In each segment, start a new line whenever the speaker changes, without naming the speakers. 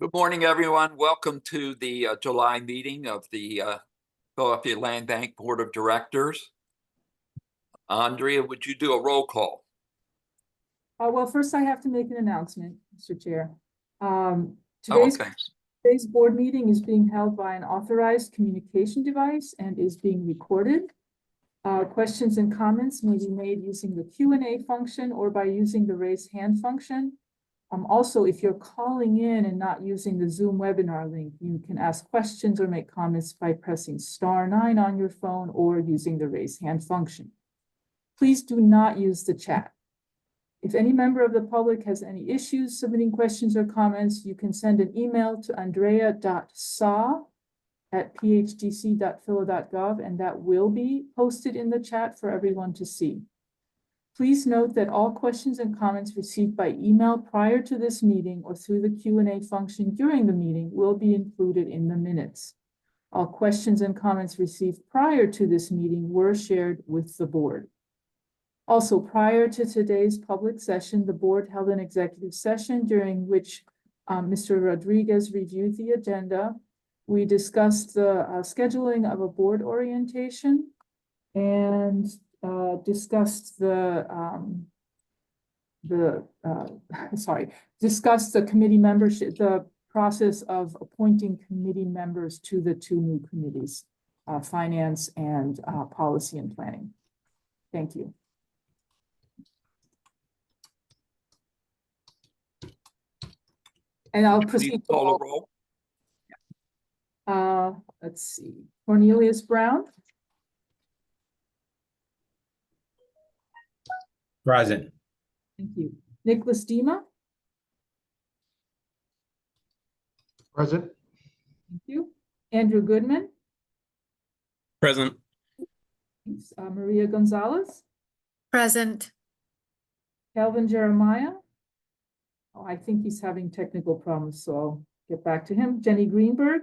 Good morning, everyone. Welcome to the July meeting of the Philadelphia Land Bank Board of Directors. Andrea, would you do a roll call?
Well, first I have to make an announcement, Mr. Chair.
Okay.
Today's board meeting is being held by an authorized communication device and is being recorded. Questions and comments may be made using the Q&A function or by using the raise hand function. Also, if you're calling in and not using the Zoom webinar link, you can ask questions or make comments by pressing *9 on your phone or using the raise hand function. Please do not use the chat. If any member of the public has any issues submitting questions or comments, you can send an email to andrea.saw@phdc.phila.gov, and that will be posted in the chat for everyone to see. Please note that all questions and comments received by email prior to this meeting or through the Q&A function during the meeting will be included in the minutes. All questions and comments received prior to this meeting were shared with the board. Also, prior to today's public session, the board held an executive session during which Mr. Rodriguez reviewed the agenda. We discussed the scheduling of a board orientation and discussed the committee membership, the process of appointing committee members to the two new committees, finance and policy and planning. Thank you. And I'll proceed.
Call a roll.
Let's see. Cornelius Brown.
Present.
Thank you. Nicholas Dima.
Present.
Thank you. Andrew Goodman.
Present.
Thanks. Maria Gonzalez.
Present.
Calvin Jeremiah. Oh, I think he's having technical problems, so I'll get back to him. Jenny Greenberg.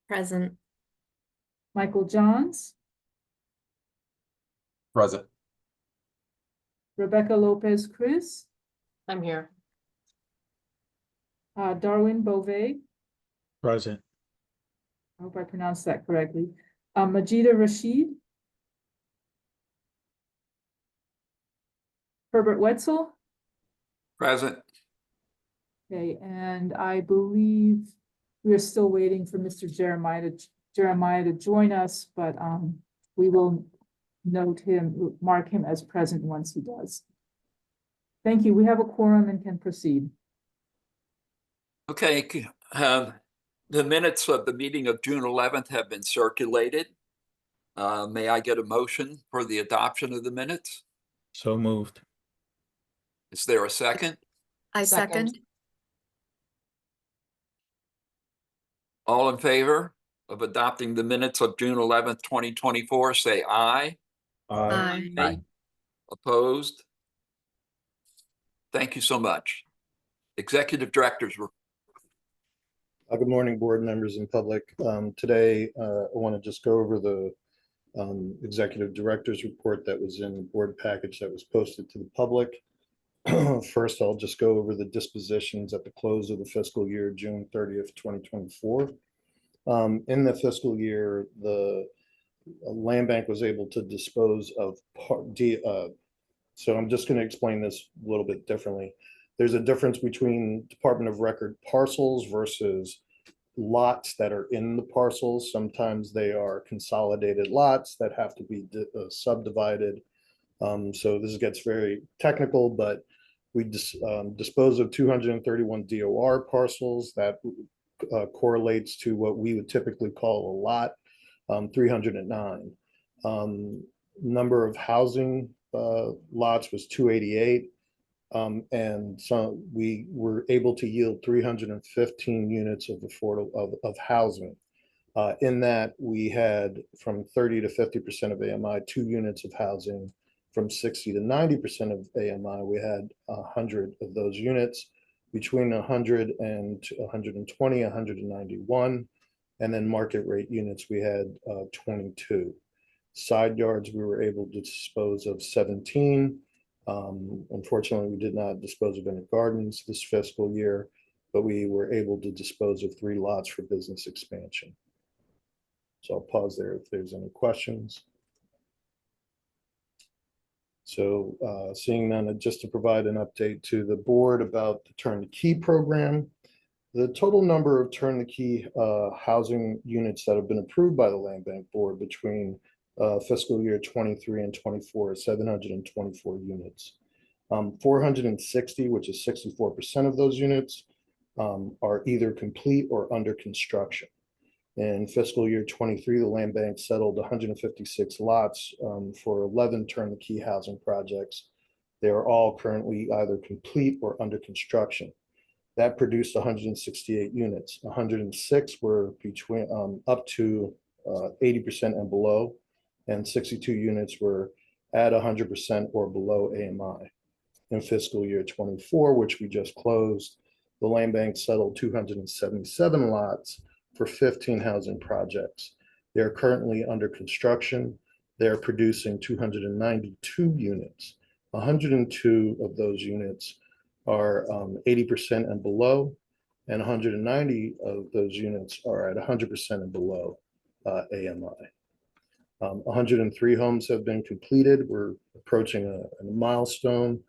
Present.
Michael Johns.
Present.
Rebecca Lopez Cruz.
I'm here.
Darwin Beauvais.
Present.
I hope I pronounced that correctly. Majida Rashid. Herbert Wetzel.
Present.
Okay, and I believe we are still waiting for Mr. Jeremiah to join us, but we will mark him as present once he does. Thank you. We have a quorum and can proceed.
Okay. The minutes of the meeting of June 11th have been circulated. May I get a motion for the adoption of the minutes?
So moved.
Is there a second?
I second.
All in favor of adopting the minutes of June 11th, 2024, say aye.
Aye.
Opposed? Thank you so much. Executive directors.
Good morning, board members and public. Today, I want to just go over the executive director's report that was in the board package that was posted to the public. First, I'll just go over the dispositions at the close of the fiscal year, June 30th, 2024. In the fiscal year, the land bank was able to dispose of so I'm just going to explain this a little bit differently. There's a difference between Department of Record parcels versus lots that are in the parcels. Sometimes they are consolidated lots that have to be subdivided. So this gets very technical, but we dispose of 231 DOR parcels. That correlates to what we would typically call a lot, 309. Number of housing lots was 288. And so we were able to yield 315 units of affordable of housing. In that, we had from 30 to 50% of AMI, 2 units of housing. From 60 to 90% of AMI, we had 100 of those units. Between 100 and 120, 191. And then market rate units, we had 22. Side yards, we were able to dispose of 17. Unfortunately, we did not dispose of any gardens this fiscal year. but we were able to dispose of 3 lots for business expansion. So I'll pause there if there's any questions. So seeing none, just to provide an update to the board about the Turn the Key program. The total number of Turn the Key housing units that have been approved by the Land Bank Board between fiscal year 23 and 24 is 724 units. 460, which is 64% of those units, are either complete or under construction. In fiscal year 23, the Land Bank settled 156 lots for 11 Turn the Key housing projects. They are all currently either complete or under construction. That produced 168 units. 106 were between up to 80% and below, and 62 units were at 100% or below AMI. In fiscal year 24, which we just closed, the Land Bank settled 277 lots for 15 housing projects. They're currently under construction. They're producing 292 units. 102 of those units are 80% and below, and 190 of those units are at 100% and below AMI. 103 homes have been completed. We're approaching a milestone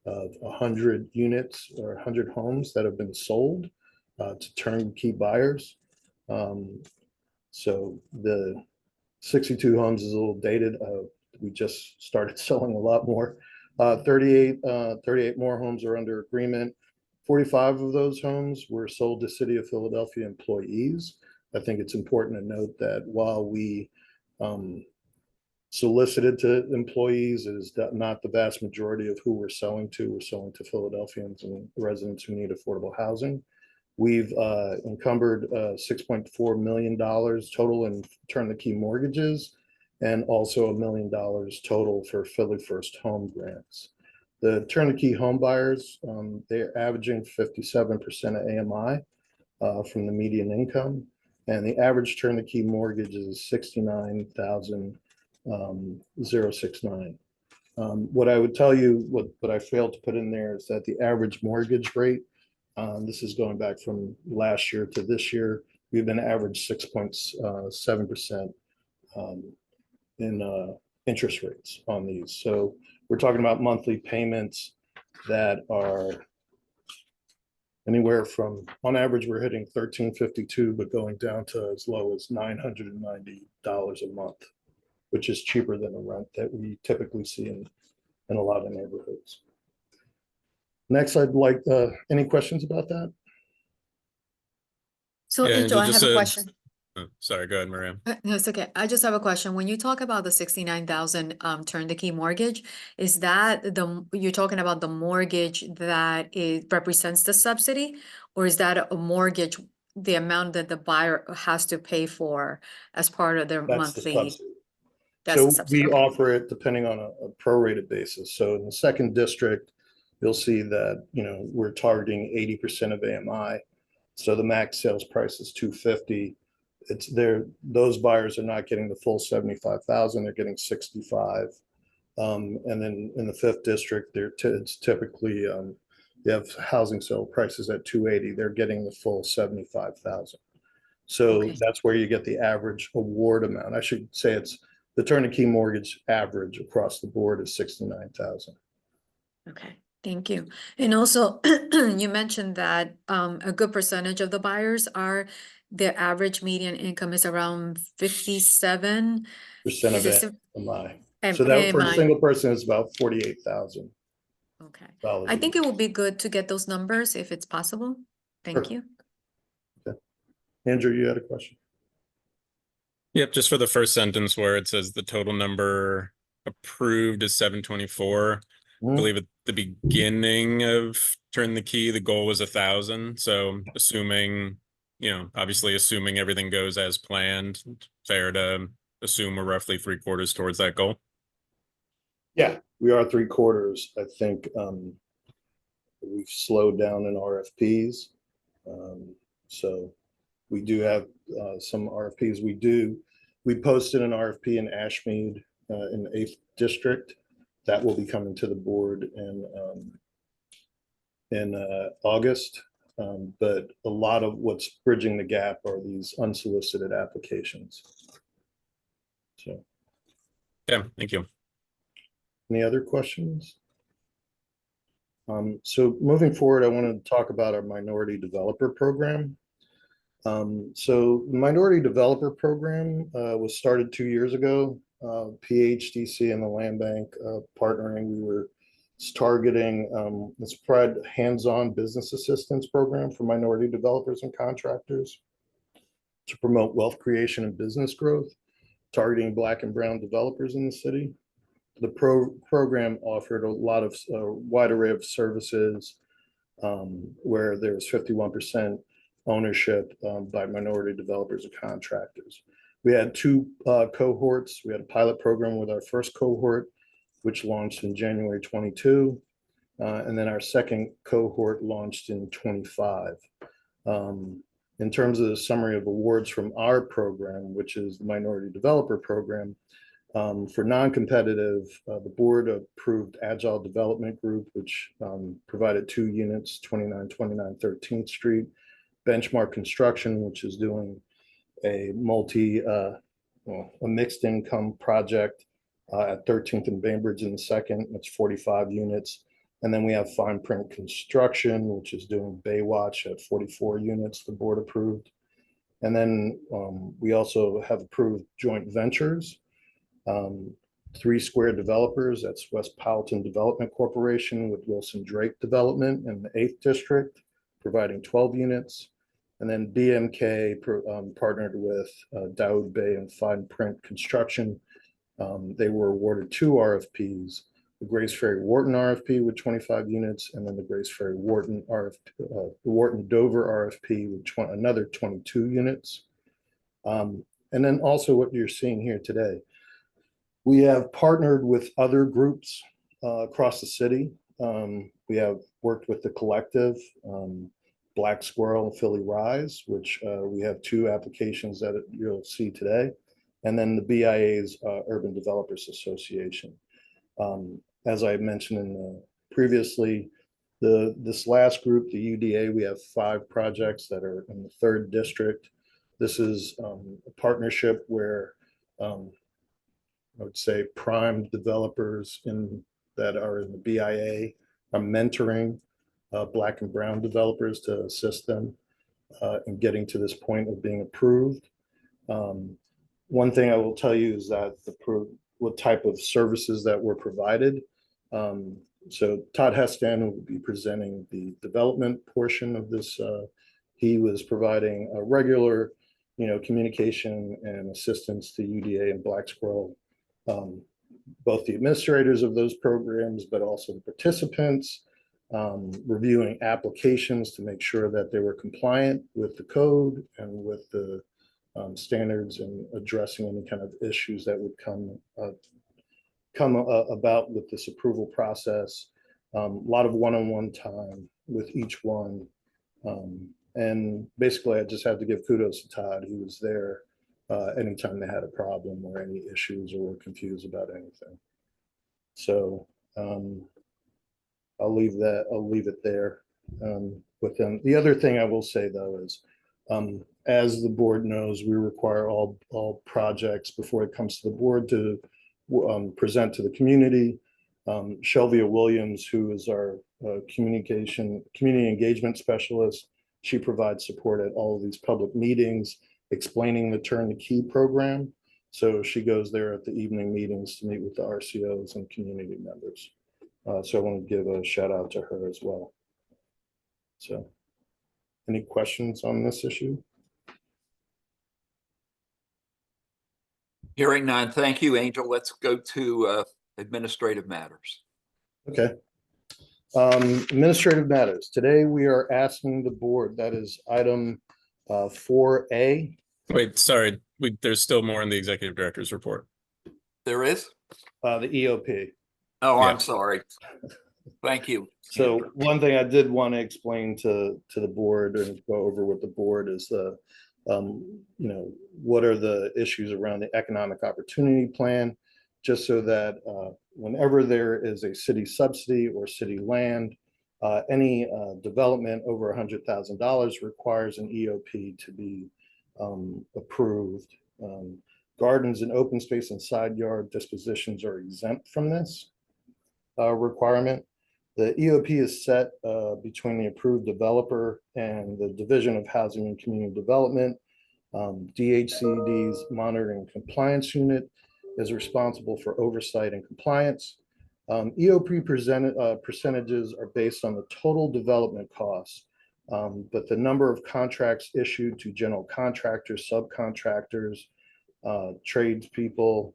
of 100 units or 100 homes that have been sold to turnkey buyers. So the 62 homes is a little dated. We just started selling a lot more. 38 more homes are under agreement. 45 of those homes were sold to City of Philadelphia employees. I think it's important to note that while we solicited to employees, it is not the vast majority of who we're selling to. We're selling to Philadelphians and residents who need affordable housing. We've encumbered $6.4 million total in Turn the Key mortgages, and also $1 million total for Philly First Home grants. The Turn the Key home buyers, they're averaging 57% of AMI from the median income, and the average Turn the Key mortgage is $69,069. What I would tell you, what I failed to put in there is that the average mortgage rate, this is going back from last year to this year, we've been average 6.7% in interest rates on these. So we're talking about monthly payments that are anywhere from, on average, we're hitting $1,352, but going down to as low as $990 a month, which is cheaper than the rent that we typically see in a lot of neighborhoods. Next, I'd like, any questions about that?
So
Yeah,
Angel, I have
just
a
a-
question.
Oh, sorry, go ahead, Maria.
No, it's okay. I just have a question. When you talk about the 69,000 Turn the Key mortgage, is that you're talking about the mortgage that represents the subsidy, or is that a mortgage, the amount that the buyer has to pay for as part of their
That's the
monthly?
subsidy.
That's
So
the subsidy.
we
Okay.
offer it depending on a prorated basis. So in the second district, you'll see that, we're targeting 80% of AMI. So the max sales price is $250. Those buyers are not getting the full 75,000, they're getting 65. And then in the fifth district, it's typically, you have housing sale prices at 280, they're getting the full 75,000. So
Okay.
that's where you get the average award amount. I should say it's the Turn the Key mortgage average across the board is 69,000.
Okay, thank you. And also, you mentioned that a good percentage of the buyers their average median income is around 57%.
Percent of
Is
it,
it
AMI.
and
So that for a
AMI?
single person is about $48,000.
Okay, I think it would be good to get those numbers if it's possible. Thank
Sure.
you.
Andrew, you had a question?
Yep, just for the first sentence where it says the total number approved is 724. I
Mhm.
believe at the beginning of Turn the Key, the goal was 1,000. So assuming, obviously assuming everything goes as planned, fair to assume we're roughly 3/4 towards that goal.
Yeah, we are 3/4. I think we've slowed down in RFPs. So we do have some RFPs. We posted an RFP in Ashmead in the 8th district. That will be coming to the board in August. But a lot of what's bridging the gap are these unsolicited applications. So,
Yeah, thank you.
any other questions? So moving forward, I want to talk about our minority developer program. So the minority developer program was started 2 years ago. PHDC and the Land Bank partnering. We were targeting this provide hands-on business assistance program for minority developers and contractors to promote wealth creation and business growth, targeting Black and brown developers in the city. The program offered a wide array of services where there's 51% ownership by minority developers and contractors. We had two cohorts. We had a pilot program with our first cohort, which launched in January 22. And then our second cohort launched in 25. In terms of the summary of awards from our program, which is the Minority Developer Program, for non-competitive, the board approved Agile Development Group, which provided 2 units, 2929 13th Street. Benchmark Construction, which is doing a mixed income project at 13th and Bainbridge in the second. It's 45 units. And then we have Fine Print Construction, which is doing Baywatch at 44 units, the board approved. And then we also have approved joint ventures. 3 Square Developers, that's West Powelton Development Corporation with Wilson Drake Development in the 8th District, providing 12 units. And then BMK partnered with Daoud Bay and Fine Print Construction. They were awarded 2 RFPs, the Grace Ferry Wharton RFP with 25 units, and then the Grace Ferry Wharton RFP, the Wharton Dover RFP with another 22 units. And then also what you're seeing here today, we have partnered with other groups across the city. We have worked with the Collective, Black Squirrel, and Philly Rise, which we have 2 applications that you'll see today. And then the BIA's Urban Developers Association. As I mentioned previously, this last group, the UDA, we have 5 projects that are in the 3rd District. This is a partnership where I would say prime developers that are in the BIA are mentoring Black and brown developers to assist them in getting to this point of being approved. One thing I will tell you is that what type of services that were provided. So Todd Hestan will be presenting the development portion of this. He was providing a regular, communication and assistance to UDA and Black Squirrel, both the administrators of those programs, but also the participants, reviewing applications to make sure that they were compliant with the code and with the standards, and addressing any kind of issues that would come about with this approval process. A lot of one-on-one time with each one. And basically, I just have to give kudos to Todd. He was there anytime they had a problem or any issues or were confused about anything. So I'll leave it there with them. The other thing I will say, though, is as the board knows, we require all projects before it comes to the board to present to the community. Shelvia Williams, who is our community engagement specialist, she provides support at all of these public meetings, explaining the Turn the Key program. So she goes there at the evening meetings to meet with the RCOs and community members. So I want to give a shout out to her as well. So any questions on this issue?
Hearing none, thank you, Angel. Let's go to administrative matters.
Okay. Administrative matters. Today we are asking the board, that is item 4A.
Wait, sorry, there's still more in the executive director's report.
There is?
The EOP.
Oh,
Yeah.
I'm sorry. Thank you.
So one thing I did want to explain to the board and go over with the board is what are the issues around the economic opportunity plan, just so that whenever there is a city subsidy or city land, Any development over $100,000 requires an EOP to be approved. Gardens and open space and side yard dispositions are exempt from this requirement. The EOP is set between the approved developer and the Division of Housing and Community Development. DHCD's Monitoring Compliance Unit is responsible for oversight and compliance. EOP percentages are based on the total development costs, but the number of contracts issued to general contractors, subcontractors, tradespeople,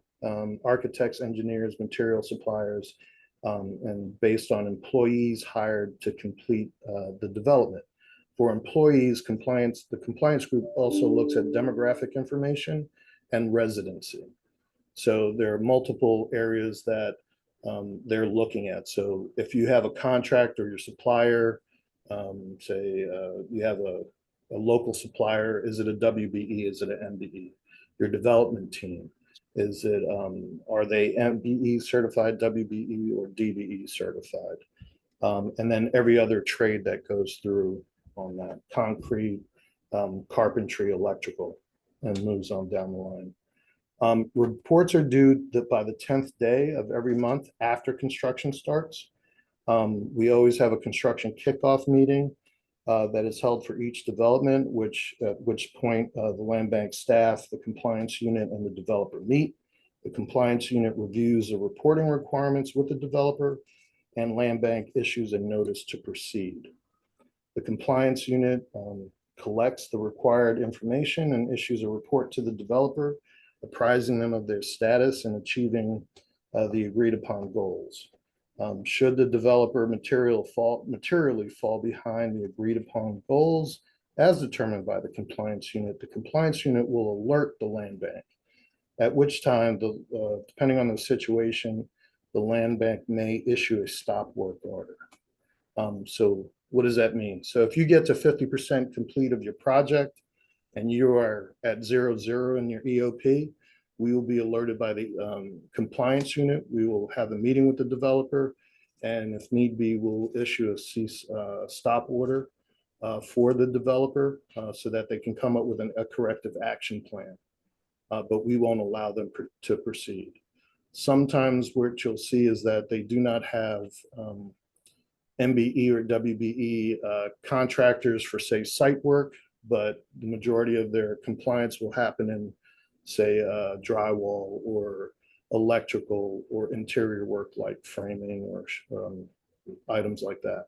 architects, engineers, material suppliers, and based on employees hired to complete the development. For employees, the compliance group also looks at demographic information and residency. So there are multiple areas that they're looking at. So if you have a contract or your supplier, say you have a local supplier, is it a WBE? Is it an MBE? Your development team, is it, are they MBE certified, WBE, or DBE certified? And then every other trade that goes through on that: concrete, carpentry, electrical, and moves on down the line. Reports are due by the 10th day of every month after construction starts. We always have a construction kickoff meeting that is held for each development, at which point the land bank staff, the compliance unit, and the developer meet. The compliance unit reviews the reporting requirements with the developer, and land bank issues a notice to proceed. The compliance unit collects the required information and issues a report to the developer, apprising them of their status in achieving the agreed upon goals. Should the developer materially fall behind the agreed upon goals as determined by the compliance unit will alert the land bank, at which time, depending on the situation, the land bank may issue a stop work order. So what does that mean? So if you get to 50% complete of your project and you are at 0 in your EOP, we will be alerted by the compliance unit. We will have a meeting with the developer, and if need be, we'll issue a stop order for the developer so that they can come up with a corrective action plan. But we won't allow them to proceed. Sometimes what you'll see is that they do not have MBE or WBE contractors for, say, site work, but the majority of their compliance will happen in, say, drywall or electrical or interior work like framing or items like that.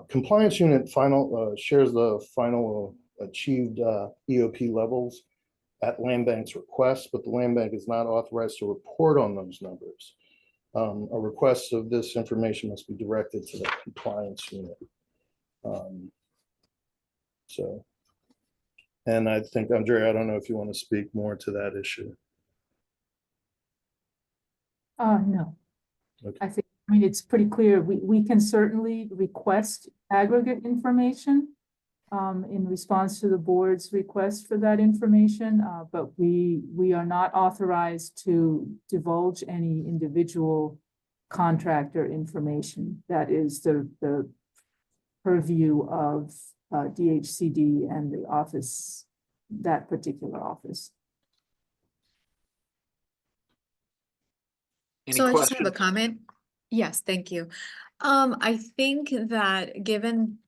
Compliance unit shares the final achieved EOP levels at land bank's request, but the land bank is not authorized to report on those numbers. A request of this information must be directed to the compliance unit. And I think, Andrea, I don't know if you want to speak more to that issue.
No.
Okay.
I mean, it's pretty clear. We can certainly request aggregate information in response to the board's request for that information, but we are not authorized to divulge any individual contractor information. That is the purview of DHCD and the office, that particular office.
Any
So I just have a
questions?
comment. Yes, thank you. I think that given,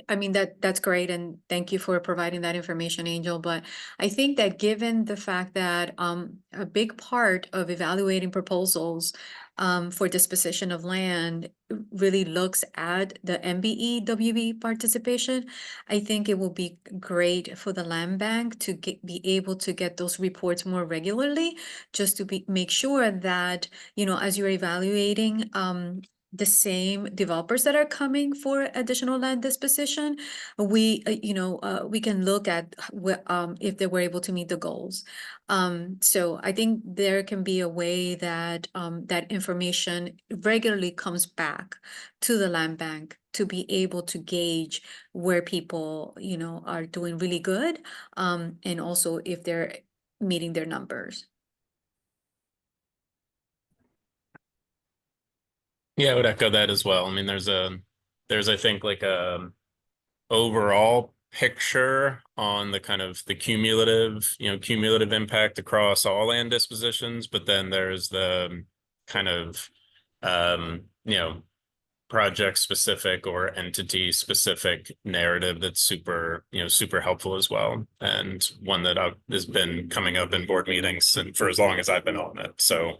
I mean, that's great, and thank you for providing that information, Angel, but I think that given the fact that a big part of evaluating proposals for disposition of land really looks at the MBE, WB participation, I think it will be great for the land bank to be able to get those reports more regularly, just to make sure that, you know, as you're evaluating the same developers that are coming for additional land disposition, we can look at if they were able to meet the goals. So I think there can be a way that that information regularly comes back to the land bank to be able to gauge where people, you know, are doing really good, and also if they're meeting their numbers.
Yeah, I would echo that as well. I mean, there's, I think, like a overall picture on the kind of the cumulative impact across all land dispositions, but then there's the kind of, project specific or entity specific narrative that's super helpful as well. And one that has been coming up in board meetings and for as long as I've been on it. So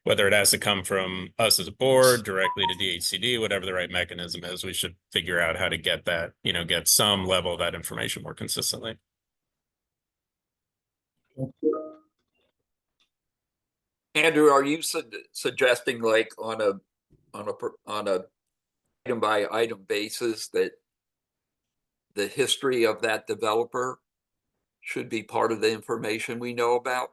whether it has to come from us as a board directly to DHCD, whatever the right mechanism is, we should figure out how to get that, get some level of that information more consistently.
Andrew, are you suggesting like on a item by item basis that the history of that developer should be part of the information we know about?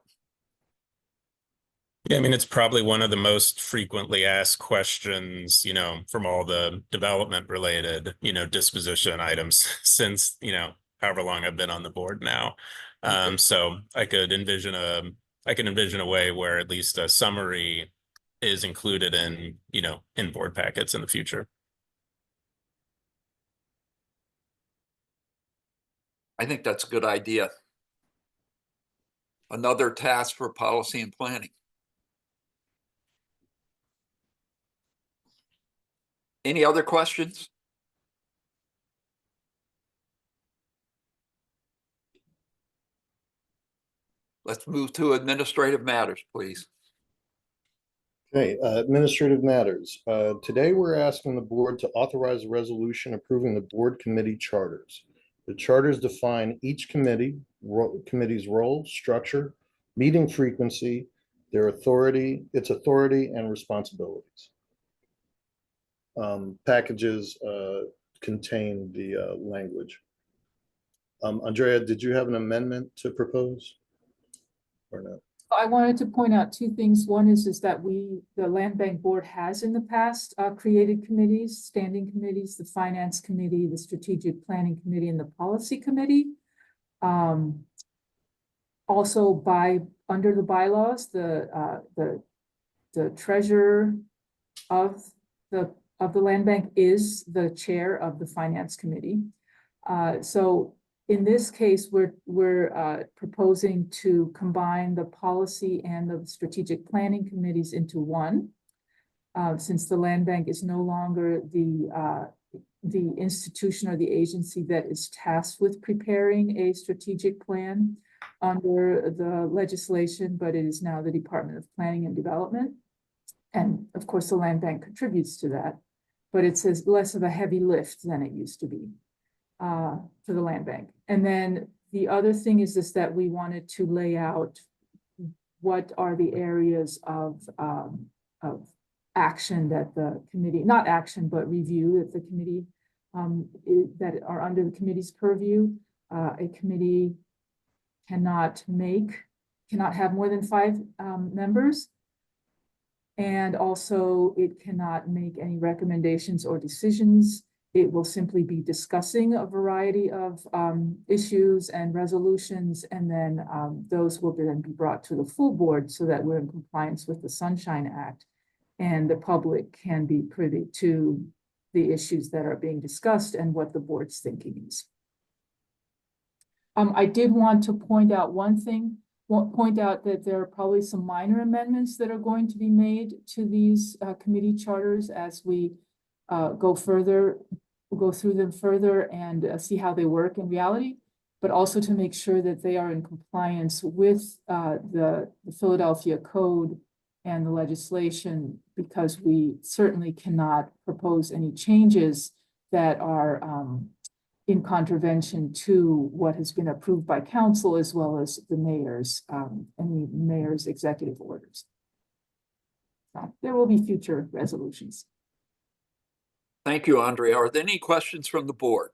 Yeah, I mean, it's probably one of the most frequently asked questions, from all the development related, disposition items since, however long I've been on the board now. So I can envision a way where at least a summary is included in board packets in the future.
I think that's a good idea. Another task for policy and planning. Any other questions? Let's move to administrative matters, please.
Okay, administrative matters. Today, we're asking the board to authorize a resolution approving the board committee charters. The charters define each committee's role, structure, meeting frequency, its authority and responsibilities. Packages contain the language. Andrea, did you have an amendment to propose or no?
I wanted to point out two things. One is that the Land Bank Board has in the past created committees, standing committees, the Finance Committee, the Strategic Planning Committee, and the Policy Committee. Also under the bylaws, the treasurer of the Land Bank is the chair of the Finance Committee. So in this case, we're proposing to combine the policy and the strategic planning committees into one. Since the Land Bank is no longer the institution or the agency that is tasked with preparing a strategic plan under the legislation, but it is now the Department of Planning and Development. And of course, the Land Bank contributes to that, but it's less of a heavy lift than it used to be for the Land Bank. And then the other thing is that we wanted to lay out what are the areas of action that the committee, not action, but review that the committee that are under the committee's purview. A committee cannot have more than 5 members. And also it cannot make any recommendations or decisions. It will simply be discussing a variety of issues and resolutions, and then those will then be brought to the full board so that we're in compliance with the Sunshine Act, and the public can be privy to the issues that are being discussed and what the board's thinking is. I did want to point out one thing. Point out that there are probably some minor amendments that are going to be made to these committee charters as we go through them further and see how they work in reality, but also to make sure that they are in compliance with the Philadelphia Code and the legislation, because we certainly cannot propose any changes that are in contravention to what has been approved by council, as well as the mayor's, any mayor's executive orders. There will be future resolutions.
Thank you, Andrea. Are there any questions from the board?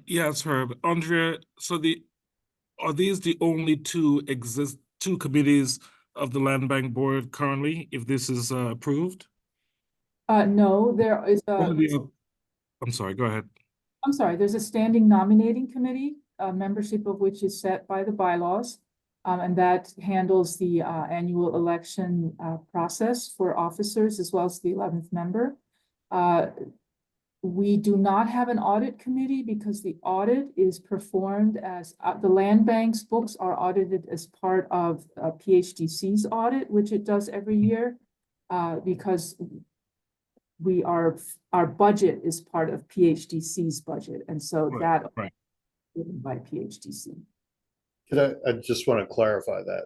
Yes, Herb. Andrea, so are these the only two committees of the Land Bank Board currently, if this is approved?
No, there is
I'm sorry, go ahead.
I'm sorry, there's a standing nominating committee, membership of which is set by the bylaws. And that handles the annual election process for officers as well as the 11th member. We do not have an audit committee because the audit is performed as the land bank's books are audited as part of PHDC's audit, which it does every year, because our budget is part of PHDC's budget, and so
Right,
that
right.
given by PHDC.
I just want to clarify that.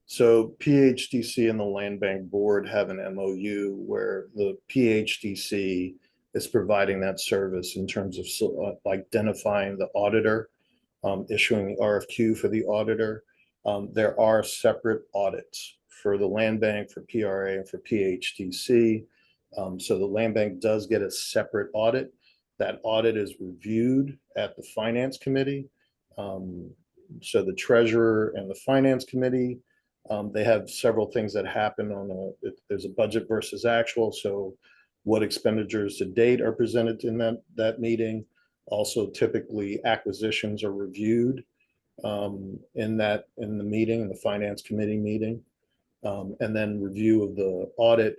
So PHDC and the Land Bank Board have an MOU where the PHDC is providing that service in terms of identifying the auditor, issuing the RFQ for the auditor. There are separate audits for the Land Bank, for PRA, and for PHDC. So the Land Bank does get a separate audit. That audit is reviewed at the Finance Committee. So the Treasurer and the Finance Committee, they have several things that happen there's a budget versus actual. So what expenditures to date are presented in that meeting. Also, typically acquisitions are reviewed in the meeting, in the Finance Committee meeting. And then review of the audit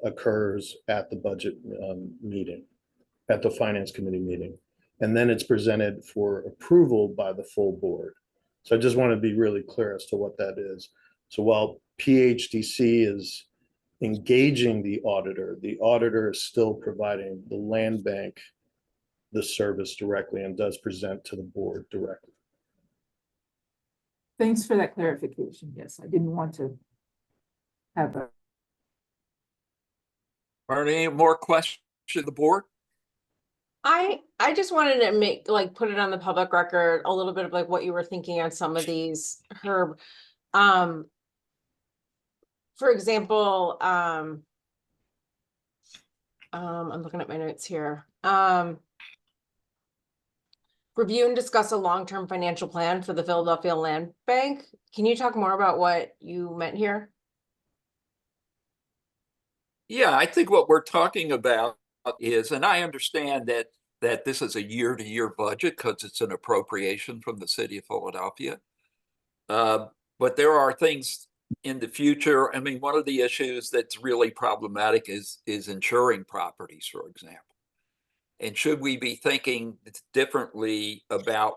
occurs at the budget meeting, at the Finance Committee meeting. And then it's presented for approval by the full board. So I just want to be really clear as to what that is. So while PHDC is engaging the auditor is still providing the land bank the service directly and does present to the board directly.
Thanks for that clarification. Yes, I didn't want to have a.
Are there any more questions to the board?
I just wanted to put it on the public record a little bit of like what you were thinking on some of these, Herb. For example, I'm looking at my notes here. Review and discuss a long-term financial plan for the Philadelphia Land Bank. Can you talk more about what you meant here?
Yeah, I think what we're talking about is, and I understand that this is a year-to-year budget because it's an appropriation from the city of Philadelphia. But there are things in the future. I mean, one of the issues that's really problematic is insuring properties, for example. And should we be thinking differently about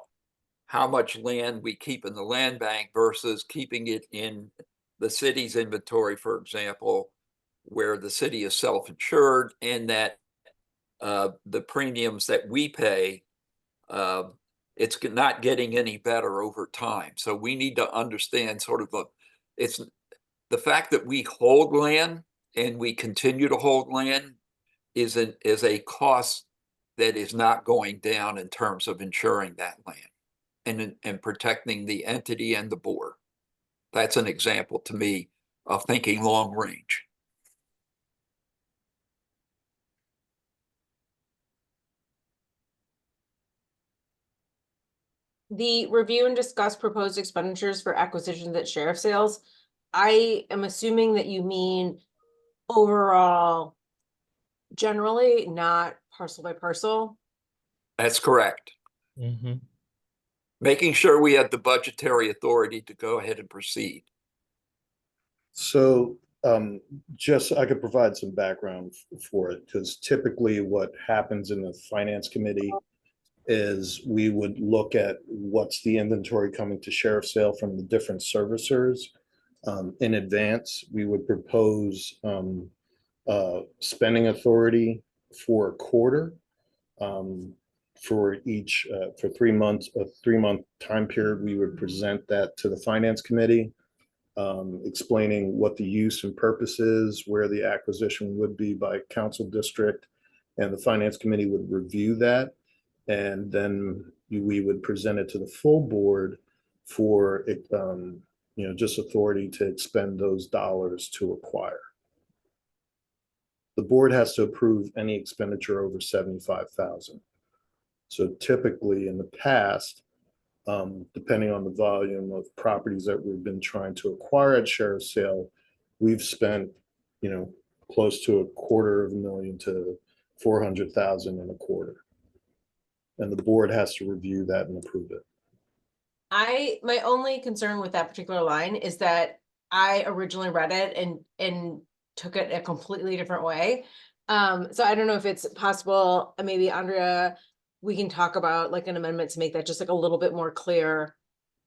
how much land we keep in the land bank versus keeping it in the city's inventory, for example, where the city is self-insured and that the premiums that we pay, it's not getting any better over time. So we need to understand sort of the fact that we hold land and we continue to hold land is a cost that is not going down in terms of insuring that land and protecting the entity and the board. That's an example to me of thinking long range.
The review and discuss proposed expenditures for acquisitions at sheriff sales. I am assuming that you mean overall, generally, not parcel by parcel.
That's correct. Making sure we have the budgetary authority to go ahead and proceed.
So just I could provide some background for it, because typically what happens in the Finance Committee is we would look at what's the inventory coming to sheriff sale from the different servicers. In advance, we would propose spending authority for a quarter for each for 3 months, a 3-month time period. We would present that to the Finance Committee, explaining what the use and purpose is, where the acquisition would be by council district, and the Finance Committee would review that. And then we would present it to the full board for just authority to expend those dollars to acquire. The board has to approve any expenditure over $75,000. So typically in the past, depending on the volume of properties that we've been trying to acquire at sheriff's sale, we've spent, close to $250,000 to $400,000 in a quarter. And the board has to review that and approve it.
my only concern with that particular line is that I originally read it and took it a completely different way. So I don't know if it's possible, maybe Andrea, we can talk about like an amendment to make that just like a little bit more clear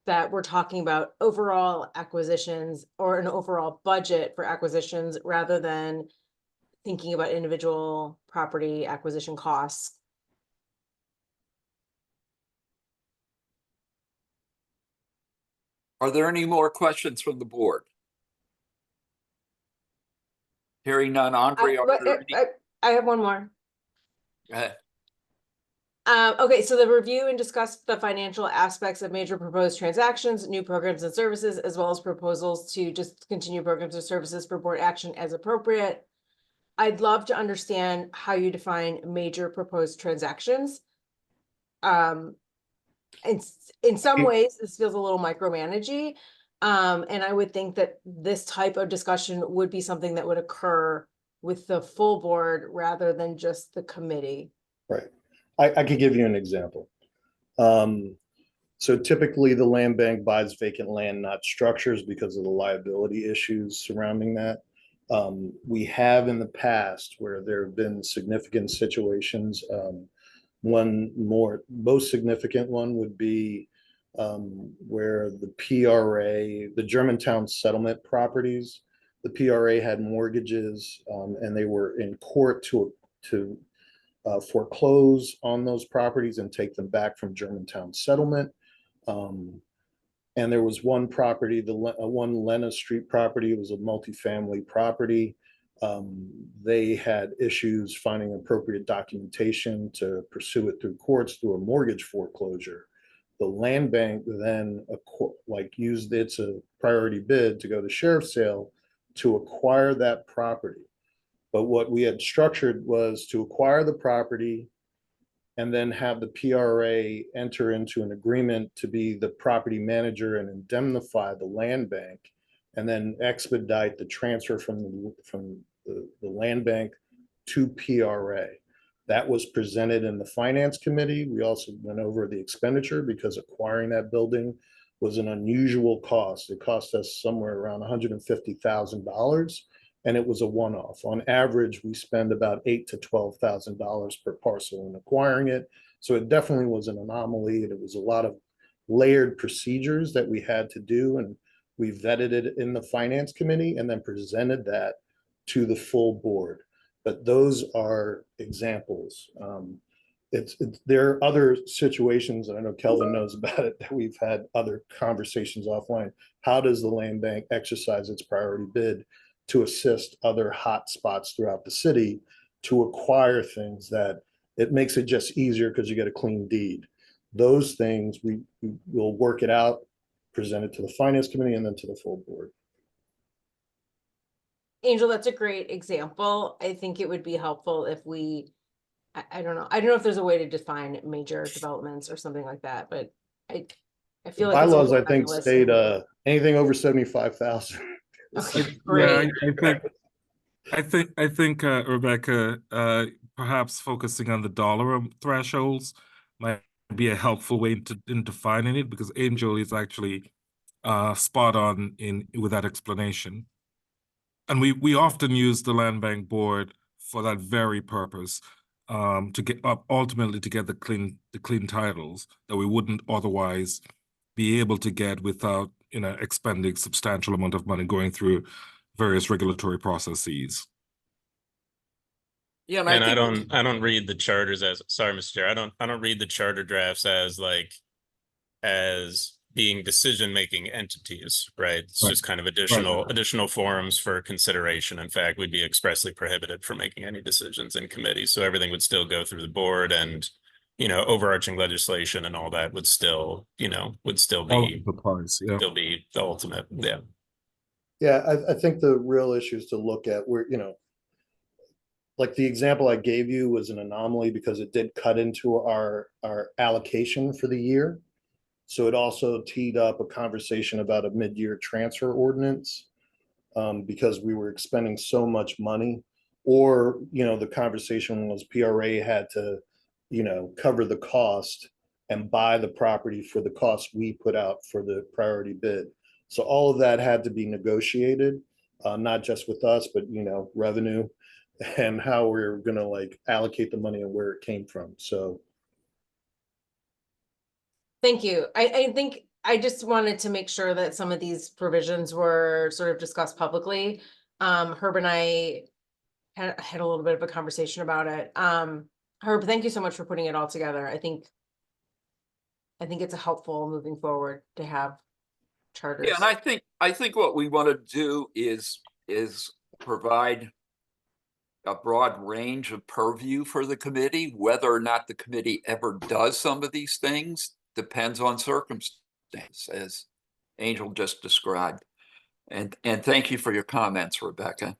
that we're talking about overall acquisitions or an overall budget for acquisitions rather than thinking about individual property acquisition costs.
Are there any more questions from the board? Hearing none, Andrea, are there any?
I have one more.
Go ahead.
Okay, so the review and discuss the financial aspects of major proposed transactions, new programs and services, as well as proposals to just continue programs or services for board action as appropriate. I'd love to understand how you define major proposed transactions. In some ways, this feels a little micromanagey. And I would think that this type of discussion would be something that would occur with the full board rather than just the committee.
Right. I could give you an example. So typically the land bank buys vacant land, not structures, because of the liability issues surrounding that. We have in the past where there have been significant situations. Most significant one would be where the PRA, the Germantown settlement properties, the PRA had mortgages and they were in court to foreclose on those properties and take them back from Germantown settlement. And there was one property, the one Lena Street property, it was a multifamily property. They had issues finding appropriate documentation to pursue it through courts through a mortgage foreclosure. The land bank then used its priority bid to go to sheriff's sale to acquire that property. But what we had structured was to acquire the property and then have the PRA enter into an agreement to be the property manager and indemnify the land bank, and then expedite the transfer from the land bank to PRA. That was presented in the finance committee. We also went over the expenditure because acquiring that building was an unusual cost. It cost us somewhere around $150,000. And it was a one-off. On average, we spend about $8,000 to $12,000 per parcel in acquiring it. So it definitely was an anomaly, and it was a lot of layered procedures that we had to do. And we vetted it in the finance committee and then presented that to the full board. But those are examples. There are other situations, and I know Kelvin knows about it, that we've had other conversations offline. How does the land bank exercise its priority bid to assist other hot spots throughout the city to acquire things that it makes it just easier because you get a clean deed? Those things we will work it out, present it to the finance committee and then to the full board.
Angel, that's a great example. I think it would be helpful if we, I don't know. I don't know if there's a way to define major developments or something like that, but I feel like
Bylaws, I think, state anything over 75,000.
Okay,
Yeah,
great.
I think, Rebecca, perhaps focusing on the dollar thresholds might be a helpful way in defining it, because Angel is actually spot on with that explanation. And we often use the land bank board for that very purpose, to get ultimately to get the clean titles that we wouldn't otherwise be able to get without expending substantial amount of money going through various regulatory processes.
Yeah,
And I don't read the charters as, sorry, Mr. Chair, I don't read the charter drafts as being decision-making entities, right? It's
Right.
just kind of additional forums for consideration. In fact, we'd be expressly prohibited from making any decisions in committee. So everything would still go through the board, and overarching legislation and all that would still be
All the parts, yeah.
still be the ultimate. Yeah.
Yeah, I think the real issue is to look at where, like the example I gave you was an anomaly because it did cut into our allocation for the year. So it also teed up a conversation about a mid-year transfer ordinance because we were expending so much money. Or, the conversation was PRA had to, cover the cost and buy the property for the cost we put out for the priority bid. So all of that had to be negotiated, not just with us, but, you know, revenue and how we're gonna like allocate the money and where it came from. So
Thank you. I think I just wanted to make sure that some of these provisions were sort of discussed publicly. Herb and I had a little bit of a conversation about it. Herb, thank you so much for putting it all together. I think it's a helpful moving forward to have charters.
Yeah, and I think what we want to do is provide a broad range of purview for the committee. Whether or not the committee ever does some of these things depends on circumstance, as Angel just described. And thank you for your comments, Rebecca.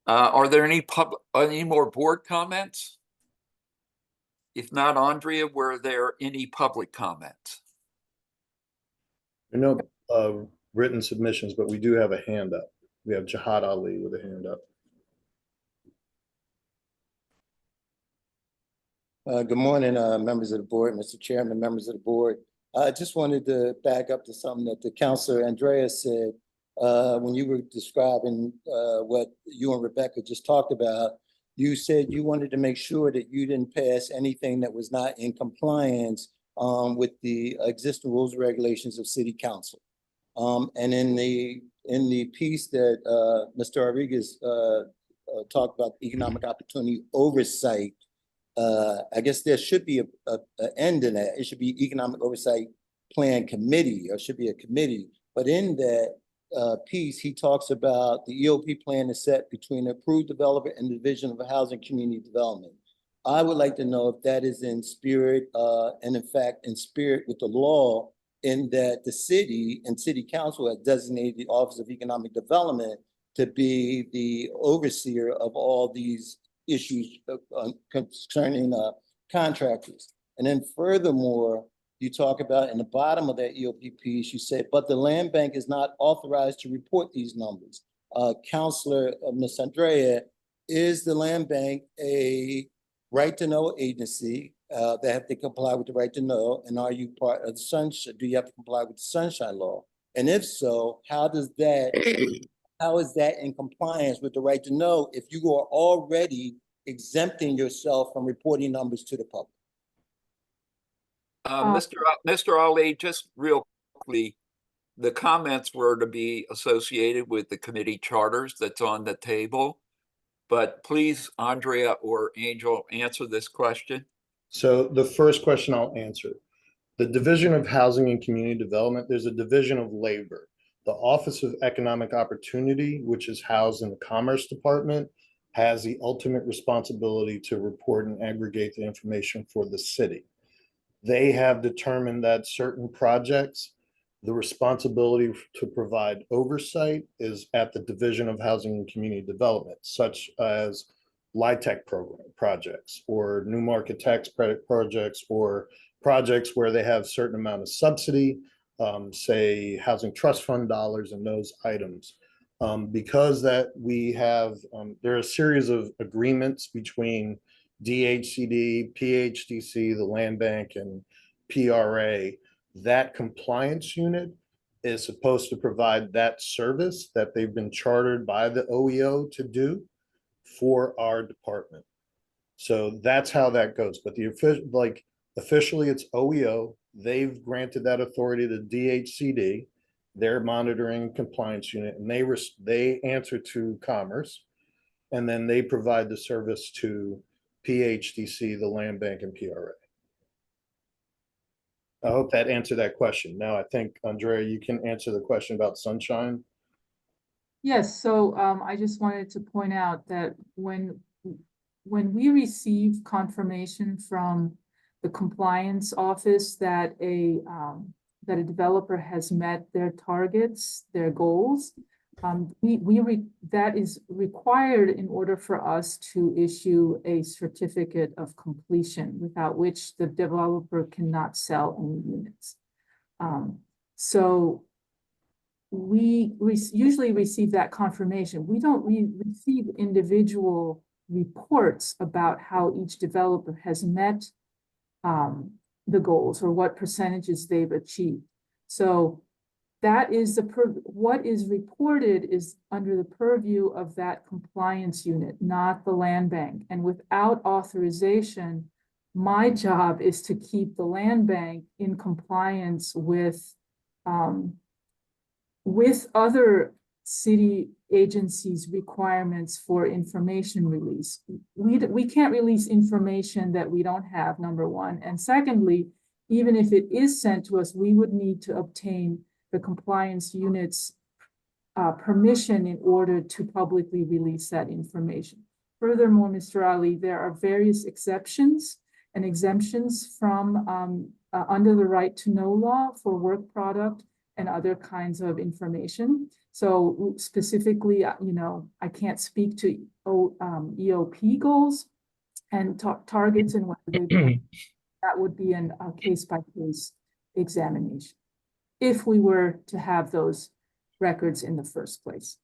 Are there any more board comments? If not, Andrea, were there any public comments?
no written submissions, but we do have a hand up. We have Jihad Ali with a hand up.
Good morning, members of the board, Mr. Chairman, members of the board. I just wanted to back up to something that the Councilor Andrea said when you were describing what you and Rebecca just talked about. You said you wanted to make sure that you didn't pass anything that was not in compliance with the existing rules and regulations of City Council. And in the piece that Mr. Rodriguez talked about, economic opportunity oversight, I guess there should be a end in that. It should be Economic Oversight Plan Committee, or should be a committee. But in that piece, he talks about the EOP plan is set between the approved developer and the Division of Housing Community Development. I would like to know if that is in spirit and in fact in spirit with the law, in that the city and City Council has designated the Office of Economic Development to be the overseer of all these issues concerning contractors. And then furthermore, you talk about in the bottom of that EOP piece, you say, but the land bank is not authorized to report these numbers. Councilor Ms. Andrea, is the land bank a right to know agency that have to comply with the right to know? And are you part of the sunshine? Do you have to comply with the sunshine law? And if so, how is that in compliance with the right to know if you are already exempting yourself from reporting numbers to the public?
Mr. Ali, just real quickly, the comments were to be associated with the committee charters that's on the table. But please, Andrea or Angel, answer this question.
So the first question I'll answer. The Division of Housing and Community Development, there's a Division of Labor. The Office of Economic Opportunity, which is housed in the Commerce Department, has the ultimate responsibility to report and aggregate the information for the city. They have determined that certain projects, the responsibility to provide oversight is at the Division of Housing and Community Development, such as LIHTC program projects or New Market Tax Credit projects, or projects where they have certain amount of subsidy, say Housing Trust Fund dollars and those items. Because that we have, there are a series of agreements between DHCD, PHDC, the Land Bank, and PRA. That compliance unit is supposed to provide that service that they've been chartered by the OEO to do for our department. So that's how that goes. But the official, like officially, it's OEO. They've granted that authority to DHCD. Their monitoring compliance unit, and they answer to Commerce, and then they provide the service to PHDC, the Land Bank, and PRA. I hope that answered that question. Now I think, Andrea, you can answer the question about sunshine.
Yes, so I just wanted to point out that when we receive confirmation from the compliance office that a developer has met their targets, their goals, that is required in order for us to issue a certificate of completion, without which the developer cannot sell any units. So we usually receive that confirmation. We don't receive individual reports about how each developer has met the goals or what percentages they've achieved. So that is what is reported is under the purview of that compliance unit, not the land bank. And without authorization, my job is to keep the land bank in compliance with other city agencies' requirements for information release. We can't release information that we don't have, number one. And secondly, even if it is sent to us, we would need to obtain the compliance unit's permission in order to publicly release that information. Furthermore, Mr. Ali, there are various exceptions and exemptions from under the right to know law for work product and other kinds of information. So specifically, I can't speak to EOP goals and targets and whether they that would be a case-by-case examination if we were to have those records in the first place.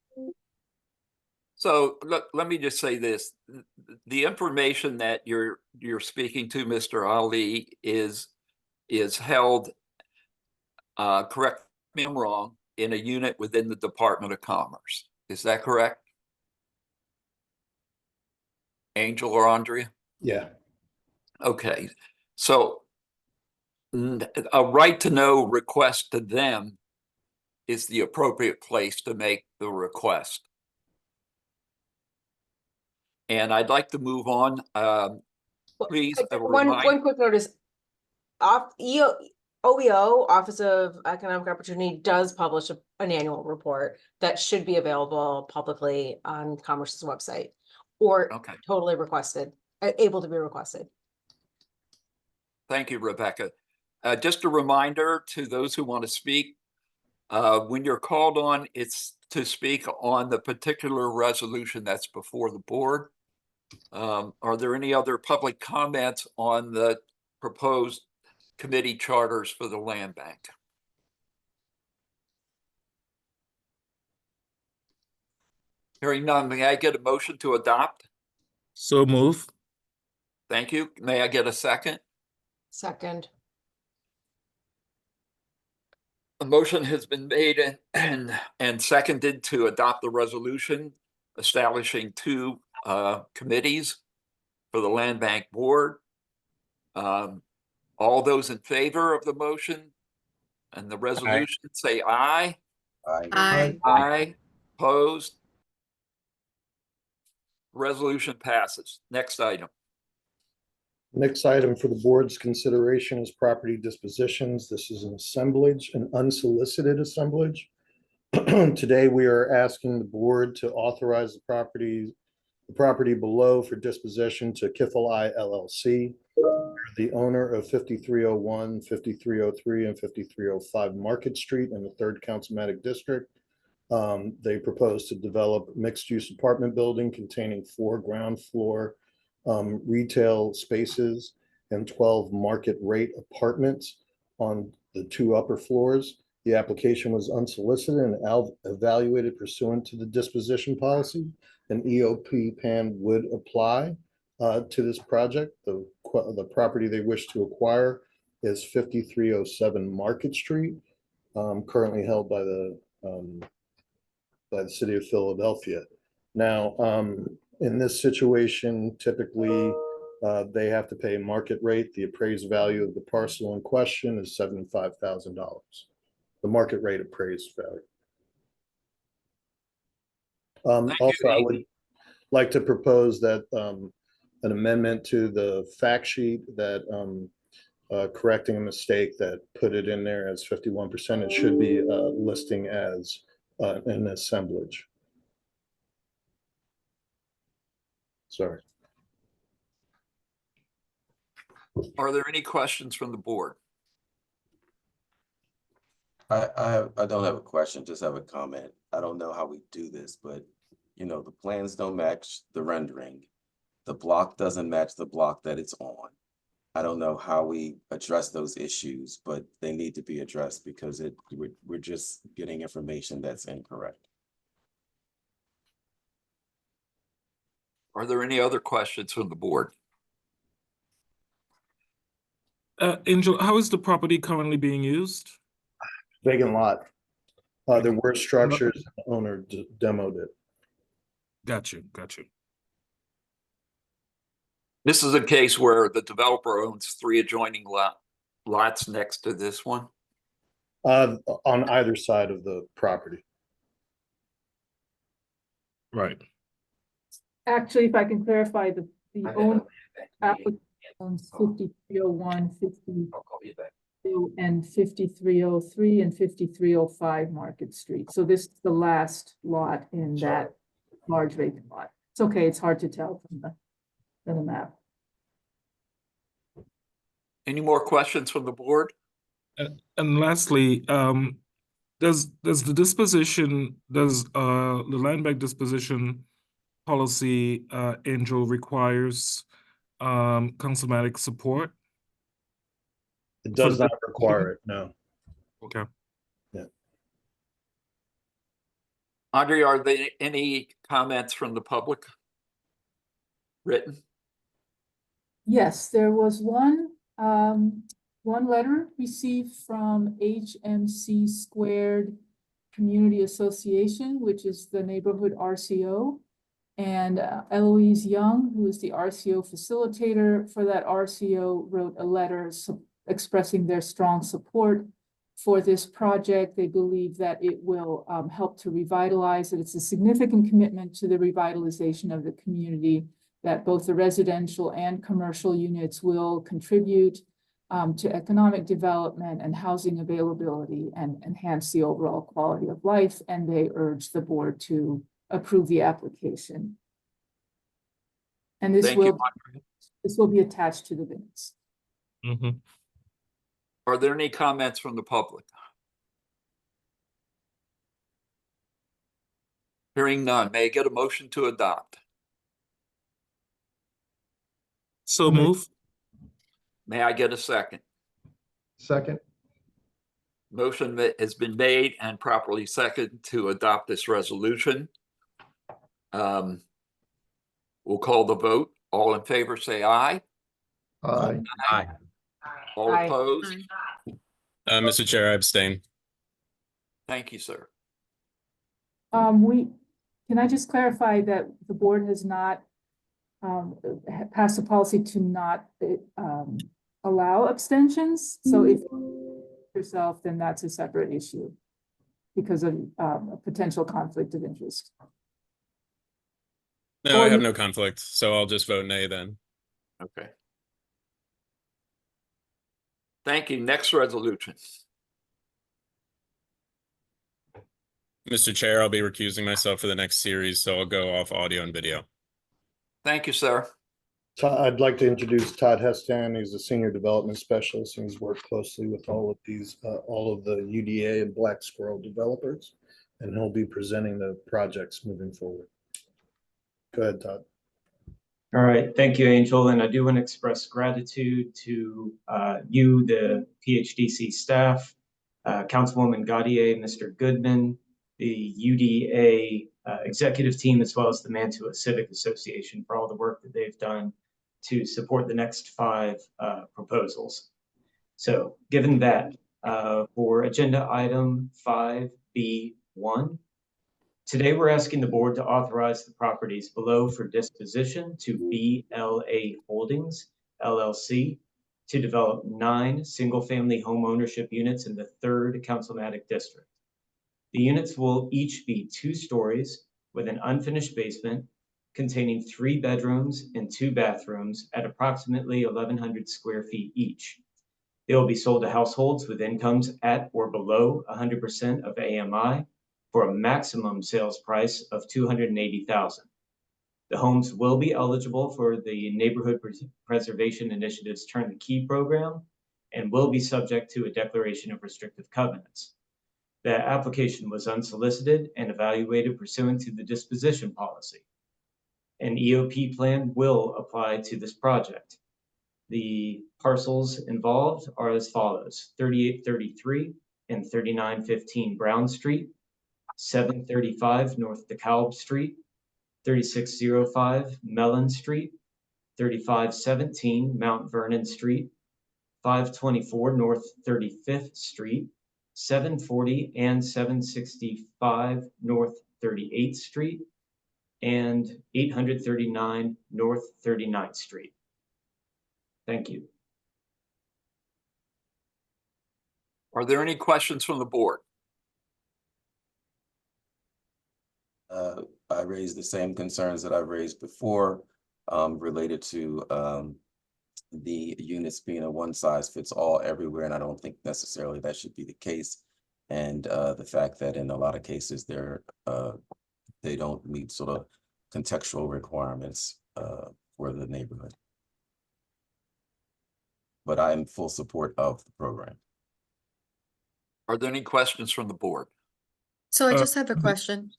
So let me just say this. The information that you're speaking to, Mr. Ali, is held, correct me if I'm wrong, in a unit within the Department of Commerce. Is that correct? Angel or Andrea?
Yeah.
Okay, so a right to know request to them is the appropriate place to make the request. And I'd like to move on. Please,
One quick notice. OEO, Office of Economic Opportunity, does publish an annual report that should be available publicly on Commerce's website, or
Okay.
totally requested, able to be requested.
Thank you, Rebecca. Just a reminder to those who want to speak, when you're called on, it's to speak on the particular resolution that's before the board. Are there any other public comments on the proposed committee charters for the land bank? Hearing none, may I get a motion to adopt?
So move.
Thank you. May I get a second?
Second.
A motion has been made and seconded to adopt the resolution establishing two committees for the land bank board. All those in favor of the motion and the resolution say aye.
Aye.
Aye. Opposed? Resolution passes. Next item.
Next item for the board's consideration is property dispositions. This is an assemblage, an unsolicited assemblage. Today, we are asking the board to authorize the property below for disposition to Kifl-I LLC, the owner of 5301, 5303, and 5305 Market Street in the 3rd Councilmanic District. They propose to develop mixed-use apartment building containing 4 ground floor retail spaces and 12 market rate apartments on the 2 upper floors. The application was unsolicited and evaluated pursuant to the disposition policy. An EOP plan would apply to this project. The property they wish to acquire is 5307 Market Street, currently held by the city of Philadelphia. Now, in this situation, typically, they have to pay market rate. The appraised value of the parcel in question is $75,000. The market rate appraised value. Also, I would like to propose that an amendment to the fact sheet that correcting a mistake that put it in there as 51%. It should be listing as an assemblage. Sorry.
Are there any questions from the board?
I don't have a question, just have a comment. I don't know how we do this, but the plans don't match the rendering. The block doesn't match the block that it's on. I don't know how we address those issues, but they need to be addressed because we're just getting information that's incorrect.
Are there any other questions from the board?
Angel, how is the property currently being used?
Vacant lot. There were structures, and the owner demoed it.
Got you, got you.
This is a case where the developer owns 3 adjoining lots next to this one.
On either side of the property.
Right.
Actually, if I can clarify, the
I
owner
know.
applicant owns 5301,
I'll call you back.
52, and 5303 and 5305 Market Street. So this is the last lot in that large vacant lot. It's okay, it's hard to tell from the map.
Any more questions from the board?
And lastly, does the disposition, does the land bank disposition policy, Angel, requires councilmatic support?
It does not require it, no.
Okay.
Andre, are there any comments from the public? Written?
Yes, there was one letter received from HMC Squared Community Association, which is the neighborhood RCO. And Eloise Young, who is the RCO facilitator for that RCO, wrote a letter expressing their strong support for this project. They believe that it will help to revitalize it. It's a significant commitment to the revitalization of the community, that both the residential and commercial units will contribute to economic development and housing availability and enhance the overall quality of life. And they urge the board to approve the application. And this
Thank you,
will
Andre.
this will be attached to the minutes.
Mm-hmm.
Are there any comments from the public? Hearing none, may I get a motion to adopt?
So move.
May I get a second?
Second.
Motion has been made and properly seconded to adopt this resolution. We'll call the vote. All in favor, say aye.
Aye.
All
Aye.
opposed?
Mr. Chair, I abstain.
Thank you, sir.
Can I just clarify that the board has not passed a policy to not allow abstentions? So if yourself, then that's a separate issue because of a potential conflict of interest.
No, I have no conflict, so I'll just vote nay then.
Okay. Thank you. Next resolution.
Mr. Chair, I'll be recusing myself for the next series, so I'll go off audio and video.
Thank you, sir.
I'd like to introduce Todd Hestan. He's a senior development specialist, and he's worked closely with all of the UDA and Black Squirrel developers, and he'll be presenting the projects moving forward. Go ahead, Todd.
All right, thank you, Angel. And I do want to express gratitude to you, the PHDC staff, Councilwoman Gaudier, Mr. Goodman, the UDA executive team, as well as the Mantua Civic Association for all the work that they've done to support the next 5 proposals. So given that, for agenda item 5B1, today, we're asking the board to authorize the properties below for disposition to BLA Holdings, LLC, to develop 9 single-family home ownership units in the 3rd Councilmatic District. The units will each be 2 stories with an unfinished basement containing 3 bedrooms and 2 bathrooms at approximately 1,100 square feet each. They will be sold to households with incomes at or below 100% of AMI, for a maximum sales price of $280,000. The homes will be eligible for the Neighborhood Preservation Initiative's Turn the Key program and will be subject to a declaration of restrictive covenants. The application was unsolicited and evaluated pursuant to the disposition policy. An EOP plan will apply to this project. The parcels involved are as follows: 3833 and 3915 Brown Street, 735 North DeKalb Street, 3605 Mellon Street, 3517 Mount Vernon Street, 524 North 35th Street, 740 and 765 North 38th Street, and 839 North 39th Street. Thank you.
Are there any questions from the board?
I raised the same concerns that I've raised before, related to the units being a one size fits all everywhere, and I don't think necessarily that should be the case. And the fact that in a lot of cases they don't meet sort of contextual requirements for the neighborhood. But I am full support of the program.
Are there any questions from the board?
So I just have a question.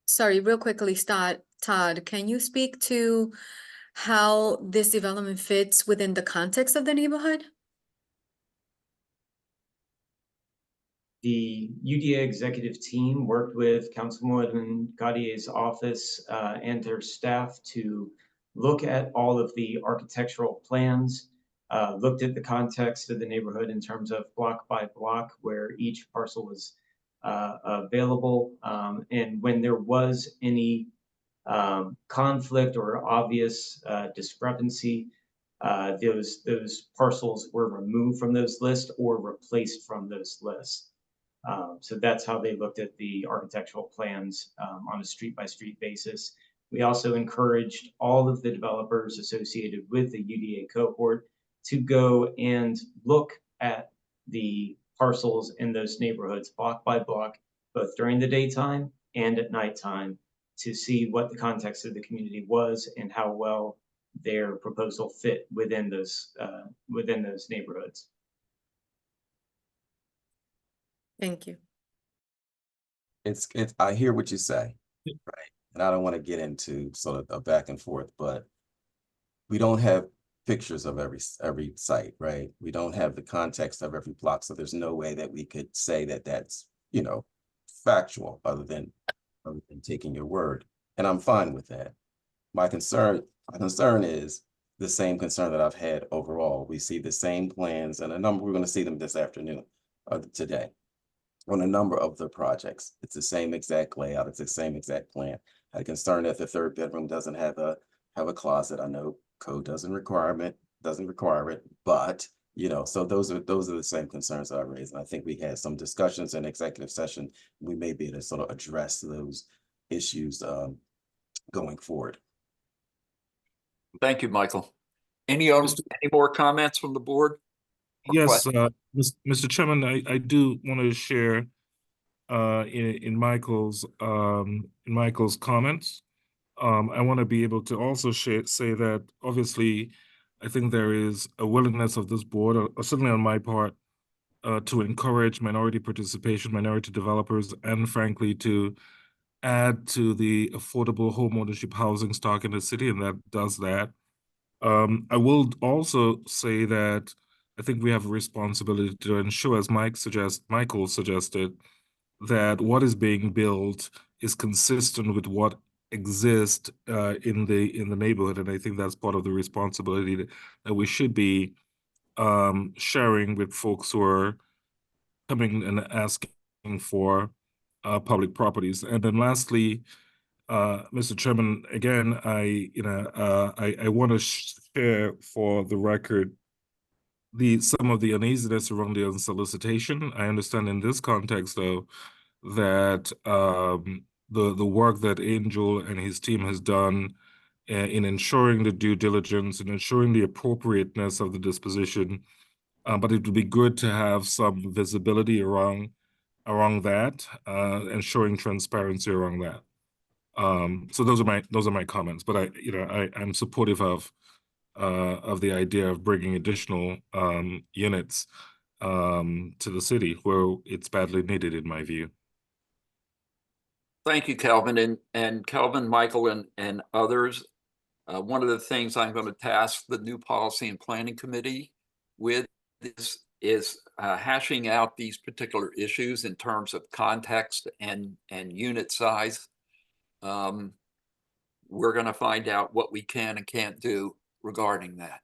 Sorry, real quickly, Todd, can you speak to how this development fits within the context of the neighborhood?
The UDA executive team worked with Councilwoman Gautier's office and her staff to look at all of the architectural plans, looked at the context of the neighborhood in terms of block by block where each parcel was available. And when there was any conflict or obvious discrepancy, those parcels were removed from those lists or replaced from those lists. So that's how they looked at the architectural plans on a street-by-street basis. We also encouraged all of the developers associated with the UDA cohort to go and look at the parcels in those neighborhoods block by block, both during the daytime and at nighttime, to see what the context of the community was and how well their proposal fit within those neighborhoods.
Thank you.
I hear what you say, right? And I don't want to get into sort of a back and forth, but we don't have pictures of every site, right? We don't have the context of every block, so there's no way that we could say that that's, you know, factual other than taking your word. And I'm fine with that. My concern is the same concern that I've had overall. We see the same plans and a number, we're going to see them this afternoon, today, on a number of the projects. It's the same exact layout. It's the same exact plan. I had concern that the third bedroom doesn't have a closet. I know code doesn't require it, but you know, so those are the same concerns that I raised. And I think we had some discussions in executive session. We may be able to sort of address those issues going forward.
Thank you, Michael. Any more comments from the board?
Yes, Mr. Chairman, I do want to share in Michael's comments. I want to be able to also say that obviously I think there is a willingness of this board, or certainly on my part, to encourage minority participation, minority developers, and frankly to add to the affordable homeownership housing stock in the city, and that does that. I will also say that I think we have a responsibility to ensure, as Michael suggested, that what is being built is consistent with what exists in the neighborhood, and I think that's part of the responsibility that we should be sharing with folks who are coming and asking for public properties. And then lastly, Mr. Chairman, again, I want to share for the record some of the uneasiness around the unsolicitation. I understand in this context, though, that the work that Angel and his team has done in ensuring the due diligence and ensuring the appropriateness of the disposition, but it would be good to have some visibility around that, ensuring transparency around that. So those are my comments, but I'm supportive of the idea of bringing additional units to the city where it's badly needed, in my view.
Thank you, Calvin, and Calvin, Michael, and others. One of the things I'm going to task the new Policy and Planning Committee with is hashing out these particular issues in terms of context and unit size. We're going to find out what we can and can't do regarding that.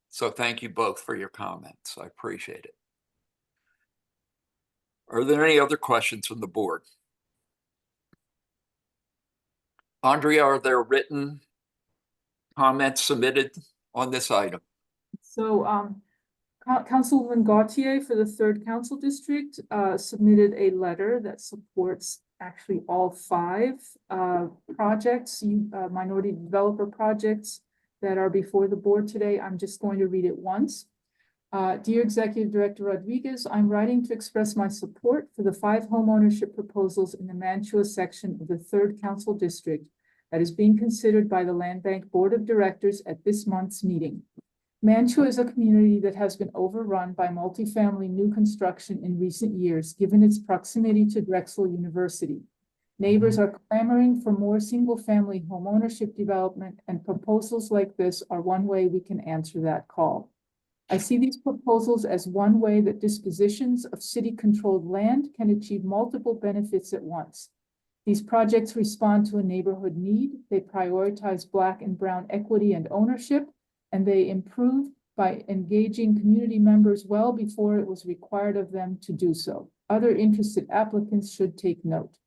So thank you both for your comments. I appreciate it. Are there any other questions from the board? Andrea, are there written comments submitted on this item?
So, Councilwoman Gautier for the 3rd Council District submitted a letter that supports actually all 5 projects, minority developer projects that are before the board today. I'm just going to read it once. Dear Executive Director Rodriguez, I'm writing to express my support for the 5 homeownership proposals in the Mantua section of the 3rd Council District that is being considered by the Land Bank Board of Directors at this month's meeting. Mantua is a community that has been overrun by multifamily new construction in recent years, given its proximity to Drexel University. Neighbors are clamoring for more single-family homeownership development, and proposals like this are one way we can answer that call. I see these proposals as one way that dispositions of city-controlled land can achieve multiple benefits at once. These projects respond to a neighborhood need, they prioritize Black and Brown equity and ownership, and they improve by engaging community members well before it was required of them to do so. Other interested applicants should take note.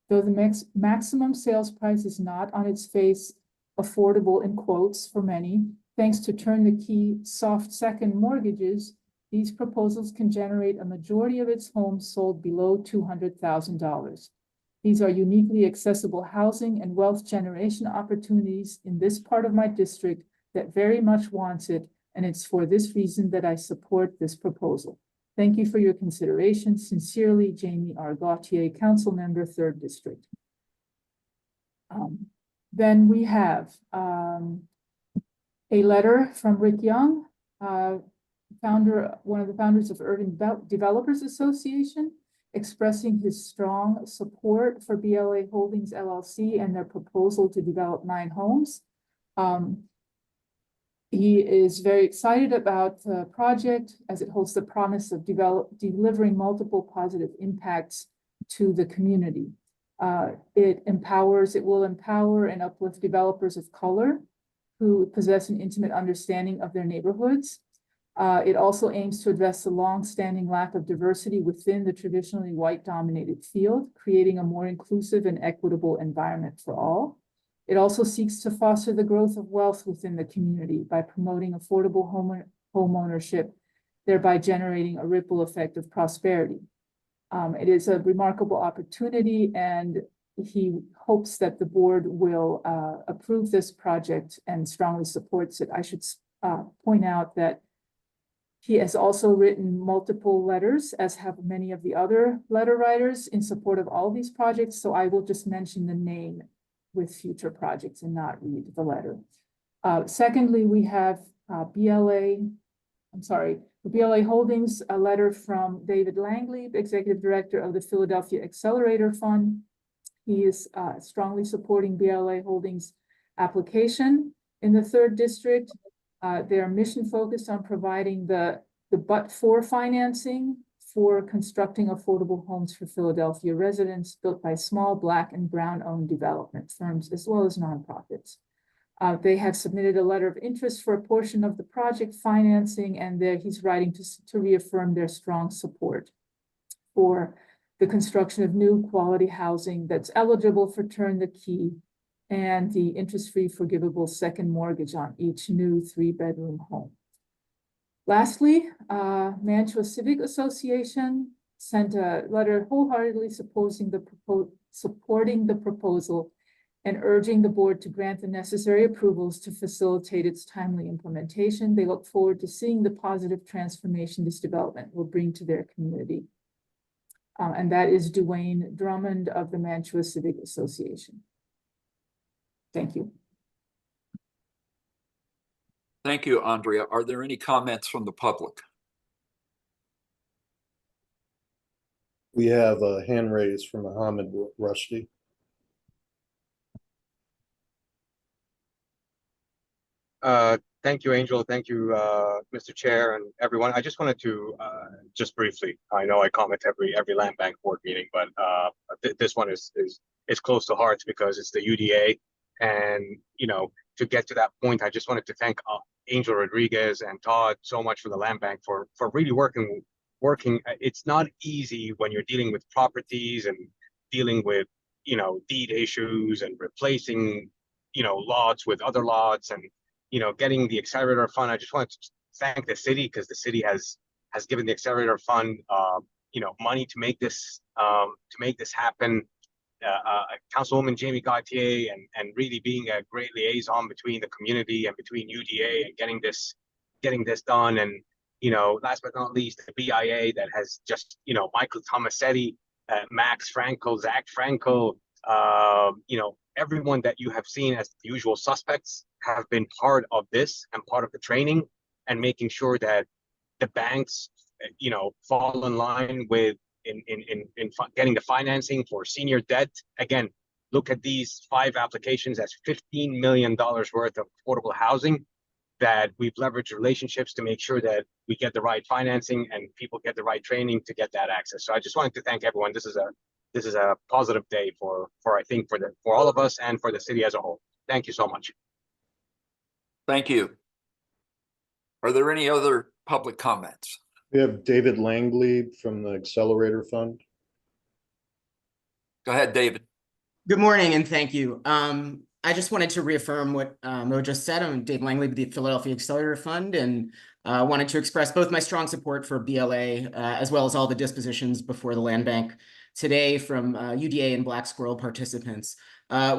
Though the maximum sales price is not on its face affordable in quotes for many, thanks to turn-the-key soft second mortgages, these proposals can generate a majority of its homes sold below $200,000. These are uniquely accessible housing and wealth generation opportunities in this part of my district that very much wants it, and it's for this reason that I support this proposal. Thank you for your consideration. Sincerely, Jamie R. Gautier, Council Member, 3rd District. Then we have a letter from Rick Young, one of the founders of Urban Developers Association, expressing his strong support for BLA Holdings LLC and their proposal to develop 9 homes. He is very excited about the project as it holds the promise of delivering multiple positive impacts to the community. It will empower and uplift developers of color who possess an intimate understanding of their neighborhoods. It also aims to address the long-standing lack of diversity within the traditionally white-dominated field, creating a more inclusive and equitable environment for all. It also seeks to foster the growth of wealth within the community by promoting affordable home ownership, thereby generating a ripple effect of prosperity. It is a remarkable opportunity, and he hopes that the board will approve this project and strongly supports it. I should point out that he has also written multiple letters, as have many of the other letter writers, in support of all these projects, so I will just mention the name with future projects and not read the letter. Secondly, we have BLA Holdings, a letter from David Langley, Executive Director of the Philadelphia Accelerator Fund. He is strongly supporting BLA Holdings application in the 3rd District. They are mission focused on providing the but-for financing for constructing affordable homes for Philadelphia residents built by small Black and Brown-owned development firms, as well as nonprofits. They have submitted a letter of interest for a portion of the project financing, and he's writing to reaffirm their strong support for the construction of new quality housing that's eligible for turn-the-key and the interest-free forgivable second mortgage on each new 3-bedroom home. Lastly, Mantua Civic Association sent a letter wholeheartedly supporting the proposal and urging the board to grant the necessary approvals to facilitate its timely implementation. They look forward to seeing the positive transformation this development will bring to their community. And that is Dwayne Drummond of the Mantua Civic Association. Thank you.
Thank you, Andrea. Are there any comments from the public?
We have a hand raised from Mohammed Rushdie.
Thank you, Angel. Thank you, Mr. Chair and everyone. I just wanted to just briefly, I know I comment every land bank board meeting, but this one is close to heart because it's the UDA. And, you know, to get to that point, I just wanted to thank Angel Rodriguez and Todd so much for the land bank for really working. It's not easy when you're dealing with properties and dealing with, deed issues and replacing, lots with other lots and, getting the accelerator fund. I just want to thank the city because the city has given the accelerator fund, money to make this happen. Councilwoman Jamie Gautier and really being a great liaison between the community and between UDA and getting this done. And, last but not least, the BIA that has just, Michael Tomasetti, Max Franco, Zach Franco, everyone that you have seen as the usual suspects have been part of this and part of the training and making sure that the banks, fall in line with in getting the financing for senior debt. Again, look at these 5 applications as $15 million worth of affordable housing that we've leveraged relationships to make sure that we get the right financing and people get the right training to get that access. So I just wanted to thank everyone. This is a positive day for I think for all of us and for the city as a whole. Thank you so much.
Thank you. Are there any other public comments?
We have David Langley from the Accelerator Fund.
Go ahead, David.
Good morning and thank you. I just wanted to reaffirm what Mo just said. I'm Dave Langley with the Philadelphia Accelerator Fund and wanted to express both my strong support for BLA as well as all the dispositions before the land bank today from UDA and Black Squirrel participants.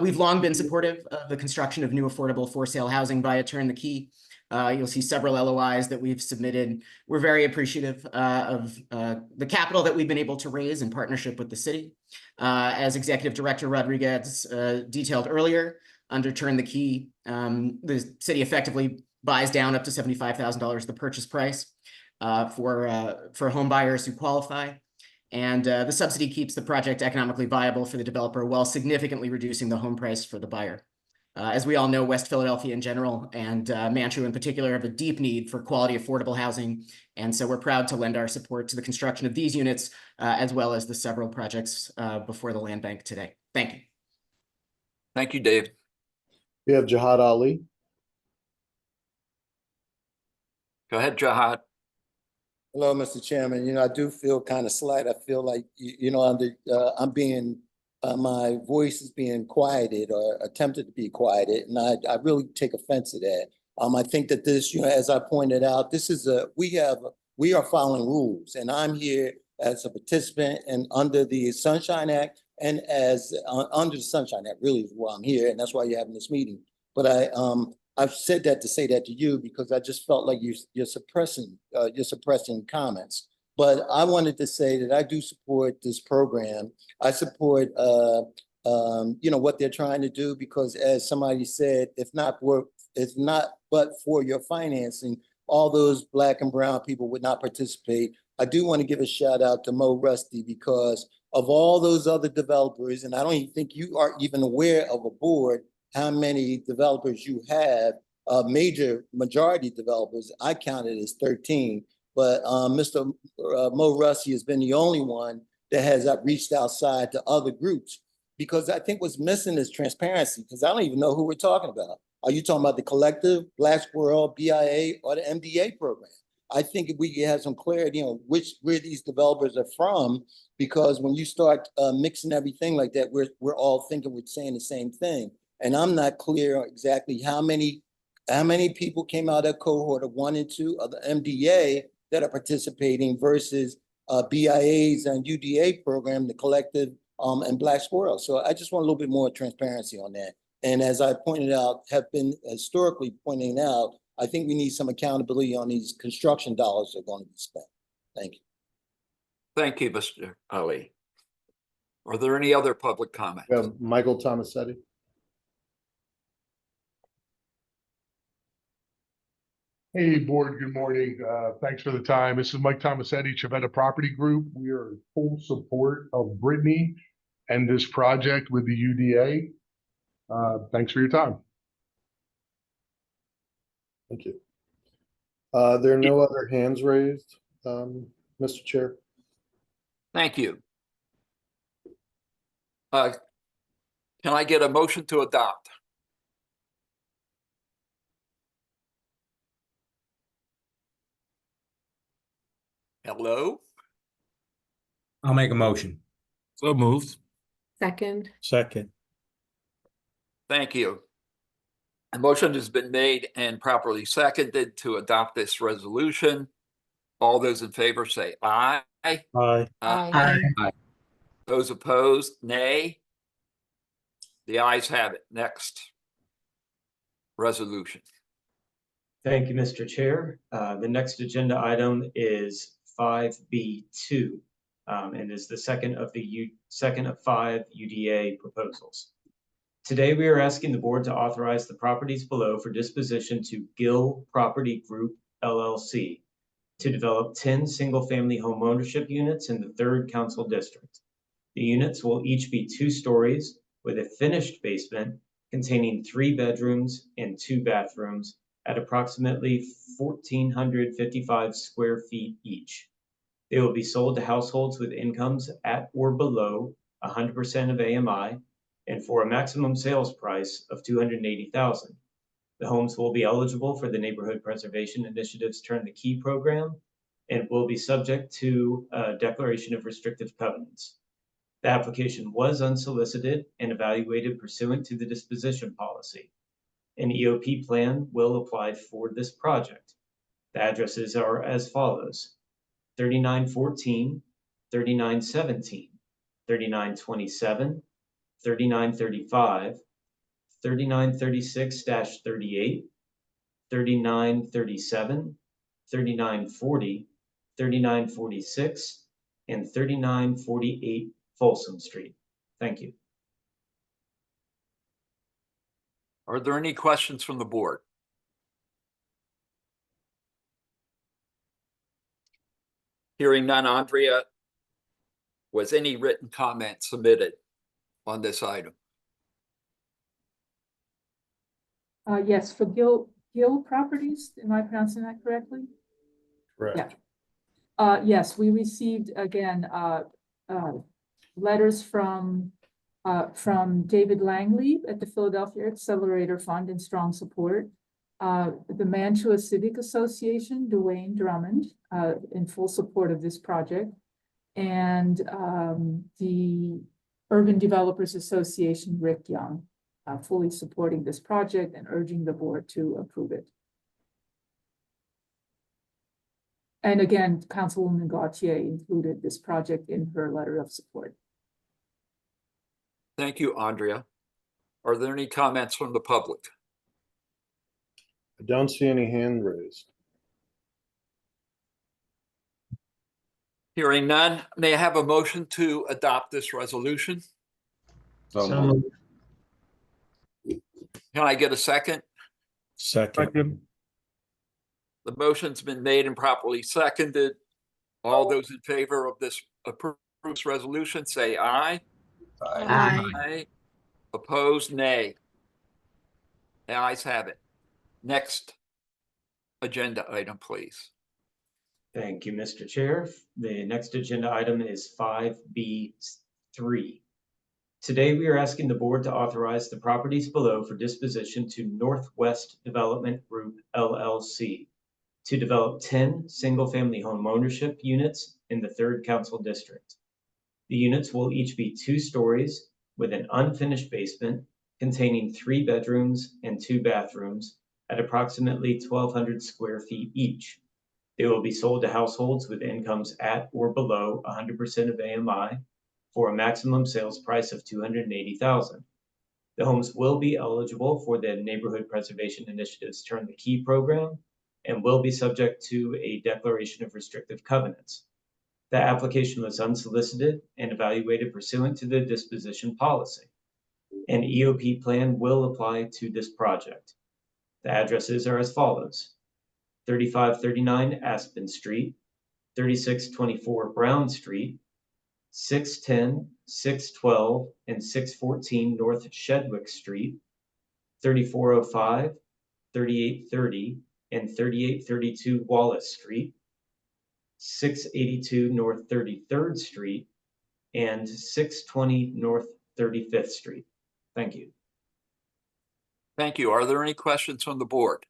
We've long been supportive of the construction of new affordable for sale housing via Turn the Key. You'll see several LOIs that we've submitted. We're very appreciative of the capital that we've been able to raise in partnership with the city. As Executive Director Rodriguez detailed earlier, under Turn the Key, the city effectively buys down up to $75,000 the purchase price for home buyers who qualify. And the subsidy keeps the project economically viable for the developer while significantly reducing the home price for the buyer. As we all know, West Philadelphia in general and Mantua in particular have a deep need for quality affordable housing. And so we're proud to lend our support to the construction of these units as well as the several projects before the land bank today. Thank you.
Thank you, Dave.
We have Jihad Ali.
Go ahead, Jihad.
Hello, Mr. Chairman. I do feel kind of slight. I feel like, I'm being, my voice is being quieted or attempted to be quieted. And I really take offense to that. I think that this, as I pointed out, this is we are following rules, and I'm here as a participant and under the Sunshine Act and as under the Sunshine Act really is why I'm here. And that's why you're having this meeting. But I've said that to say that to you because I just felt like you're suppressing comments. But I wanted to say that I do support this program. I support, what they're trying to do because, as somebody said, if not but for your financing, all those Black and brown people would not participate. I do want to give a shout out to Mo Rusty because of all those other developers, and I don't even think you are even aware of a board how many developers you have, major majority developers. I counted as 13. But Mr. Mo Rusty has been the only one that has reached outside to other groups because I think what's missing is transparency because I don't even know who we're talking about. Are you talking about the collective, Black Squirrel, BIA, or the MDA program? I think if we could have some clarity on where these developers are from, because when you start mixing everything like that, we're all thinking we're saying the same thing. And I'm not clear exactly how many people came out of cohort of 1 and 2 of the MDA that are participating versus BIA's and UDA program, the collective and Black Squirrel. So I just want a little bit more transparency on that. And as I pointed out, have been historically pointing out, I think we need some accountability on these construction dollars that are going to be spent. Thank you.
Thank you, Mr. Ali. Are there any other public comments?
We have Michael Tomasetti.
Hey, board, good morning. Thanks for the time. This is Mike Tomasetti, Chavetta Property Group. We are in full support of Brittany and this project with the UDA. Thanks for your time.
Thank you. There are no other hands raised, Mr. Chair.
Thank you. Can I get a motion to adopt? Hello?
I'll make a motion.
So moved.
Second.
Second.
Thank you. A motion has been made and properly seconded to adopt this resolution. All those in favor say aye.
Aye.
Aye.
Those opposed, nay. The ayes have it. Next resolution.
Thank you, Mr. Chair. The next agenda item is 5B2, and is the second of 5 UDA proposals. Today, we are asking the board to authorize the properties below for disposition to Gill Property Group LLC to develop 10 single-family homeownership units in the 3rd Council District. The units will each be 2 stories with a finished basement containing 3 bedrooms and 2 bathrooms at approximately 1,455 square feet each. They will be sold to households with incomes at or below 100% of AMI and for a maximum sales price of $280,000. The homes will be eligible for the Neighborhood Preservation Initiative's Turn the Key program and will be subject to a declaration of restrictive covenants. The application was unsolicited and evaluated pursuant to the disposition policy. An EOP plan will apply for this project. The addresses are as follows: 3914, 3917, 3927, 3935, 3936-38, 3937, 3940, 3946, and 3948 Folsom Street. Thank you.
Are there any questions from the board? Hearing none, Andrea, was any written comment submitted on this item?
Yes, for Gill Properties, am I pronouncing that correctly?
Correct.
Yes, we received again, letters from David Langley at the Philadelphia Accelerator Fund in strong support. The Mantua Civic Association, Dwayne Drummond, in full support of this project. And the Urban Developers Association, Rick Young, fully supporting this project and urging the board to approve it. And again, Councilwoman Gautier included this project in her letter of support.
Thank you, Andrea. Are there any comments from the public?
I don't see any hand raised.
Hearing none, may I have a motion to adopt this resolution?
So moved.
Can I get a second?
Second.
The motion's been made and properly seconded. All those in favor of this approved resolution say aye. Aye. Opposed, nay. The ayes have it. Next agenda item, please.
Thank you, Mr. Chair. The next agenda item is 5B3. Today, we are asking the board to authorize the properties below for disposition to Northwest Development Group LLC to develop 10 single-family home ownership units in the 3rd Council District. The units will each be 2 stories with an unfinished basement containing 3 bedrooms and 2 bathrooms at approximately 1,200 square feet each. They will be sold to households with incomes at or below 100% of AMI for a maximum sales price of $280,000. The homes will be eligible for the Neighborhood Preservation Initiative's Turn the Key program and will be subject to a declaration of restrictive covenants. The application was unsolicited and evaluated pursuant to the disposition policy. An EOP plan will apply to this project. The addresses are as follows: 3539 Aspen Street, 3624 Brown Street, 610, 612, and 614 North Shedwick Street, 3405, 3830, and 3832 Wallace Street, 682 North 33rd Street, and 620 North 35th Street. Thank you.
Thank you. Are there any questions from the board?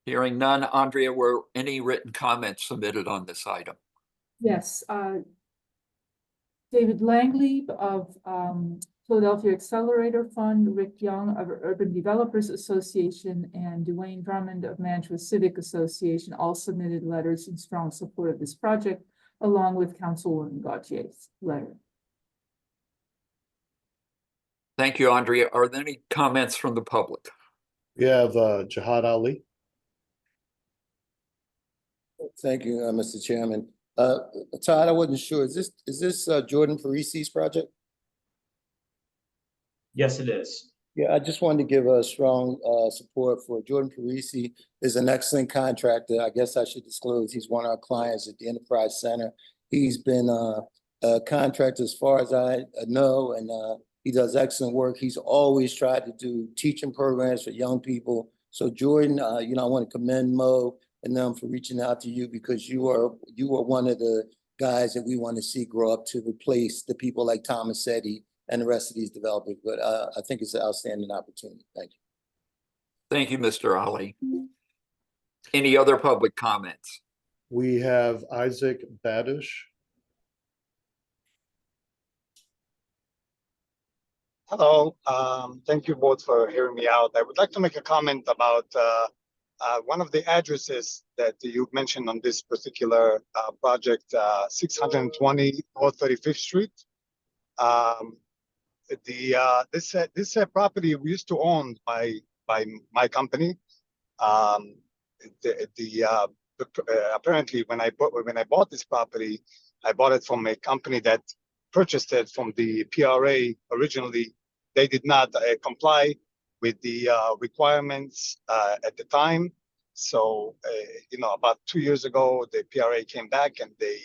Hearing none, Andrea, were any written comments submitted on this item?
Yes, David Langley of Philadelphia Accelerator Fund, Rick Young of Urban Developers Association, and Dwayne Drummond of Mantua Civic Association all submitted letters in strong support of this project, along with Councilwoman Gautier's letter.
Thank you, Andrea. Are there any comments from the public?
We have Jihad Ali.
Thank you, Mr. Chairman. Todd, I wasn't sure, is this Jordan Parisi's project?
Yes, it is.
Yeah, I just wanted to give a strong support for Jordan Parisi. Is an excellent contractor. I guess I should disclose he's one of our clients at the Enterprise Center. He's been a contractor as far as I know, and he does excellent work. He's always tried to do teaching programs for young people. So Jordan, I want to commend Mo and them for reaching out to you, because you are one of the guys that we want to see grow up to replace the people like Tomasetti and the rest of these developers. But I think it's an outstanding opportunity. Thank you.
Thank you, Mr. Ali. Any other public comments?
We have Isaac Badish.
Hello, thank you both for hearing me out. I would like to make a comment about one of the addresses that you mentioned on this particular project, 620 North 35th Street. This property we used to own by my company. Apparently, when I bought this property, I bought it from a company that purchased it from the PRA originally. They did not comply with the requirements at the time. So, about 2 years ago, the PRA came back and they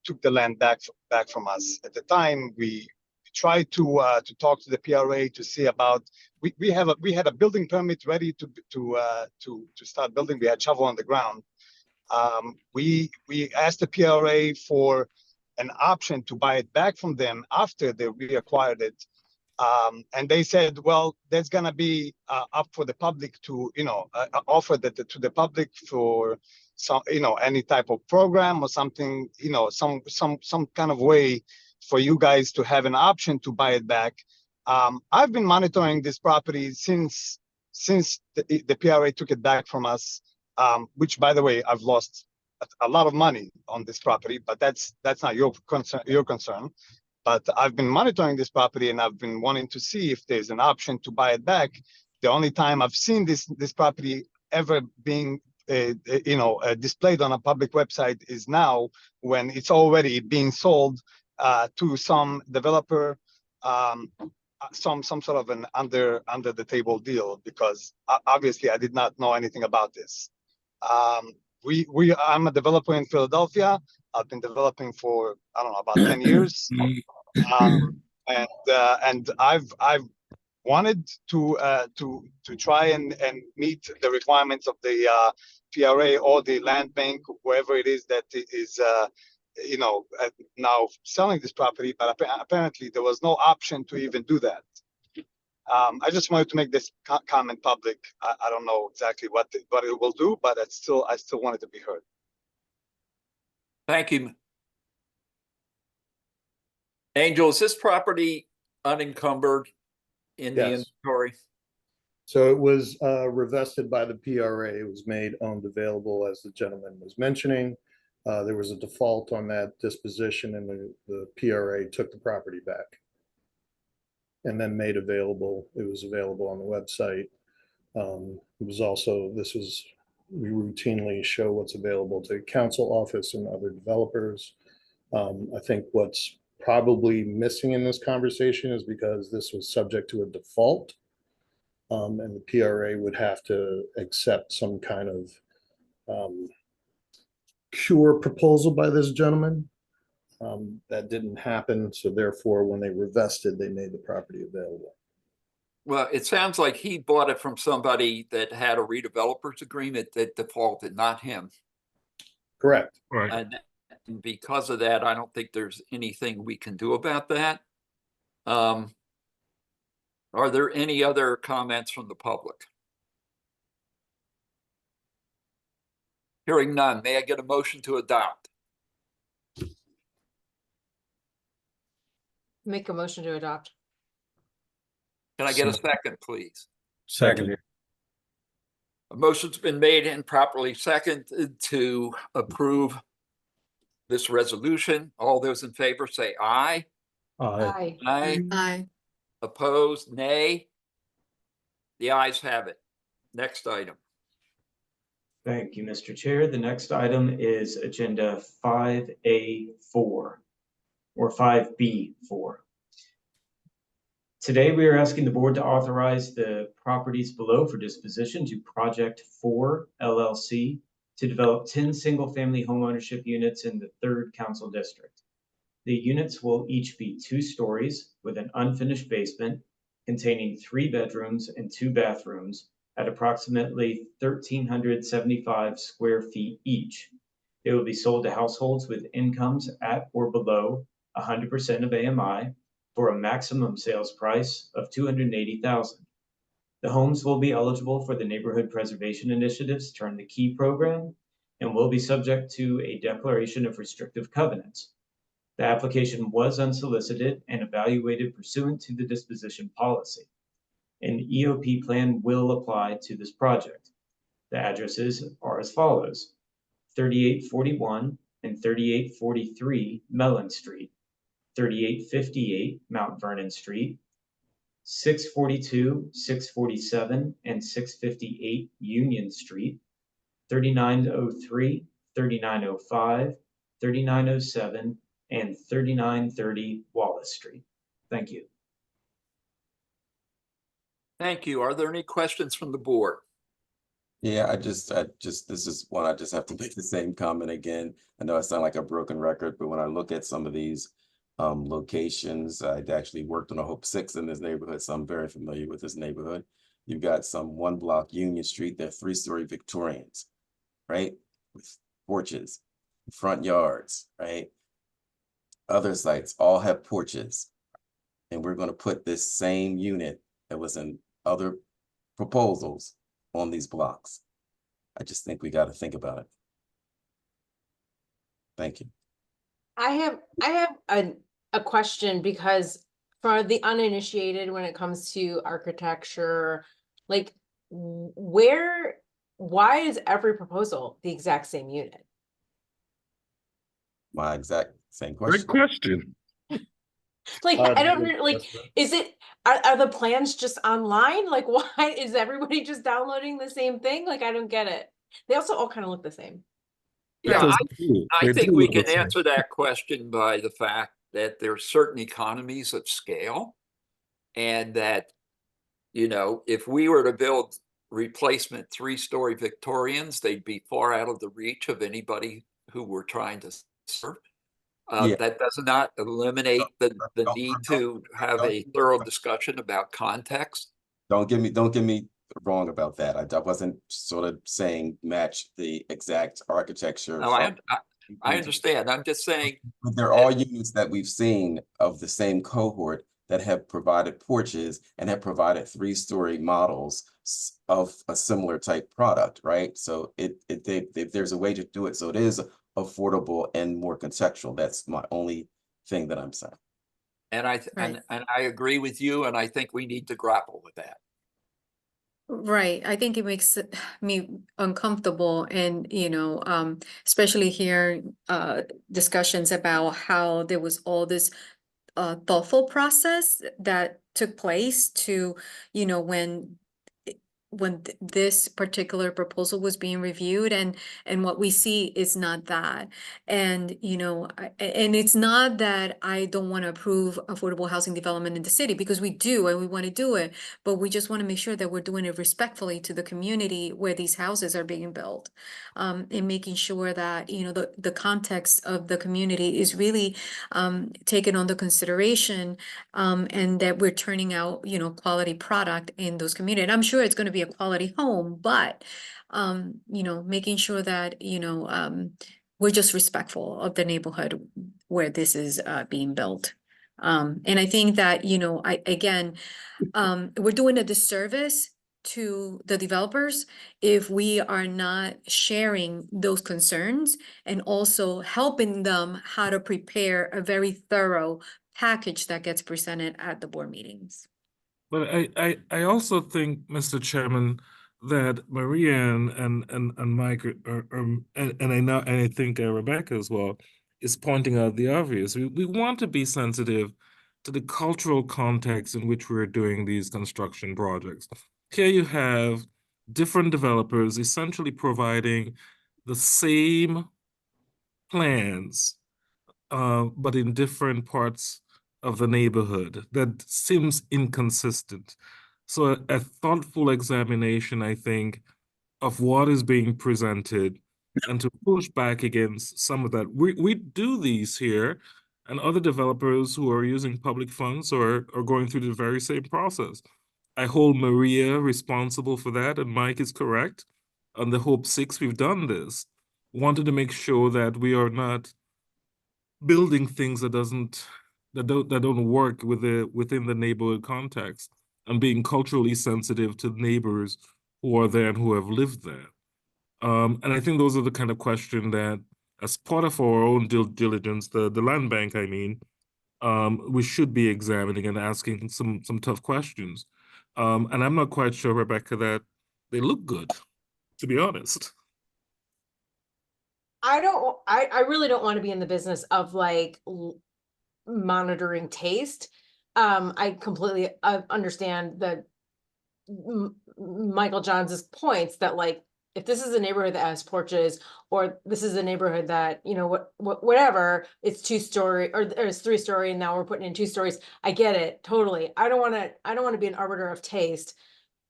took the land back from us. At the time, we tried to talk to the PRA to see about. We had a building permit ready to start building. We had shovel on the ground. We asked the PRA for an option to buy it back from them after they reacquired it. And they said, well, there's going to be up for the public to, offer that to the public for some, any type of program or something, some kind of way for you guys to have an option to buy it back. I've been monitoring this property since the PRA took it back from us, which, by the way, I've lost a lot of money on this property, but that's not your concern. But I've been monitoring this property and I've been wanting to see if there's an option to buy it back. The only time I've seen this property ever being displayed on a public website is now, when it's already being sold to some developer, some sort of an under the table deal, because obviously I did not know anything about this. I'm a developer in Philadelphia. I've been developing for, I don't know, about 10 years. And I've wanted to try and meet the requirements of the PRA or the land bank, wherever it is that is now selling this property, but apparently there was no option to even do that. I just wanted to make this comment public. I don't know exactly what it will do, but I still want it to be heard.
Thank you. Angel, is this property unencumbered in the
Yes.
inventory?
So it was revested by the PRA. It was made owned available, as the gentleman was mentioning. There was a default on that disposition, and the PRA took the property back and then made available. It was available on the website. It was also, we routinely show what's available to council office and other developers. I think what's probably missing in this conversation is because this was subject to a default, and the PRA would have to accept some kind of cure proposal by this gentleman. That didn't happen, so therefore when they revested, they made the property available.
Well, it sounds like he bought it from somebody that had a redevelopers agreement that defaulted, not him.
Correct.
Right.
And because of that, I don't think there's anything we can do about that. Are there any other comments from the public? Hearing none, may I get a motion to adopt?
Make a motion to adopt.
Can I get a second, please?
Second.
A motion's been made and properly seconded to approve this resolution. All those in favor say aye.
Aye.
Aye.
Aye.
Opposed, nay. The ayes have it. Next item.
Thank you, Mr. Chair. The next item is Agenda 5A4 or 5B4. Today, we are asking the board to authorize the properties below for disposition to Project 4 LLC to develop 10 single-family homeownership units in the 3rd Council District. The units will each be 2 stories with an unfinished basement containing 3 bedrooms and 2 bathrooms at approximately 1,375 square feet each. They will be sold to households with incomes at or below 100% of AMI for a maximum sales price of $280,000. The homes will be eligible for the Neighborhood Preservation Initiative's Turn the Key program and will be subject to a declaration of restrictive covenants. The application was unsolicited and evaluated pursuant to the disposition policy. An EOP plan will apply to this project. The addresses are as follows: 3841 and 3843 Mellon Street, 3858 Mount Vernon Street, 642, 647, and 658 Union Street, 3903, 3905, 3907, and 3930 Wallace Street. Thank you.
Thank you. Are there any questions from the board?
Yeah, this is one, I just have to make the same comment again. I know I sound like a broken record, but when I look at some of these locations, I'd actually worked on a Hope 6 in this neighborhood, so I'm very familiar with this neighborhood. You've got some 1 block Union Street, they're 3-story Victorians, right? With porches, front yards, right? Other sites all have porches. And we're going to put this same unit that was in other proposals on these blocks. I just think we got to think about it. Thank you.
I have a question, because for the uninitiated, when it comes to architecture, like why is every proposal the exact same unit?
My exact same question.
Great question.
Like, I don't like, is it, are the plans just online? Like, why is everybody just downloading the same thing? Like, I don't get it. They also all kind of look the same.
Yeah, I
They
think
do
we
look the
can
same.
answer that question by the fact that there's certain economies of scale. And that, you know, if we were to build replacement 3-story Victorians, they'd be far out of the reach of anybody who we're trying to serve.
Yeah.
That does not eliminate the need to have a thorough discussion about context.
Don't get me wrong about that. I wasn't sort of saying match the exact architecture.
No, I understand. I'm just saying.
But there are units that we've seen of the same cohort that have provided porches and have provided 3-story models of a similar type product, right? So if there's a way to do it so it is affordable and more contextual, that's my only thing that I'm saying.
And I agree with you, and I think we need to grapple with that.
Right. I think it makes me uncomfortable, and especially hearing discussions about how there was all this thoughtful process that took place to, when this particular proposal was being reviewed, and what we see is not that. And and it's not that I don't want to approve affordable housing development in the city, because we do, and we want to do it, but we just want to make sure that we're doing it respectfully to the community where these houses are being built, and making sure that the context of the community is really taken under consideration, and that we're turning out quality product in those communities. And I'm sure it's going to be a quality home, but making sure that we're just respectful of the neighborhood where this is being built. And I think that we're doing a disservice to the developers if we are not sharing those concerns and also helping them how to prepare a very thorough package that gets presented at the board meetings.
But I also think, Mr. Chairman, that Maria and Mike and I think Rebecca as well is pointing out the obvious. We want to be sensitive to the cultural context in which we're doing these construction projects. Here you have different developers essentially providing the same plans, but in different parts of the neighborhood. That seems inconsistent. So a thoughtful examination, I think, of what is being presented and to push back against some of that. We do these here, and other developers who are using public funds are going through the very same process. I hold Maria responsible for that, and Mike is correct. On the Hope 6, we've done this. Wanted to make sure that we are not building things that don't work within the neighborhood context, and being culturally sensitive to neighbors who are there and who have lived there. And I think those are the kind of question that, as part of our own due diligence, the land bank, I mean, we should be examining and asking some tough questions. And I'm not quite sure, Rebecca, that they look good, to be honest.
I really don't want to be in the business of like monitoring taste. I completely understand that Michael Johns' points that like, if this is a neighborhood that has porches, or this is a neighborhood that, you know, whatever, it's 2-story or it's 3-story and now we're putting in 2 stories. I get it totally. I don't want to be an arbiter of taste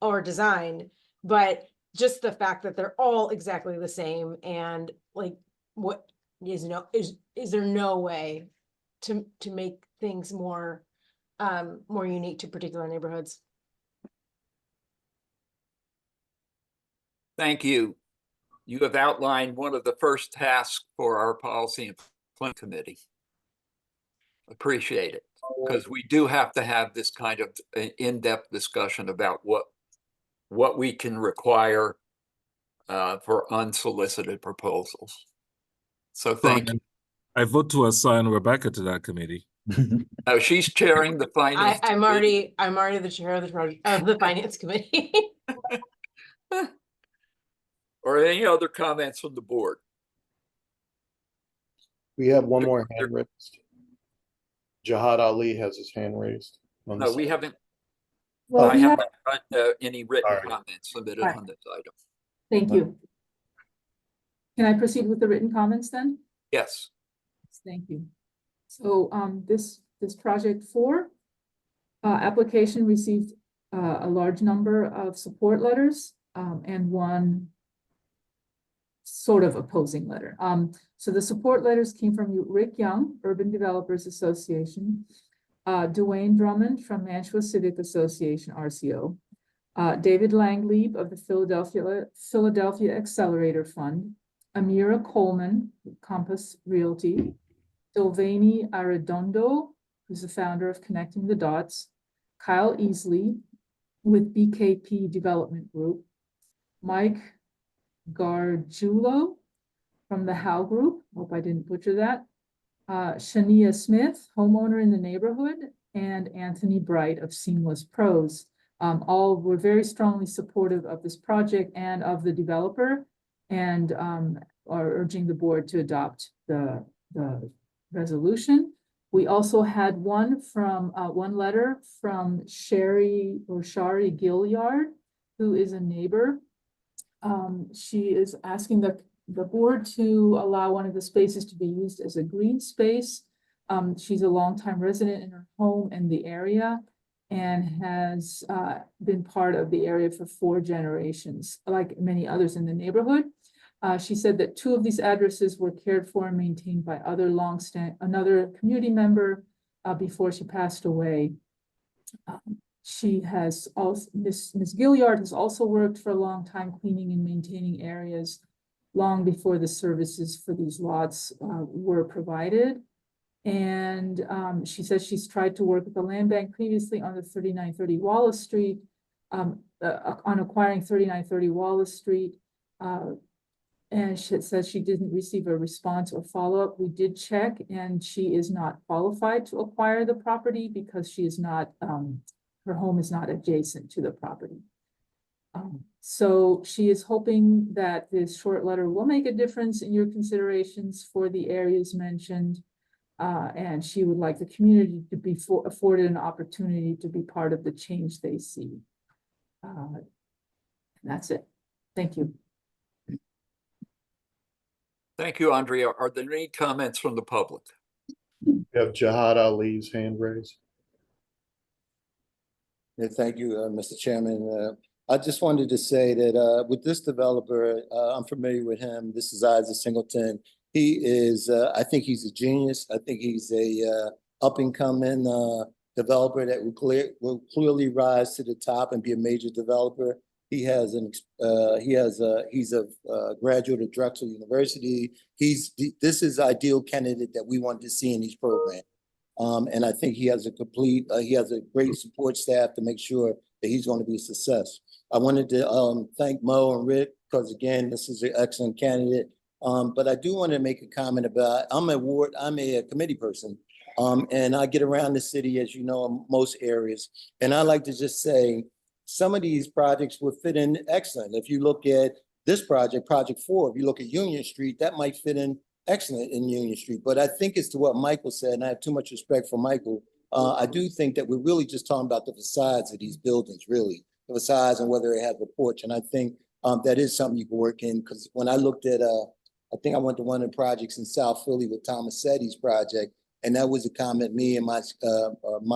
or design, but just the fact that they're all exactly the same, and like, what is there no way to make things more unique to particular neighborhoods?
Thank you. You have outlined one of the first tasks for our Policy and Plan Committee. Appreciate it, because we do have to have this kind of in-depth discussion about what we can require for unsolicited proposals. So thank you.
I vote to assign Rebecca to that committee.
Oh, she's chairing the finance.
I'm already the chair of the finance committee.
Or any other comments from the board?
We have one more hand raised. Jihad Ali has his hand raised.
No, we haven't.
Well,
I haven't got any written
All right.
comments submitted
All right.
on this item.
Thank you. Can I proceed with the written comments then?
Yes.
Thank you. So this project 4 application received a large number of support letters and one sort of opposing letter. So the support letters came from Rick Young, Urban Developers Association, Dwayne Drummond from Mantua Civic Association, RCO, David Langleib of the Philadelphia Accelerator Fund, Amira Coleman, Compass Realty, Sylvani Arredondo, who's the founder of Connecting the Dots, Kyle Easley with BKP Development Group, Mike Gargiulo from the Howe Group, hope I didn't butcher that, Shania Smith, homeowner in the neighborhood, and Anthony Bright of Seamless Pros. All were very strongly supportive of this project and of the developer, and are urging the board to adopt the resolution. We also had one letter from Shari Gilliard, who is a neighbor. She is asking the board to allow one of the spaces to be used as a green space. She's a longtime resident in her home and the area, and has been part of the area for 4 generations, like many others in the neighborhood. She said that 2 of these addresses were cared for and maintained by another community member before she passed away. She has also, Ms. Gilliard has also worked for a long time cleaning and maintaining areas long before the services for these lots were provided. And she says she's tried to work with the land bank previously on the 3930 Wallace Street, on acquiring 3930 Wallace Street. And she says she didn't receive a response or follow-up. We did check, and she is not qualified to acquire the property because she is not, her home is not adjacent to the property. So she is hoping that this short letter will make a difference in your considerations for the areas mentioned. And she would like the community to be afforded an opportunity to be part of the change they see. And that's it. Thank you.
Thank you, Andrea. Are there any comments from the public?
We have Jihad Ali's hand raised.
Yeah, thank you, Mr. Chairman. I just wanted to say that with this developer, I'm familiar with him. This is Isaac Singleton. He is, I think he's a genius. I think he's a up and coming developer that will clearly rise to the top and be a major developer. He's a graduate of Drexel University. This is the ideal candidate that we want to see in these programs. And I think he has a great support staff to make sure that he's going to be a success. I wanted to thank Mo and Rick because again, this is an excellent candidate. But I do want to make a comment about, I'm a committee person. And I get around the city, as you know, in most areas. And I like to just say, some of these projects would fit in excellent. If you look at this project, Project 4, if you look at Union Street, that might fit in excellent in Union Street. But I think it's to what Michael said, and I have too much respect for Michael. I do think that we're really just talking about the facades of these buildings, really. The facades and whether they have a porch. And I think that is something you can work in, because when I looked at, I think I went to one of the projects in South Philly with Tomasetti's project, and that was a comment me and my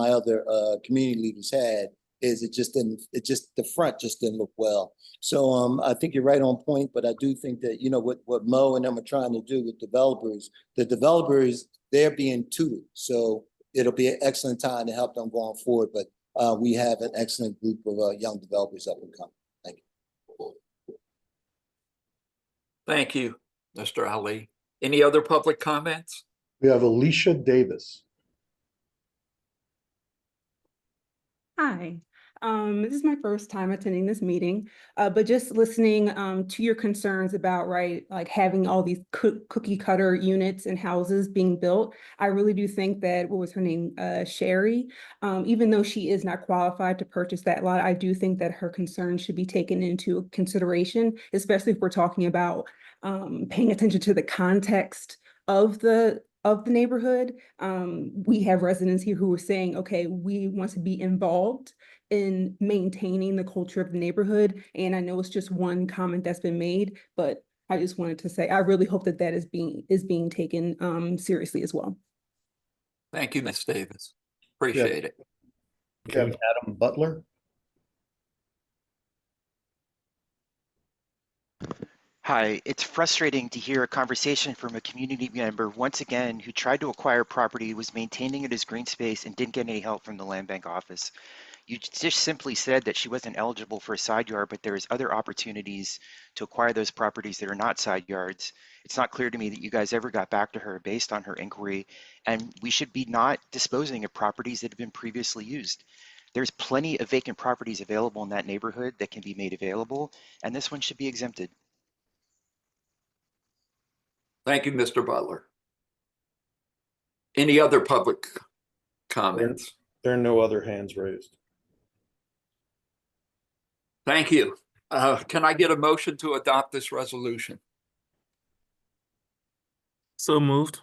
other community leaders had, is the front just didn't look well. So I think you're right on point, but I do think that, you know, what Mo and them are trying to do with developers, the developers, they're being tutored. So it'll be an excellent time to help them going forward. But we have an excellent group of young developers up and coming. Thank you.
Thank you, Mr. Ali. Any other public comments?
We have Alicia Davis.
Hi, this is my first time attending this meeting, but just listening to your concerns about, like having all these cookie cutter units and houses being built. I really do think that, what was her name, Sherry, even though she is not qualified to purchase that lot, I do think that her concerns should be taken into consideration, especially if we're talking about paying attention to the context of the neighborhood. We have residents here who are saying, okay, we want to be involved in maintaining the culture of the neighborhood. And I know it's just one comment that's been made, but I just wanted to say, I really hope that that is being taken seriously as well.
Thank you, Ms. Davis. Appreciate it.
We have Adam Butler.
Hi, it's frustrating to hear a conversation from a community member once again who tried to acquire property, was maintaining it as green space, and didn't get any help from the land bank office. You just simply said that she wasn't eligible for a side yard, but there's other opportunities to acquire those properties that are not side yards. It's not clear to me that you guys ever got back to her based on her inquiry, and we should be not disposing of properties that have been previously used. There's plenty of vacant properties available in that neighborhood that can be made available, and this one should be exempted.
Thank you, Mr. Butler. Any other public comments?
There are no other hands raised.
Thank you. Can I get a motion to adopt this resolution?
So moved.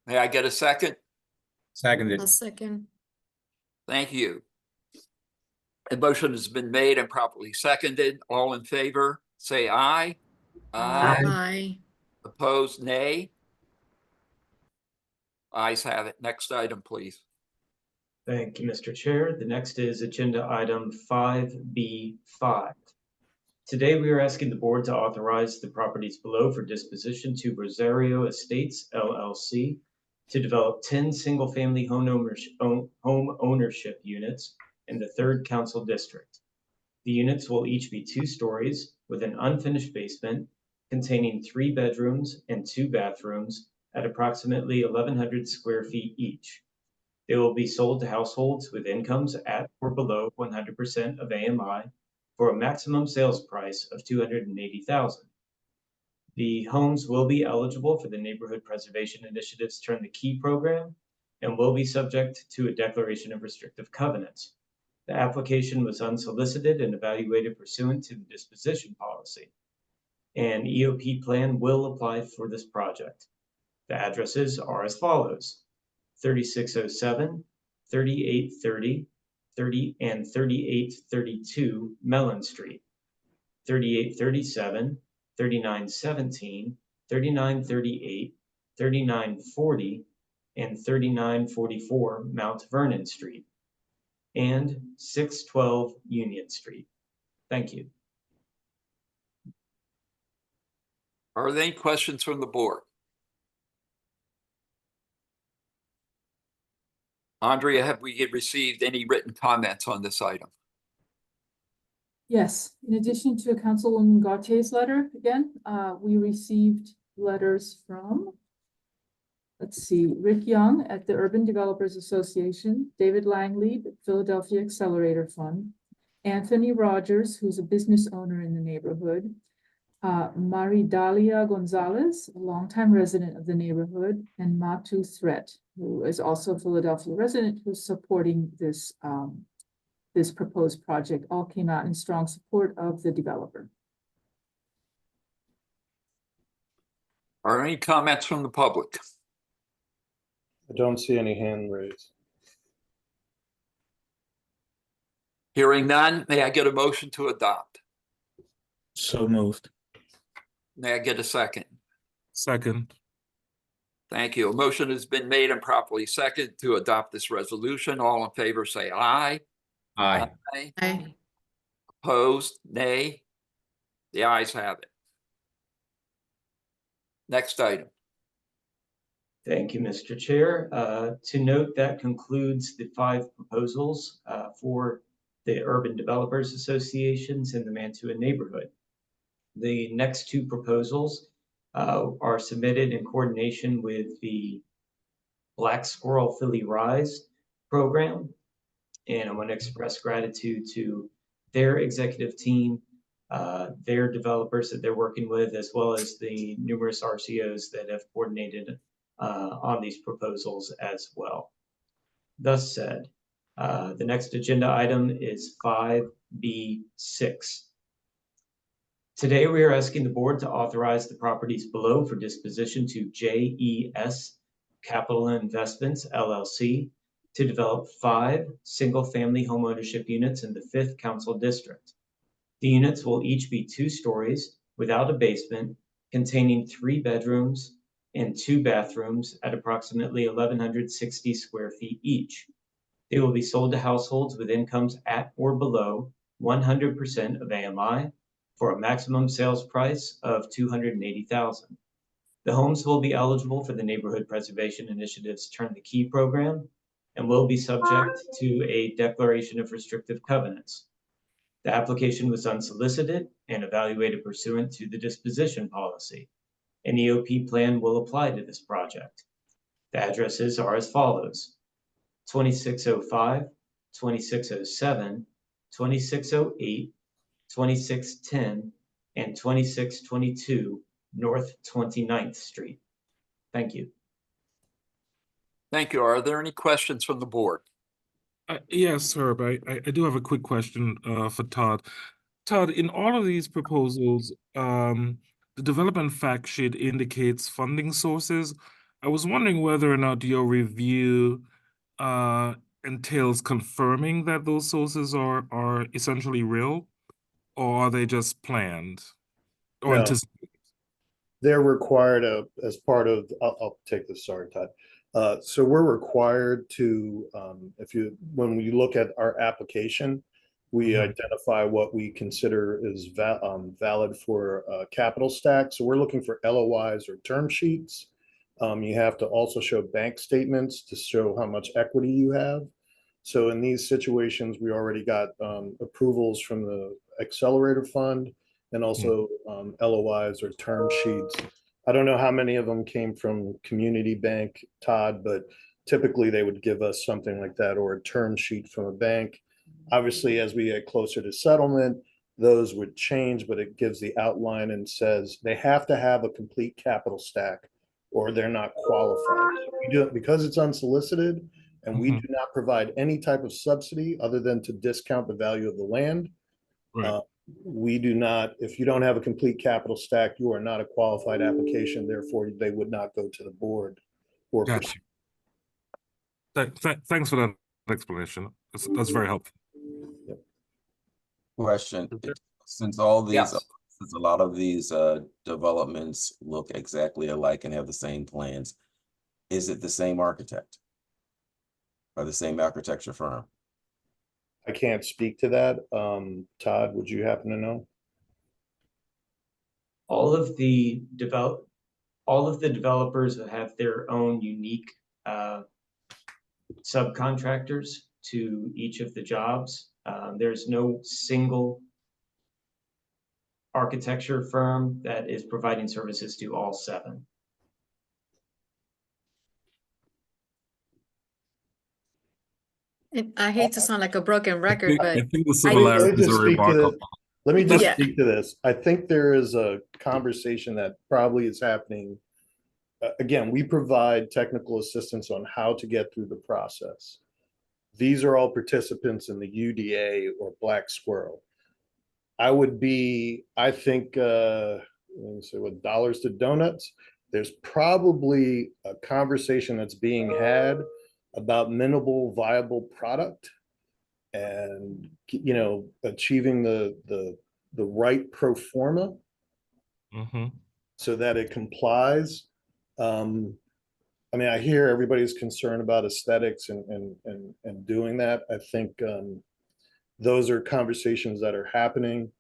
May I get a second?
Seconded.
A second.
Thank you. A motion has been made and properly seconded. All in favor, say aye.
Aye.
Opposed, nay. Ayes have it. Next item, please.
Thank you, Mr. Chair. The next is agenda item 5B5. Today, we are asking the board to authorize the properties below for disposition to Rosario Estates LLC to develop 10 single-family home ownership units in the 3rd Council District. The units will each be 2 stories with an unfinished basement containing 3 bedrooms and 2 bathrooms at approximately 1,100 square feet each. They will be sold to households with incomes at or below 100% of AMI for a maximum sales price of $280,000. The homes will be eligible for the Neighborhood Preservation Initiative's Turn the Key program and will be subject to a declaration of restrictive covenants. The application was unsolicited and evaluated pursuant to the disposition policy. An EOP plan will apply for this project. The addresses are as follows: 3607, 3830, and 3832 Mellon Street, 3837, 3917, 3938, 3940, and 3944 Mount Vernon Street, and 612 Union Street. Thank you.
Are there any questions from the board? Andrea, have we received any written comments on this item?
Yes, in addition to Councilwoman Gautier's letter, again, we received letters from, let's see, Rick Young at the Urban Developers Association, David Langley, Philadelphia Accelerator Fund, Anthony Rogers, who's a business owner in the neighborhood, Maridalia Gonzalez, a longtime resident of the neighborhood, and Matu Threat, who is also a Philadelphia resident who's supporting this, this proposed project, all came out in strong support of the developer.
Are there any comments from the public?
I don't see any hand raised.
Hearing none, may I get a motion to adopt?
So moved.
May I get a second?
Second.
Thank you. A motion has been made and properly seconded to adopt this resolution. All in favor say aye.
Aye.
Aye.
Opposed, nay. The ayes have it. Next item.
Thank you, Mr. Chair. To note, that concludes the 5 proposals for the Urban Developers Associations in the Mantua neighborhood. The next 2 proposals are submitted in coordination with the Black Squirrel Philly Rise program. And I want to express gratitude to their executive team, their developers that they're working with, as well as the numerous RCOs that have coordinated on these proposals as well. Thus said, the next agenda item is 5B6. Today, we are asking the board to authorize the properties below for disposition to JES Capital Investments, LLC, to develop 5 single-family homeownership units in the 5th Council District. The units will each be 2 stories without a basement, containing 3 bedrooms and 2 bathrooms at approximately 1,160 square feet each. They will be sold to households with incomes at or below 100% of AMI for a maximum sales price of $280,000. The homes will be eligible for the Neighborhood Preservation Initiative's Turn the Key program and will be subject to a declaration of restrictive covenants. The application was unsolicited and evaluated pursuant to the disposition policy. An EOP plan will apply to this project. The addresses are as follows: 2605, 2607, 2608, 2610, and 2622 North 29th Street. Thank you.
Thank you. Are there any questions from the board?
Yes, Herb, I do have a quick question for Todd. Todd, in all of these proposals, the development fact sheet indicates funding sources. I was wondering whether or not your review entails confirming that those sources are essentially real, or are they just planned or
No.
anticipated?
They're required as part of, I'll take this, sorry, Todd. So we're required to, when we look at our application, we identify what we consider is valid for capital stack. So we're looking for LOIs or term sheets. You have to also show bank statements to show how much equity you have. So in these situations, we already got approvals from the Accelerator Fund and also LOIs or term sheets. I don't know how many of them came from Community Bank, Todd, but typically they would give us something like that or a term sheet from a bank. Obviously, as we get closer to settlement, those would change, but it gives the outline and says they have to have a complete capital stack or they're not qualified. We do it because it's unsolicited and we
Mhm.
do not provide any type of subsidy other than to discount the value of the land.
Right.
We do not, if you don't have a complete capital stack, you are not a qualified application, therefore they would not go to the board or
Gotcha.
pursue.
Thanks for that explanation. That's very helpful.
Question, since all these,
Yes.
since a lot of these developments look exactly alike and have the same plans, is it the same architect? Or the same architecture firm?
I can't speak to that. Todd, would you happen to know?
All of the developers have their own unique subcontractors to each of the jobs. There's no single architecture firm that is providing services to all 7.
And I hate to sound like a broken record,
I
but
think the
Let me
similarities
just
are
speak to
remarkable.
Let me just
Yeah.
speak to this. I think there is a conversation that probably is happening. Again, we provide technical assistance on how to get through the process. These are all participants in the UDA or Black Squirrel. I think, let me say what dollars to donuts. There's probably a conversation that's being had about minimal viable product and, achieving the right pro forma
Mhm.
so that it complies. I hear everybody's concerned about aesthetics and doing that. I think those are conversations that are happening,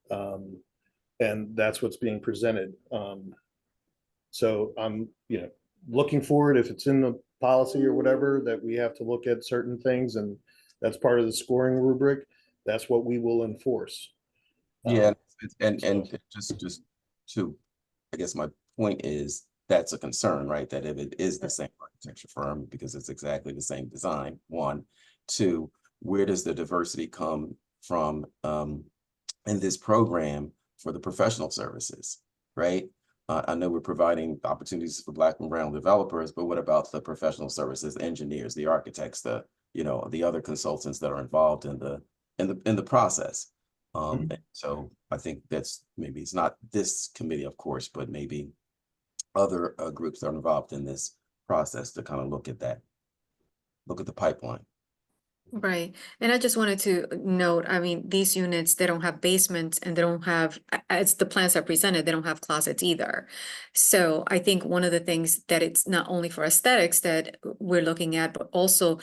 and that's what's being presented. So I'm, looking forward, if it's in the policy or whatever, that we have to look at certain things, and that's part of the scoring rubric. That's what we will enforce.
Yeah, and just to, I guess my point is, that's a concern, right? That if it is the same architecture firm, because it's exactly the same design, 1. 2, where does the diversity come from in this program for the professional services, right? I know we're providing opportunities for Black and brown developers, but what about the professional services, engineers, the architects, the other consultants that are involved in the process? And so I think that's, maybe it's not this committee, of course, but maybe other groups that are involved in this process to kind of look at the pipeline.
Right. And I just wanted to note, these units, they don't have basements and they don't have, as the plans are presented, they don't have closets either. So I think one of the things that it's not only for aesthetics that we're looking at, but also,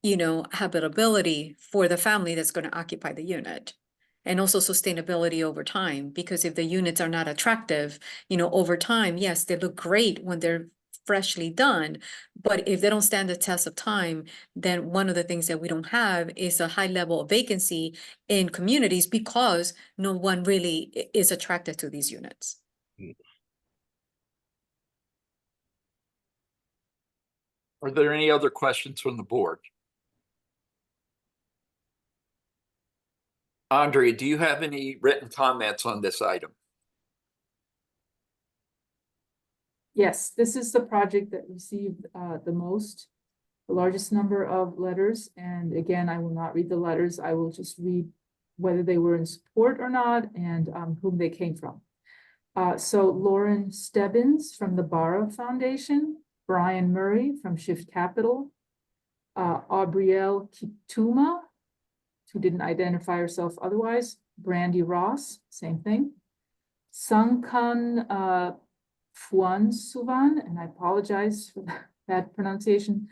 habitability for the family that's going to occupy the unit. And also sustainability over time, because if the units are not attractive, over time, yes, they look great when they're freshly done, but if they don't stand the test of time, then one of the things that we don't have is a high level of vacancy in communities because no one really is attracted to these units.
Are there any other questions from the board? Andrea, do you have any written comments on this item?
Yes, this is the project that received the largest number of letters. And again, I will not read the letters. I will just read whether they were in support or not and whom they came from. So Lauren Stebbins from the Barra Foundation, Brian Murray from Shift Capital, Aubrielle Kituma, who didn't identify herself otherwise, Brandy Ross, same thing, Sangkan Fuansuvan, and I apologize for that pronunciation,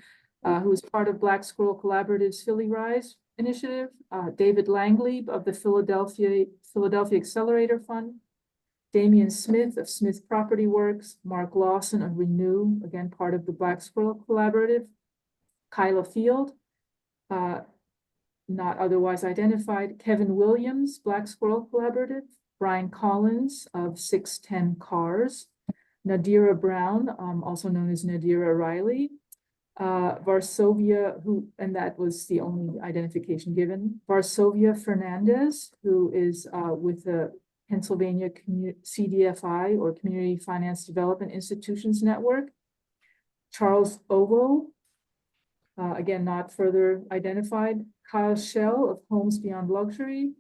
who is part of Black Squirrel Collaborative's Philly Rise initiative, David Langley of the Philadelphia Accelerator Fund, Damian Smith of Smith Property Works, Mark Lawson of Renew, again, part of the Black Squirrel Collaborative, Kyla Field, not otherwise identified, Kevin Williams, Black Squirrel Collaborative, Brian Collins of 610 Cars, Nadira Brown, also known as Nadira Riley, Varsovia, and that was the only identification given. Varsovia Fernandez, who is with the Pennsylvania CDFI, or Community Finance Development Institutions Network. Charles Ovo, again, not further identified. Kyle Shell of Homes Beyond Luxury.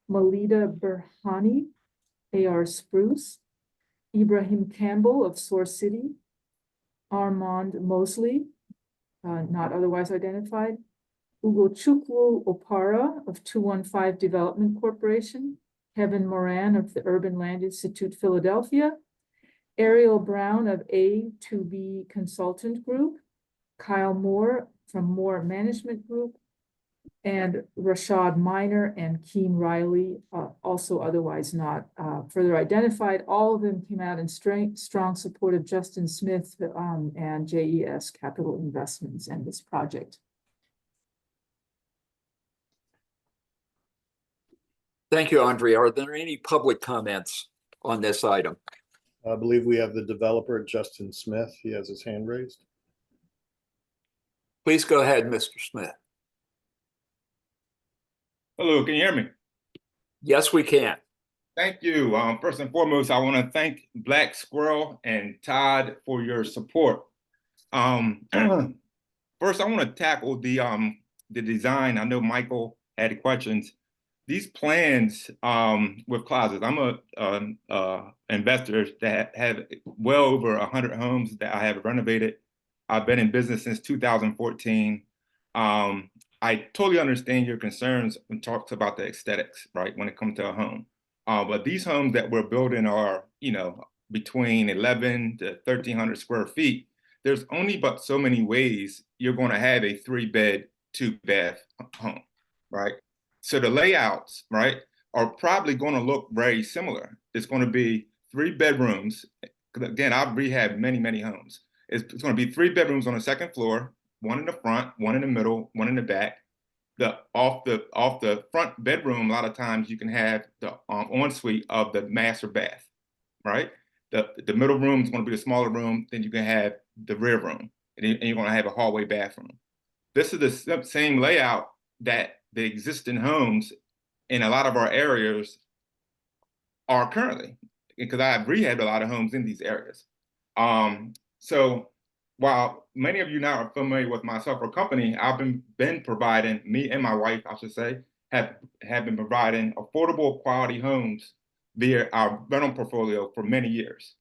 Melita Berhani, AR Spruce. Ibrahim Campbell of Source City. Armand Mosley, not otherwise identified. Ugochukwu Opara of 215 Development Corporation. Kevin Moran of the Urban Land Institute, Philadelphia. Ariel Brown of A2B Consultant Group. Kyle Moore from Moore Management Group. And Rashad Miner and Keen Riley, also otherwise not further identified. All of them came out in strong support of Justin Smith and JES Capital Investments and this project.
Thank you, Andrea. Are there any public comments on this item?
I believe we have the developer, Justin Smith. He has his hand raised.
Please go ahead, Mr. Smith.
Hello, can you hear me?
Yes, we can.
Thank you. First and foremost, I want to thank Black Squirrel and Todd for your support. First, I want to tackle the design. I know Michael had questions. These plans with closets. I'm a investor that have well over 100 homes that I have renovated. I've been in business since 2014. I totally understand your concerns when talks about the aesthetics, right, when it comes to a home. But these homes that we're building are, you know, between 11 to 1,300 square feet. There's only but so many ways you're going to have a 3-bed, 2-bath home, right? So the layouts, right, are probably going to look very similar. It's going to be 3 bedrooms. Again, I've rehabbed many, many homes. It's going to be 3 bedrooms on the second floor, 1 in the front, 1 in the middle, 1 in the back. Off the front bedroom, a lot of times you can have the ensuite of the master bath, right? The middle room is going to be the smaller room. Then you can have the rear room, and you're going to have a hallway bathroom. This is the same layout that the existing homes in a lot of our areas are currently, because I've rehabbed a lot of homes in these areas. So while many of you now are familiar with myself or company, I've been providing, me and my wife, I should say, have been providing affordable quality homes via our rental portfolio for many years.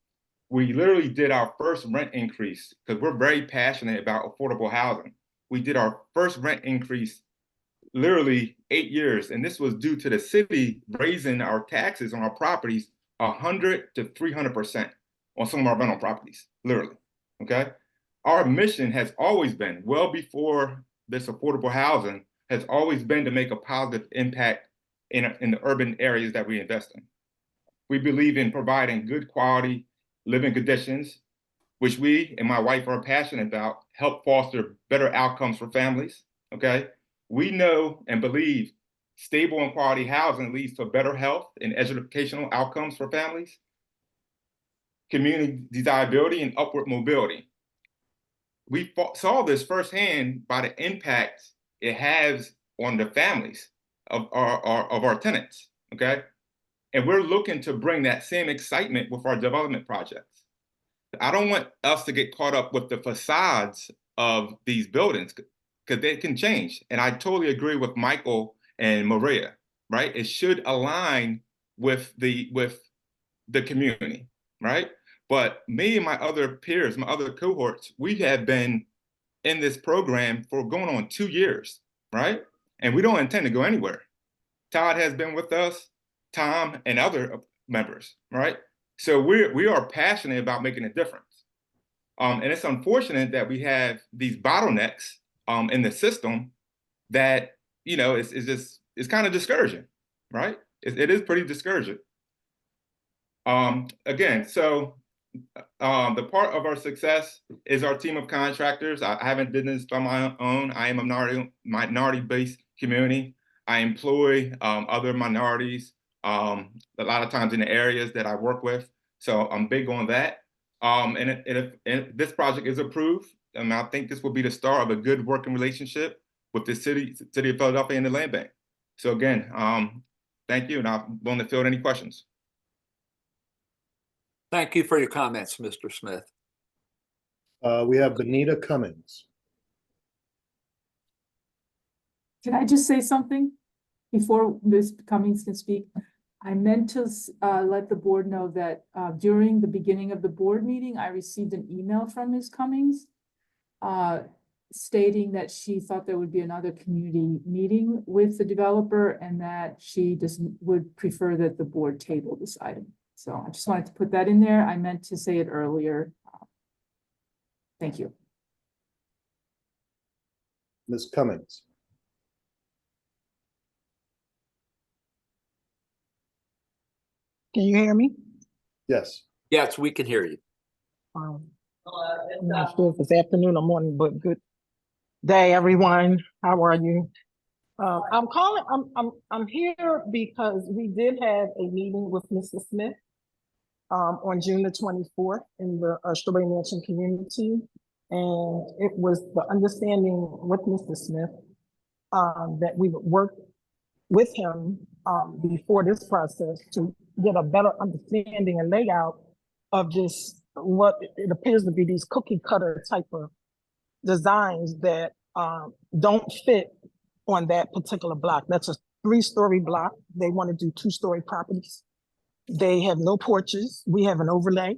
We literally did our first rent increase because we're very passionate about affordable housing. We did our first rent increase literally 8 years, and this was due to the city raising our taxes on our properties 100 to 300% on some of our rental properties, literally, okay? Our mission has always been, well before this affordable housing, has always been to make a positive impact in the urban areas that we invest in. We believe in providing good quality living conditions, which we and my wife are passionate about, help foster better outcomes for families, okay? We know and believe stable and quality housing leads to better health and educational outcomes for families, community desirability, and upward mobility. We saw this firsthand by the impact it has on the families of our tenants, okay? And we're looking to bring that same excitement with our development projects. I don't want us to get caught up with the facades of these buildings because they can change. And I totally agree with Michael and Maria, right? It should align with the community, right? But me and my other peers, my other cohorts, we have been in this program for going on 2 years, right? And we don't intend to go anywhere. Todd has been with us, Tom, and other members, right? So we are passionate about making a difference. And it's unfortunate that we have these bottlenecks in the system that, you know, it's kind of discouraging, right? It is pretty discouraging. Again, so the part of our success is our team of contractors. I haven't done this on my own. I am a minority-based community. I employ other minorities a lot of times in the areas that I work with. So I'm big on that. And if this project is approved, I think this will be the start of a good working relationship with the city of Philadelphia and the land bank. So again, thank you, and I'm willing to field any questions.
Thank you for your comments, Mr. Smith.
We have Benita Cummings.
Can I just say something before Ms. Cummings can speak? I meant to let the board know that during the beginning of the board meeting, I received an email from Ms. Cummings stating that she thought there would be another community meeting with the developer and that she would prefer that the board table this item. So I just wanted to put that in there. I meant to say it earlier. Thank you.
Ms. Cummings.
Can you hear me?
Yes.
Yes, we can hear you.
I'm not sure if it's afternoon or morning, but good day, everyone. How are you? I'm calling. I'm here because we did have a meeting with Mr. Smith on June the 24th in the Strawberry Mansion community, and it was the understanding with Mr. Smith that we would work with him before this process to get a better understanding and layout of this, what it appears to be these cookie cutter type of designs that don't fit on that particular block. That's a 3-story block. They want to do 2-story properties. They have no porches. We have an overlay.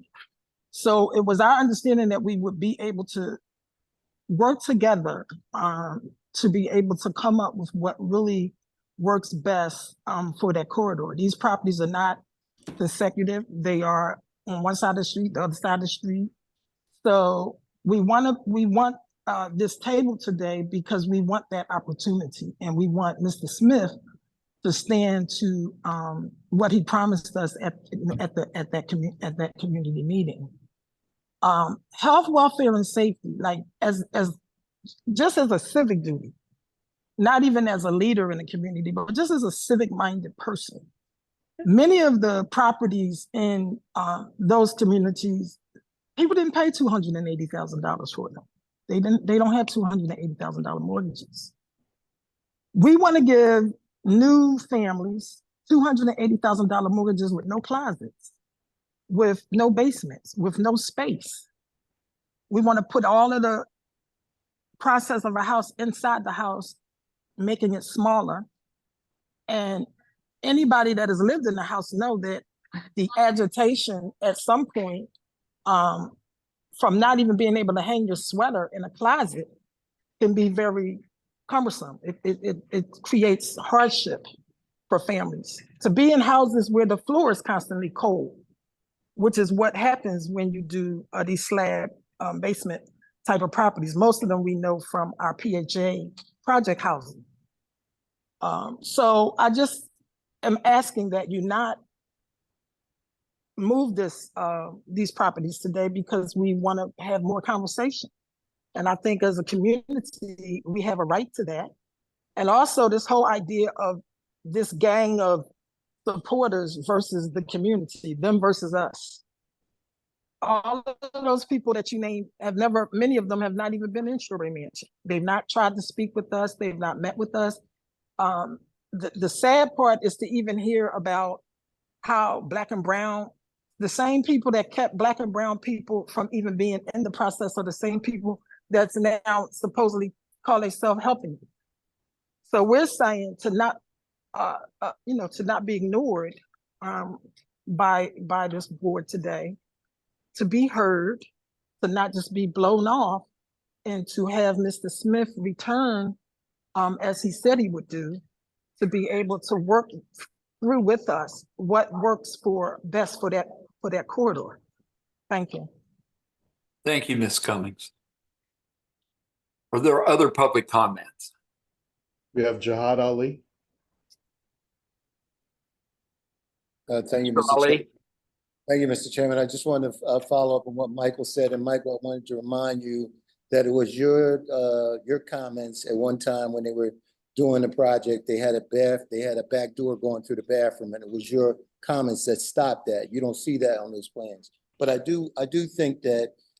So it was our understanding that we would be able to work together to be able to come up with what really works best for that corridor. These properties are not consecutive. They are on one side of the street, the other side of the street. So we want this table today because we want that opportunity, and we want Mr. Smith to stand to what he promised us at that community meeting. Health, welfare, and safety, like as just as a civic duty, not even as a leader in the community, but just as a civic-minded person. Many of the properties in those communities, people didn't pay $280,000 for them. They don't have $280,000 mortgages. We want to give new families $280,000 mortgages with no closets, with no basements, with no space. We want to put all of the process of a house inside the house, making it smaller. And anybody that has lived in the house know that the agitation at some point from not even being able to hang your sweater in a closet can be very cumbersome. It creates hardship for families. To be in houses where the floor is constantly cold, which is what happens when you do these slab basement type of properties. Most of them we know from our PHA project housing. So I just am asking that you not move these properties today because we want to have more conversation. And I think as a community, we have a right to that. And also this whole idea of this gang of supporters versus the community, them versus us. All of those people that you named many of them have not even been in Strawberry Mansion. They've not tried to speak with us. They've not met with us. The sad part is to even hear about how Black and Brown, the same people that kept Black and Brown people from even being in the process are the same people that's now supposedly call themselves helping you. So we're saying to not, to not be ignored by this board today, to be heard, to not just be blown off, and to have Mr. Smith return as he said he would do, to be able to work through with us what works best for that corridor. Thank you.
Thank you, Ms. Cummings. Are there other public comments?
We have Jihad Ali.
Thank you,
Mr.
Mr.
Ali.
Chairman. Thank you, Mr. Chairman. I just want to follow up on what Michael said. And Michael, I wanted to remind you that it was your comments at one time when they were doing the project. They had a back door going through the bathroom, and it was your comments that stopped that. You don't see that on those plans. But I do think that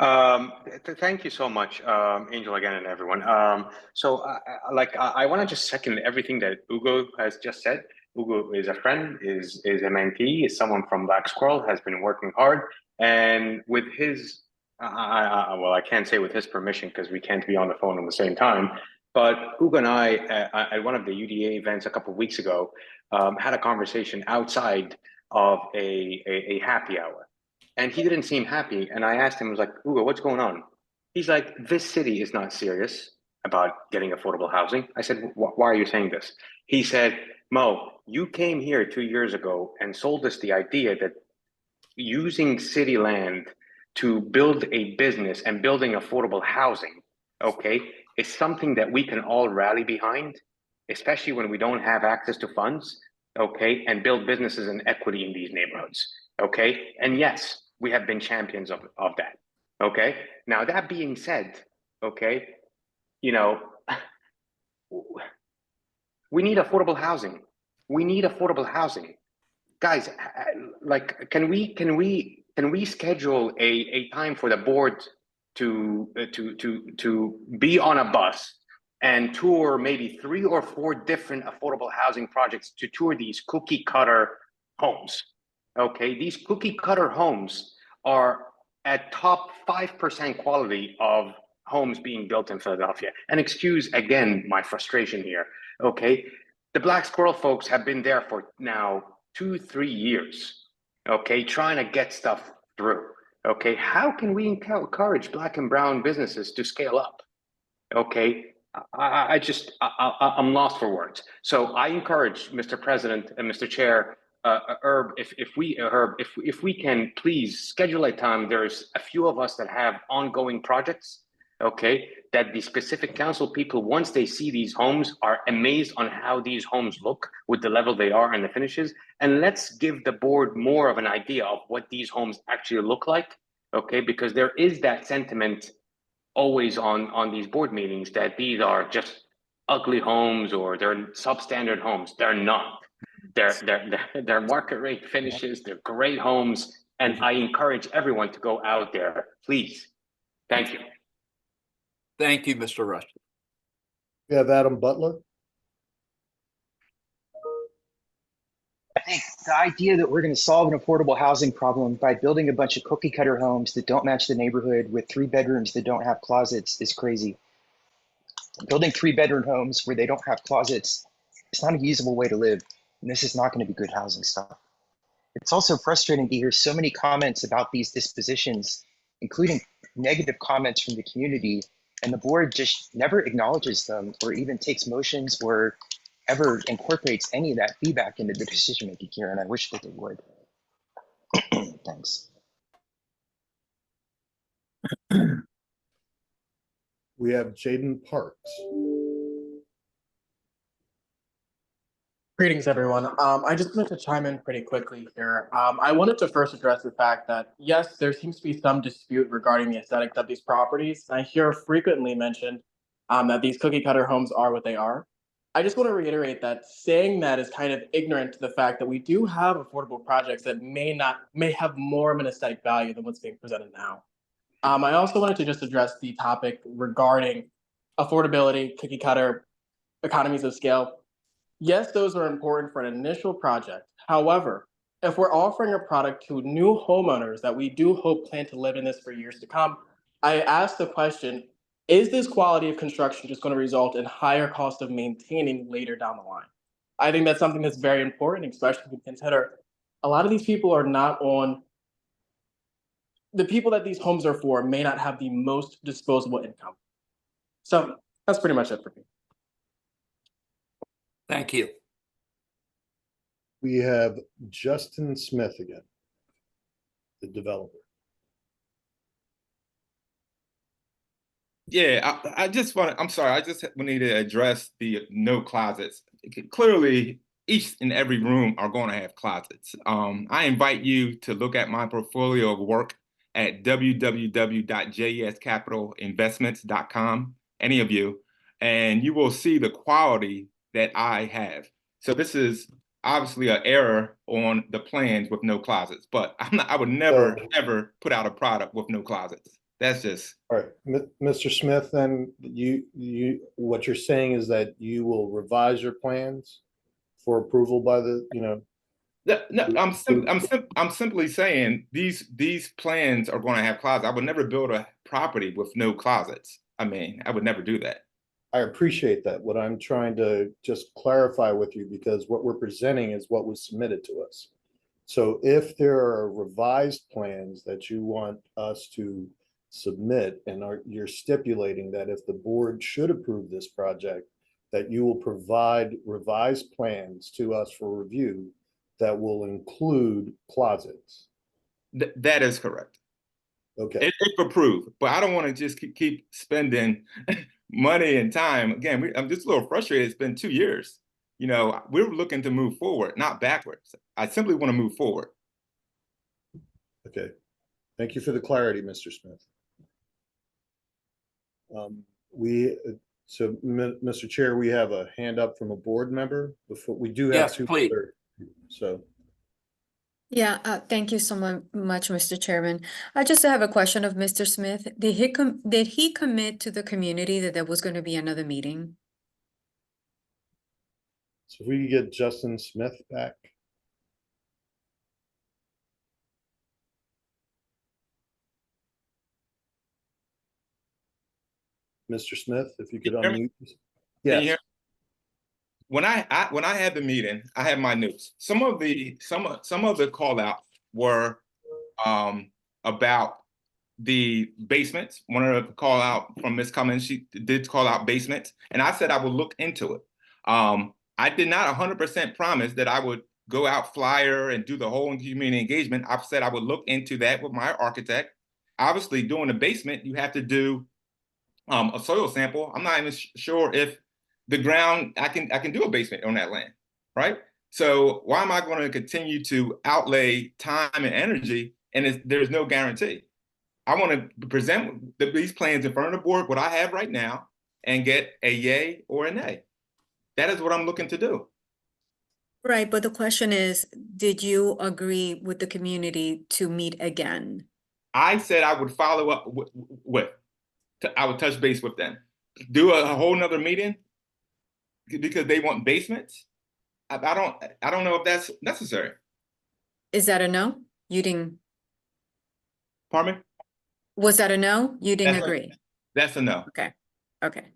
Thank you so much, Angel, again, and everyone. I want to just second everything that Ugo has just said. Ugo is a friend, is MNP, is someone from Black Squirrel, has been working hard, and with his, well, I can't say with his permission because we can't be on the phone at the same time. But Ugo and I, at one of the UDA events a couple of weeks ago, had a conversation outside of a happy hour. And he didn't seem happy. And I asked him, I was like, Ugo, what's going on? He's like, this city is not serious about getting affordable housing. I said, why are you saying this? He said, Mo, you came here 2 years ago and sold us the idea that using city land to build a business and building affordable housing, okay, is something that we can all rally behind, especially when we don't have access to funds, okay, and build businesses and equity in these neighborhoods. Okay, and yes, we have been champions of that. Okay, now that being said, okay, you know, we need affordable housing. We need affordable housing, guys. Like, can we schedule a time for the board to be on a bus and tour maybe 3 or 4 different affordable housing projects to tour these cookie cutter homes? Okay, these cookie cutter homes are at top 5% quality of homes being built in Philadelphia. And excuse again my frustration here. Okay, the Black Squirrel folks have been there for now 2-3 years. Okay, trying to get stuff through. Okay, how can we encourage Black and brown businesses to scale up? Okay, I'm lost for words. So I encourage Mr. President and Mr. Chair, Herb, if we can please schedule a time. There's a few of us that have ongoing projects, okay, that the specific council people, once they see these homes, are amazed on how these homes look with the level they are and the finishes. And let's give the board more of an idea of what these homes actually look like, okay, because there is that sentiment always on these board meetings that these are just ugly homes or they're substandard homes. They're not. They're market rate finishes. They're great homes, and I encourage everyone to go out there, please. Thank you.
Thank you, Mr. Rush.
We have Adam Butler.
I think the idea that we're going to solve an affordable housing problem by building a bunch of cookie cutter homes that don't match the neighborhood with 3 bedrooms that don't have closets is crazy. Building 3-bedroom homes where they don't have closets, it's not a usable way to live. And this is not going to be good housing stuff. It's also frustrating to hear so many comments about these dispositions, including negative comments from the community, and the board just never acknowledges them or even takes motions or ever incorporates any of that feedback into the decision-making here, and I wish that they would. Thanks.
We have Jaden Parks.
Greetings, everyone. I just wanted to chime in pretty quickly here. I wanted to first address the fact that, yes, there seems to be some dispute regarding the aesthetics of these properties. I hear frequently mentioned that these cookie cutter homes are what they are. I just want to reiterate that saying that is kind of ignorant to the fact that we do have affordable projects that may have more of an aesthetic value than what's being presented now. I also wanted to just address the topic regarding affordability, cookie cutter, economies of scale. Yes, those are important for an initial project. However, if we're offering a product to new homeowners that we do hope plan to live in this for years to come, I ask the question, is this quality of construction just going to result in higher cost of maintaining later down the line? I think that's something that's very important, especially if we consider a lot of these people are not on, the people that these homes are for may not have the most disposable income. So that's pretty much it for me.
Thank you.
We have Justin Smith again, the developer.
Yeah, I just want to, I'm sorry, I just need to address the no closets. Clearly, each and every room are going to have closets. I invite you to look at my portfolio of work at www.jescapitalinvestments.com, any of you, and you will see the quality that I have. So this is obviously an error on the plans with no closets, but I would never, ever put out a product with no closets. That's just,
All right, Mr. Smith, then what you're saying is that you will revise your plans for approval by the,
no, I'm simply saying these plans are going to have closets. I would never build a property with no closets. I mean, I would never do that.
I appreciate that. What I'm trying to just clarify with you, because what we're presenting is what was submitted to us. So if there are revised plans that you want us to submit and you're stipulating that if the board should approve this project, that you will provide revised plans to us for review that will include closets.
That is correct.
Okay.
If approved, but I don't want to just keep spending money and time. Again, I'm just a little frustrated. It's been 2 years. You know, we're looking to move forward, not backwards. I simply want to move forward.
Okay. Thank you for the clarity, Mr. Smith. Mr. Chair, we have a hand up from a board member. Before we do have
Yes,
two
please.
other, so.
Yeah, thank you so much, Mr. Chairman. I just have a question of Mr. Smith. Did he commit to the community that there was going to be another meeting?
So if we could get Justin Smith back. Mr. Smith, if you could
Can you hear me?
unmute.
Can you
Yes.
hear? When I had the meeting, I had my notes. Some of the call outs were about the basements. One of the call out from Ms. Cummins, she did call out basements, and I said I would look into it. I did not 100% promise that I would go out flyer and do the whole community engagement. I've said I would look into that with my architect. Obviously, doing the basement, you have to do a soil sample. I'm not even sure if the ground, I can do a basement on that land, right? So why am I going to continue to outlay time and energy and there's no guarantee? I want to present these plans in front of the board, what I have right now, and get a yay or a nay. That is what I'm looking to do.
Right, but the question is, did you agree with the community to meet again?
I said I would follow up I would touch base with them. Do a whole nother meeting because they want basements. I don't know if that's necessary.
Is that a no? You didn't,
Pardon me?
was that a no? You didn't agree?
That's a no.
Okay, okay.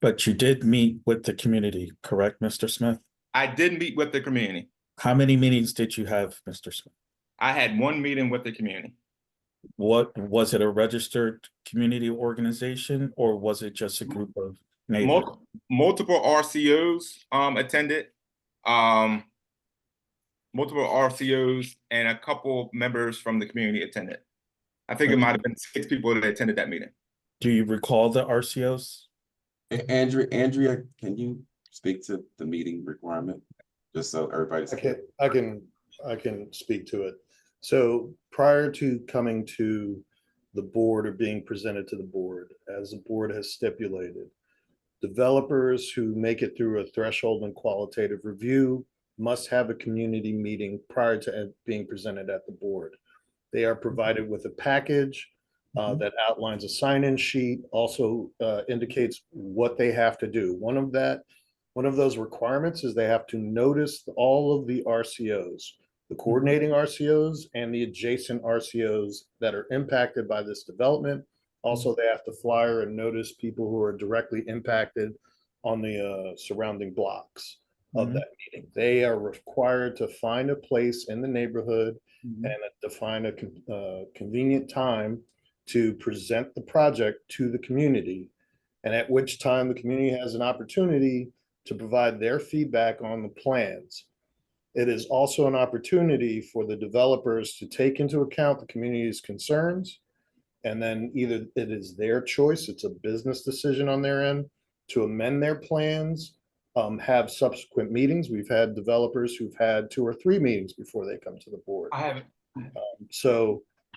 But you did meet with the community, correct, Mr. Smith?
I did meet with the community.
How many meetings did you have, Mr. Smith?
I had one meeting with the community.
What, was it a registered community organization or was it just a group of neighbors?
Multiple RCOs attended. Multiple RCOs and a couple members from the community attended. I think it might have been 6 people that attended that meeting.
Do you recall the RCOs?
Andrea, can you speak to the meeting requirement? Just so everybody's.
I can speak to it. So prior to coming to the board or being presented to the board, as the board has stipulated, developers who make it through a threshold and qualitative review must have a community meeting prior to being presented at the board. They are provided with a package that outlines a sign-in sheet, also indicates what they have to do. One of those requirements is they have to notice all of the RCOs, the coordinating RCOs and the adjacent RCOs that are impacted by this development. Also, they have to flyer and notice people who are directly impacted on the surrounding blocks of that meeting. They are required to find a place in the neighborhood and define a convenient time to present the project to the community, and at which time the community has an opportunity to provide their feedback on the plans. It is also an opportunity for the developers to take into account the community's concerns, and then either it is their choice, it's a business decision on their end, to amend their plans, have subsequent meetings. We've had developers who've had 2 or 3 meetings before they come to the board.
I haven't.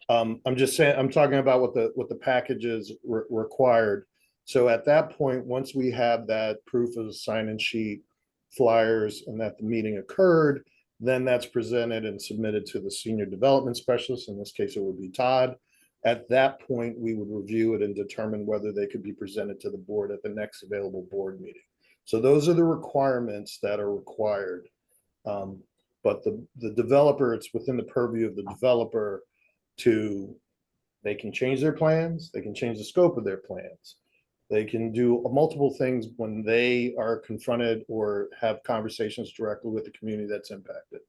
I'm just saying, I'm talking about what the package is required. So at that point, once we have that proof of the sign-in sheet, flyers, and that the meeting occurred, then that's presented and submitted to the senior development specialist. In this case, it would be Todd. At that point, we would review it and determine whether they could be presented to the board at the next available board meeting. So those are the requirements that are required. But the developer, it's within the purview of the developer to, they can change their plans, they can change the scope of their plans. They can do multiple things when they are confronted or have conversations directly with the community that's impacted.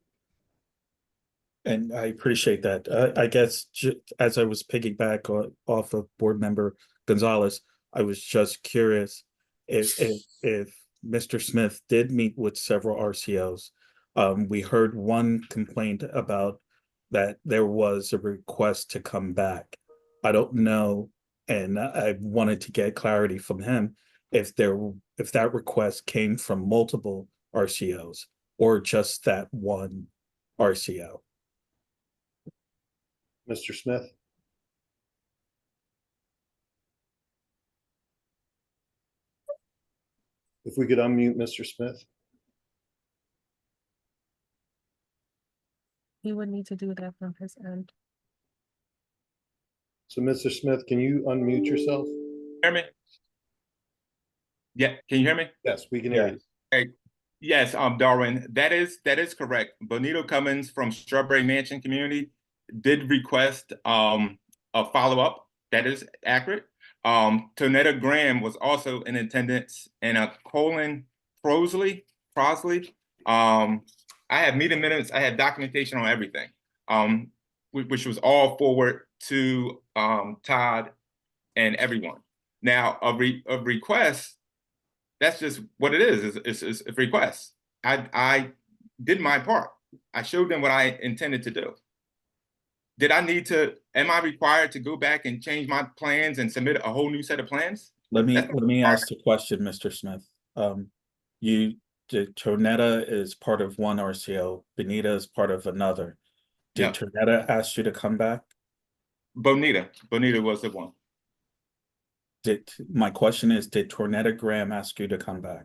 And I appreciate that. I guess as I was piggyback off of board member Gonzalez, I was just curious if Mr. Smith did meet with several RCOs. We heard one complaint about that there was a request to come back. I don't know, and I wanted to get clarity from him if that request came from multiple RCOs or just that one RCO.
Mr. Smith? If we could unmute Mr. Smith.
He would need to do that from his end.
So Mr. Smith, can you unmute yourself?
Hear me? Yeah, can you hear me?
Yes, we can hear you.
Okay. Yes, Darwin, that is correct. Bonito Cummins from Strawberry Mansion Community did request a follow-up. That is accurate. Tonetta Graham was also in attendance, and Colin Crosley. I have meeting minutes, I have documentation on everything, which was all forward to Todd and everyone. Now, a request, that's just what it is. It's a request. I did my part. I showed them what I intended to do. Am I required to go back and change my plans and submit a whole new set of plans?
Let me ask the question, Mr. Smith. Tonetta is part of one RCO, Bonita is part of another. Did Tonetta ask you to come back?
Bonita was the one.
My question is, did Tonetta Graham ask you to come back?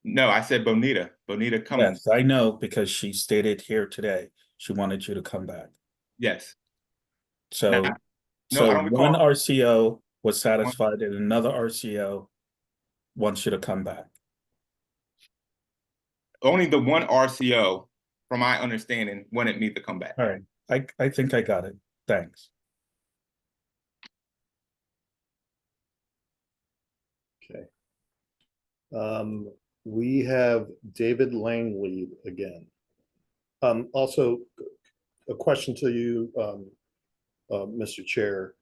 No, I said Bonita Cummins.
Yes, I know, because she stated here today, she wanted you to come back.
Yes.
So one RCO was satisfied and another RCO wants you to come back.
Only the one RCO, from my understanding, wanted me to come back.
All right, I think I got it. Thanks.
Okay. We have David Langley again. Also, a question to you, Mr. Chair.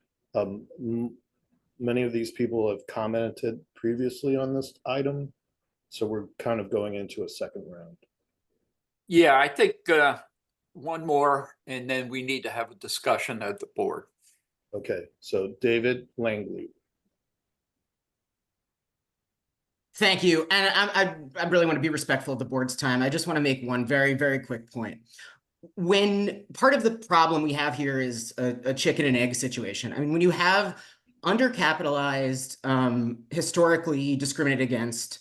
Many of these people have commented previously on this item, so we're kind of going into a second round.
Yeah, I think one more, and then we need to have a discussion at the board.
Okay, so David Langley.
Thank you. And I really want to be respectful of the board's time. I just want to make one very, very quick point. When part of the problem we have here is a chicken and egg situation. I mean, when you have undercapitalized, historically discriminated against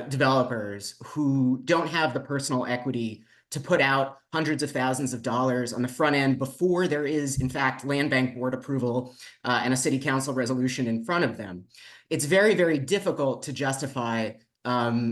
developers who don't have the personal equity to put out hundreds of thousands of dollars on the front end before there is, in fact, land bank board approval and a city council resolution in front of them, it's very, very difficult to justify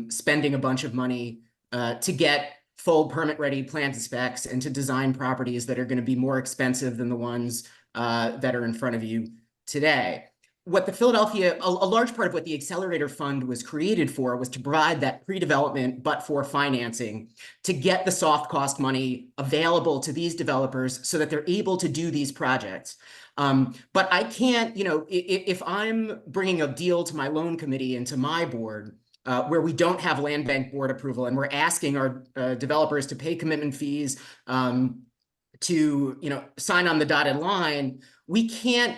spending a bunch of money to get full permit-ready plans and specs and to design properties that are going to be more expensive than the ones that are in front of you today. What the Philadelphia, a large part of what the Accelerator Fund was created for was to provide that pre-development but-for financing to get the soft cost money available to these developers so that they're able to do these projects. But I can't, you know, if I'm bringing a deal to my loan committee and to my board where we don't have land bank board approval and we're asking our developers to pay commitment fees to, you know, sign on the dotted line, we can't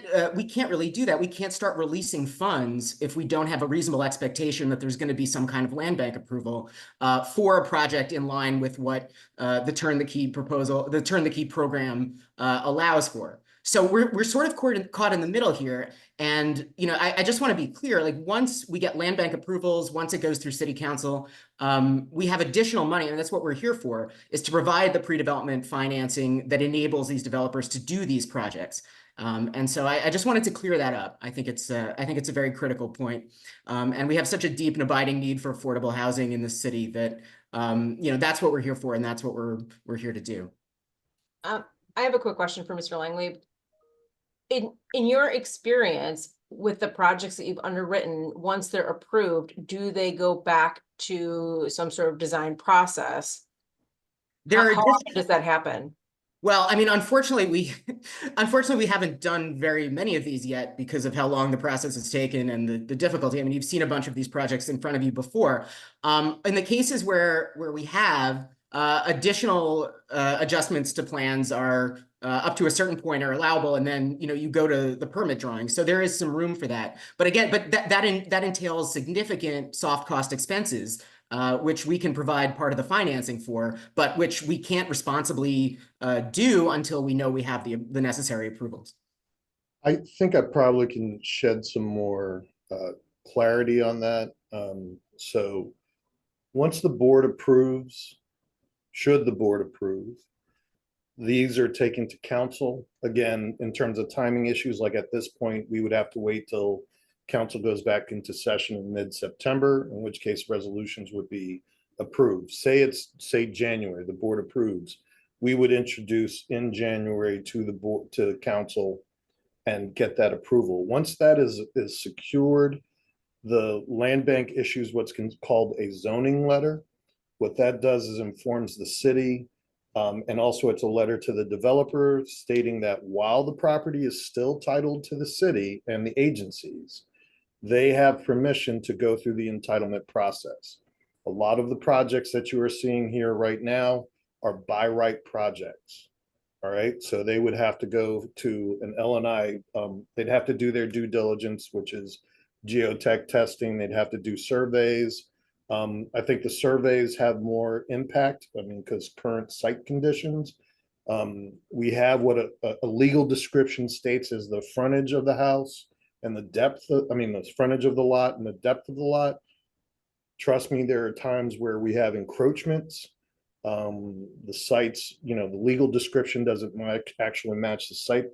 really do that. We can't start releasing funds if we don't have a reasonable expectation that there's going to be some kind of land bank approval for a project in line with what the Turn the Key program allows for. So we're sort of caught in the middle here. And, you know, I just want to be clear, like once we get land bank approvals, once it goes through city council, we have additional money, and that's what we're here for, is to provide the pre-development financing that enables these developers to do these projects. And so I just wanted to clear that up. I think it's a very critical point. And we have such a deep and abiding need for affordable housing in the city that, that's what we're here for, and that's what we're here to do.
I have a quick question for Mr. Langley. In your experience with the projects that you've underwritten, once they're approved, do they go back to some sort of design process? How often does that happen?
Well, I mean, unfortunately, we haven't done very many of these yet because of how long the process has taken and the difficulty. I mean, you've seen a bunch of these projects in front of you before. In the cases where we have additional adjustments to plans are up to a certain point are allowable, and then you go to the permit drawing. So there is some room for that. But again, that entails significant soft cost expenses, which we can provide part of the financing for, but which we can't responsibly do until we know we have the necessary approvals.
I think I probably can shed some more clarity on that. So once the board approves, should the board approve, these are taken to council. Again, in terms of timing issues, like at this point, we would have to wait till council goes back into session in mid-September, in which case resolutions would be approved. Say January, the board approves. We would introduce in January to the board, to the council, and get that approval. Once that is secured, the land bank issues what's called a zoning letter. What that does is informs the city, and also it's a letter to the developer stating that while the property is still titled to the city and the agencies, they have permission to go through the entitlement process. A lot of the projects that you are seeing here right now are by right projects. All right, so they would have to go to an L&I, they'd have to do their due diligence, which is geotech testing. They'd have to do surveys. I think the surveys have more impact, because current site conditions. We have what a legal description states as the frontage of the house and the depth, the frontage of the lot and the depth of the lot. Trust me, there are times where we have encroachments. The sites, the legal description doesn't actually match the site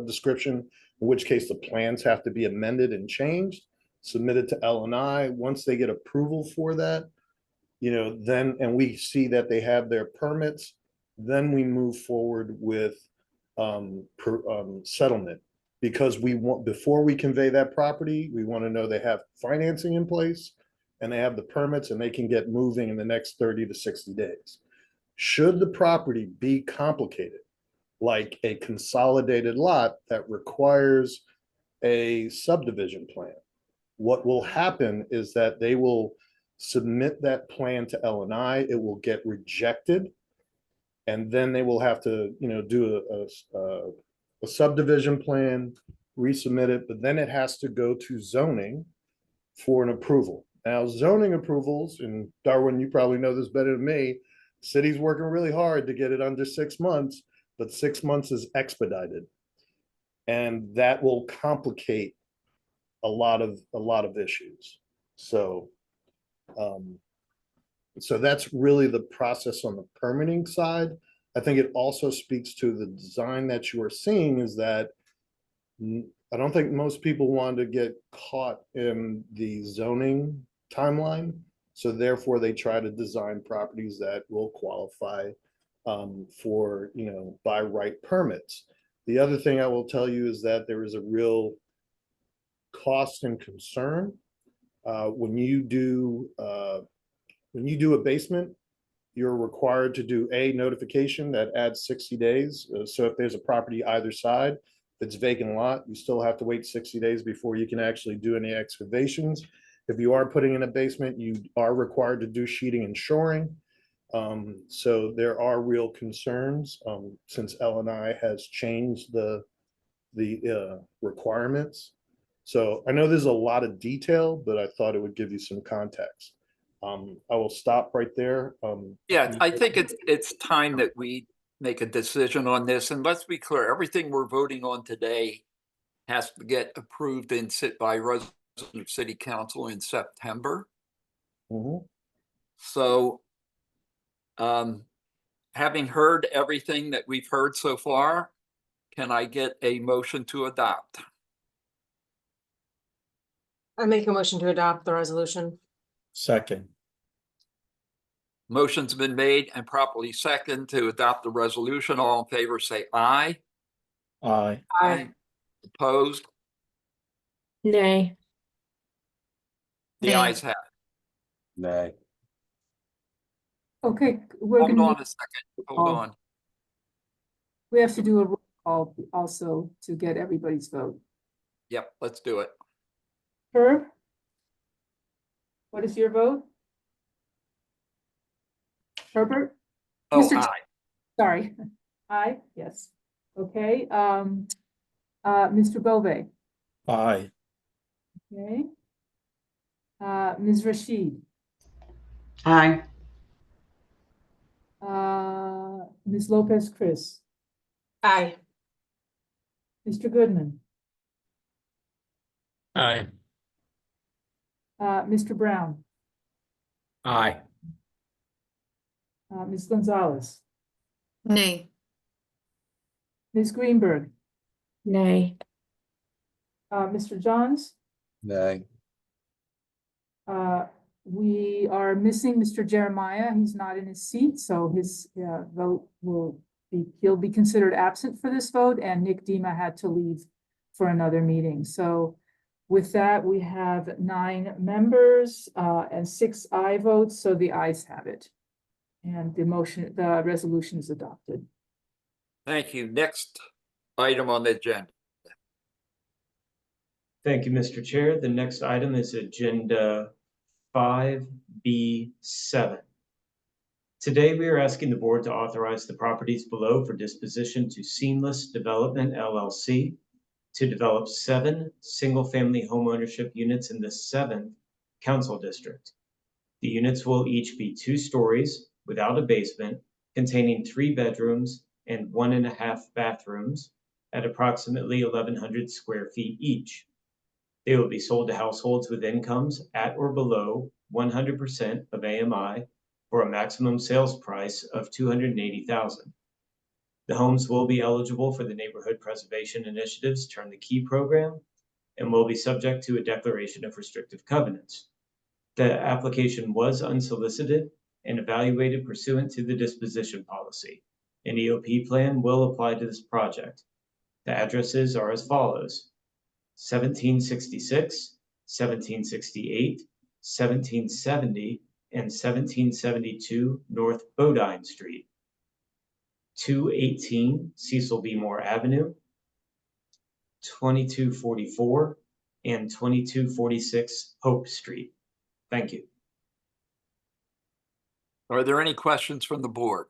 description, in which case the plans have to be amended and changed, submitted to L&I. Once they get approval for that, then, and we see that they have their permits, then we move forward with settlement. Because before we convey that property, we want to know they have financing in place and they have the permits and they can get moving in the next 30 to 60 days. Should the property be complicated, like a consolidated lot that requires a subdivision plan, what will happen is that they will submit that plan to L&I, it will get rejected, and then they will have to, do a subdivision plan, resubmit it, but then it has to go to zoning for an approval. Now, zoning approvals, and Darwin, you probably know this better than me, city's working really hard to get it under 6 months, but 6 months is expedited. And that will complicate a lot of issues. So, so that's really the process on the permitting side. I think it also speaks to the design that you are seeing is that I don't think most people want to get caught in the zoning timeline. So therefore they try to design properties that will qualify for, by right permits. The other thing I will tell you is that there is a real cost and concern when you do a basement. You're required to do a notification that adds 60 days. So if there's a property either side, if it's vacant lot, you still have to wait 60 days before you can actually do any excavations. If you are putting in a basement, you are required to do sheeting and shoring. So there are real concerns since L&I has changed the requirements. So I know there's a lot of detail, but I thought it would give you some context. I will stop right there.
Yeah, I think it's time that we make a decision on this. And let's be clear, everything we're voting on today has to get approved and sit by resolution of city council in September. So having heard everything that we've heard so far, Can I get a motion to adopt?
I make a motion to adopt the resolution.
Second.
Motion's been made and properly second to adopt the resolution. All in favor, say aye.
Aye.
Aye.
Opposed?
Nay.
The
Nay.
ayes have it.
Nay.
Okay, we're
Hold
gonna
on
need,
a second. Hold on.
we have to do a roll call also to get everybody's vote.
Yep, let's do it.
Herb? What is your vote? Herbert?
Oh,
Mr.
aye.
Sorry. Aye, yes. Okay, Mr. Bove,
Aye.
okay. Ms. Rashid,
Aye.
Ms. Lopez Chris,
Aye.
Mr. Goodman,
Aye.
Mr. Brown,
Aye.
Ms. Gonzalez,
Nay.
Ms. Greenberg,
Nay.
Mr. Johns.
Nay.
We are missing Mr. Jeremiah. He's not in his seat, so his vote he'll be considered absent for this vote, and Nick Dima had to leave for another meeting. So with that, we have 9 members and 6 aye votes, so the ayes have it. And the resolution is adopted.
Thank you. Next item on the agenda.
Thank you, Mr. Chair. The next item is Agenda 5B7. Today, we are asking the board to authorize the properties below for disposition to Seamless Development LLC to develop 7 single-family homeownership units in the 7th Council District. The units will each be 2 stories without a basement, containing 3 bedrooms and 1.5 bathrooms at approximately 1,100 square feet each. They will be sold to households with incomes at or below 100% of AMI for a maximum sales price of $280,000. The homes will be eligible for the Neighborhood Preservation Initiative's Turn the Key program and will be subject to a declaration of restrictive covenants. The application was unsolicited and evaluated pursuant to the disposition policy. An EOP plan will apply to this project. The addresses are as follows: 1766, 1768, 1770, and 1772 North Bodine Street, 218 Cecil B. Moore Avenue, 2244, and 2246 Hope Street. Thank you.
Are there any questions from the board?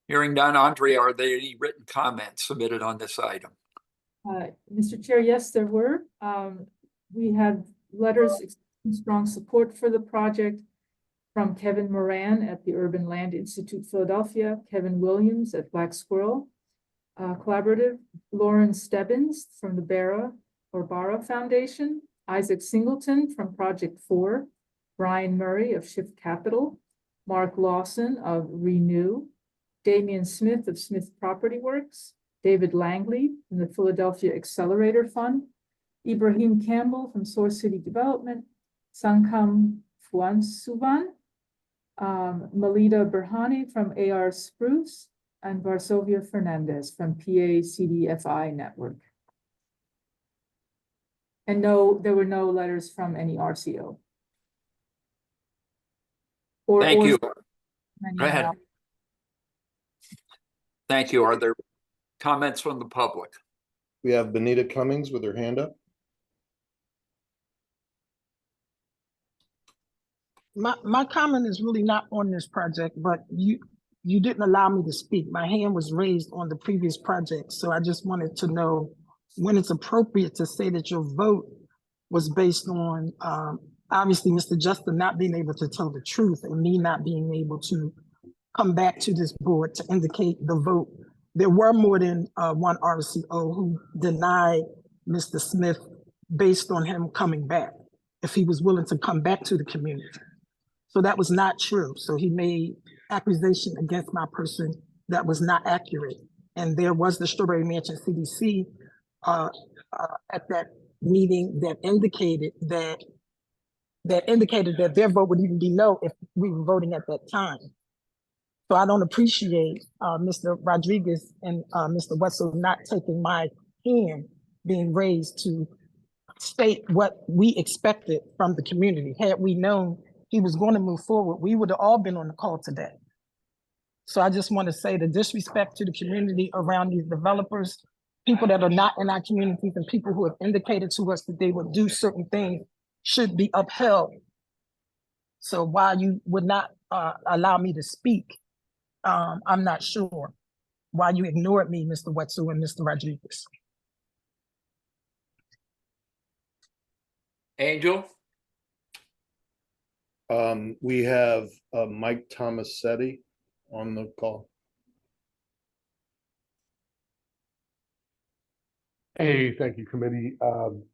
Hearing none, Andrea, are there any written comments submitted on this item?
Mr. Chair, yes, there were. We had letters expressing strong support for the project from Kevin Moran at the Urban Land Institute Philadelphia, Kevin Williams at Black Squirrel Collaborative, Lauren Stebbins from the Bara Foundation, Isaac Singleton from Project 4, Brian Murray of Shift Capital, Mark Lawson of Renew, Damian Smith of Smith Property Works, David Langley from the Philadelphia Accelerator Fund, Ibrahim Campbell from Source City Development, Sankam Fuansuvan, Melita Berhani from AR Spruce, and Varsovia Fernandez from PA CDFI Network. And there were no letters from any RCO.
Thank you.
Any
Go ahead.
else.
Thank you. Are there comments from the public?
We have Benita Cummings with her hand up.
My comment is really not on this project, but you didn't allow me to speak. My hand was raised on the previous project, so I just wanted to know when it's appropriate to say that your vote was based on obviously Mr. Justin not being able to tell the truth and me not being able to come back to this board to indicate the vote. There were more than one RCO who denied Mr. Smith based on him coming back, if he was willing to come back to the community. So that was not true. So he made accusation against my person that was not accurate. And there was the Strawberry Mansion CDC at that meeting that indicated that their vote would even be no if we were voting at that time. So I don't appreciate Mr. Rodriguez and Mr. Wetzel not taking my hand being raised to state what we expected from the community. Had we known he was going to move forward, we would have all been on the call today. So I just want to say the disrespect to the community around these developers, people that are not in our communities and people who have indicated to us that they would do certain things should be upheld. So while you would not allow me to speak, I'm not sure why you ignored me, Mr. Wetzel and Mr. Rodriguez.
Angel?
We have Mike Tomasetti on the call.
Hey, thank you, committee.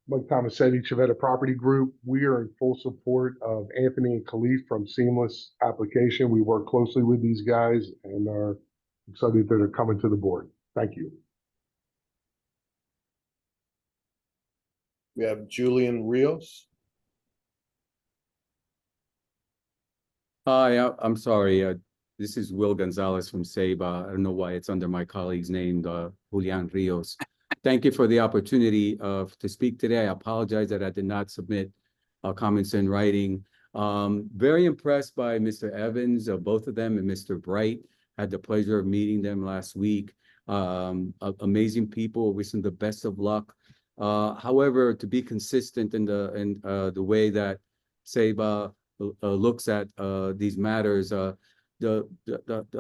Mike Tomasetti, Chavetta Property Group. We are in full support of Anthony and Khalif from Seamless Application. We work closely with these guys and are excited that they're coming to the board. Thank you.
We have Julian Rios.
Hi, I'm sorry. This is Will Gonzalez from SEBA. I don't know why it's under my colleague's name, Julian Rios. Thank you for the opportunity to speak today. I apologize that I did not submit comments in writing. Very impressed by Mr. Evans, both of them, and Mr. Bright. Had the pleasure of meeting them last week. Amazing people. Wish them the best of luck. However, to be consistent in the way that SEBA looks at these matters, the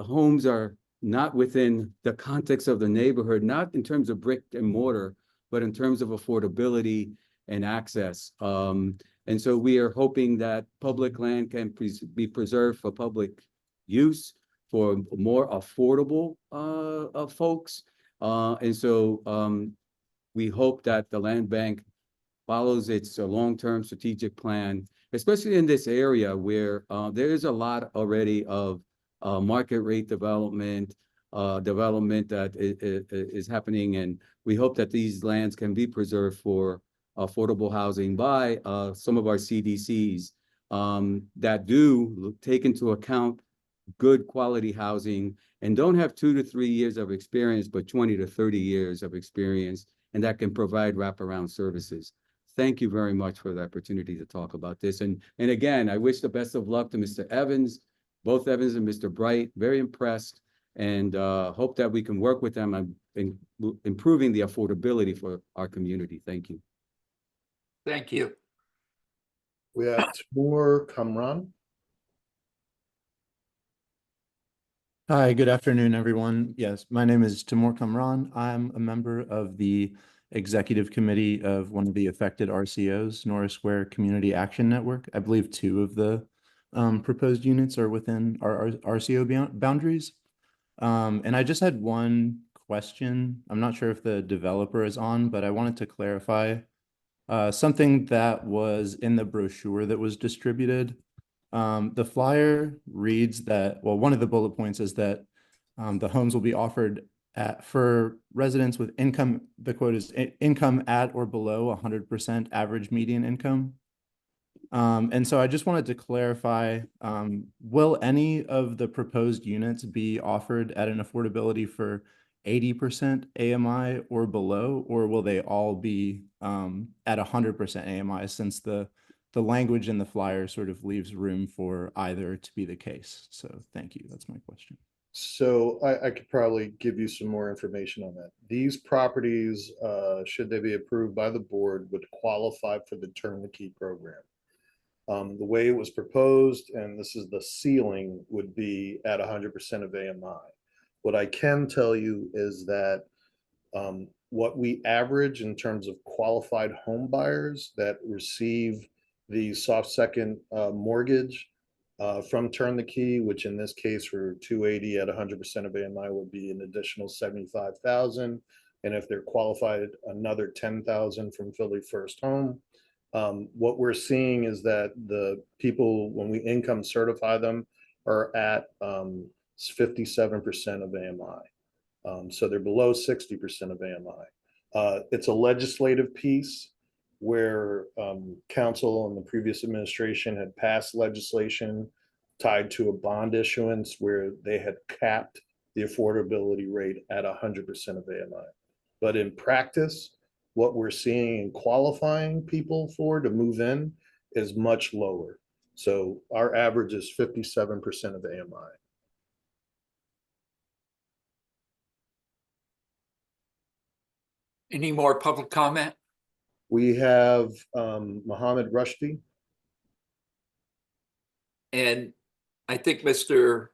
homes are not within the context of the neighborhood, not in terms of brick and mortar, but in terms of affordability and access. And so we are hoping that public land can be preserved for public use for more affordable folks. And so we hope that the land bank follows its long-term strategic plan, especially in this area where there is a lot already of market rate development that is happening. And we hope that these lands can be preserved for affordable housing by some of our CDCs that do take into account good quality housing and don't have 2 to 3 years of experience, but 20 to 30 years of experience, and that can provide wraparound services. Thank you very much for the opportunity to talk about this. And again, I wish the best of luck to Mr. Evans, both Evans and Mr. Bright. Very impressed, and hope that we can work with them on improving the affordability for our community. Thank you.
Thank you.
We have Timur Kamran.
Hi, good afternoon, everyone. Yes, my name is Timur Kamran. I'm a member of the executive committee of one of the affected RCOs, Norris Square Community Action Network. I believe 2 of the proposed units are within our RCO boundaries. And I just had one question. I'm not sure if the developer is on, but I wanted to clarify something that was in the brochure that was distributed. The flyer reads that, well, one of the bullet points is that the homes will be offered for residents with income, the quote is income at or below 100% average median income. And so I just wanted to clarify, will any of the proposed units be offered at an affordability for 80% AMI or below, or will they all be at 100% AMI, since the language in the flyer sort of leaves room for either to be the case? So thank you. That's my question.
So I could probably give you some more information on that. These properties, should they be approved by the board, would qualify for the Turn the Key program. The way it was proposed, and this is the ceiling, would be at 100% of AMI. What I can tell you is that what we average in terms of qualified home buyers that receive the soft second mortgage from Turn the Key, which in this case for 280 at 100% of AMI would be an additional 75,000. And if they're qualified, another 10,000 from Philly First Home. What we're seeing is that the people, when we income certify them, are at 57% of AMI. So they're below 60% of AMI. It's a legislative piece where council and the previous administration had passed legislation tied to a bond issuance where they had capped the affordability rate at 100% of AMI. But in practice, what we're seeing in qualifying people for to move in is much lower. So our average is 57% of AMI.
Any more public comment?
We have Mohammed Rushdie.
And I think go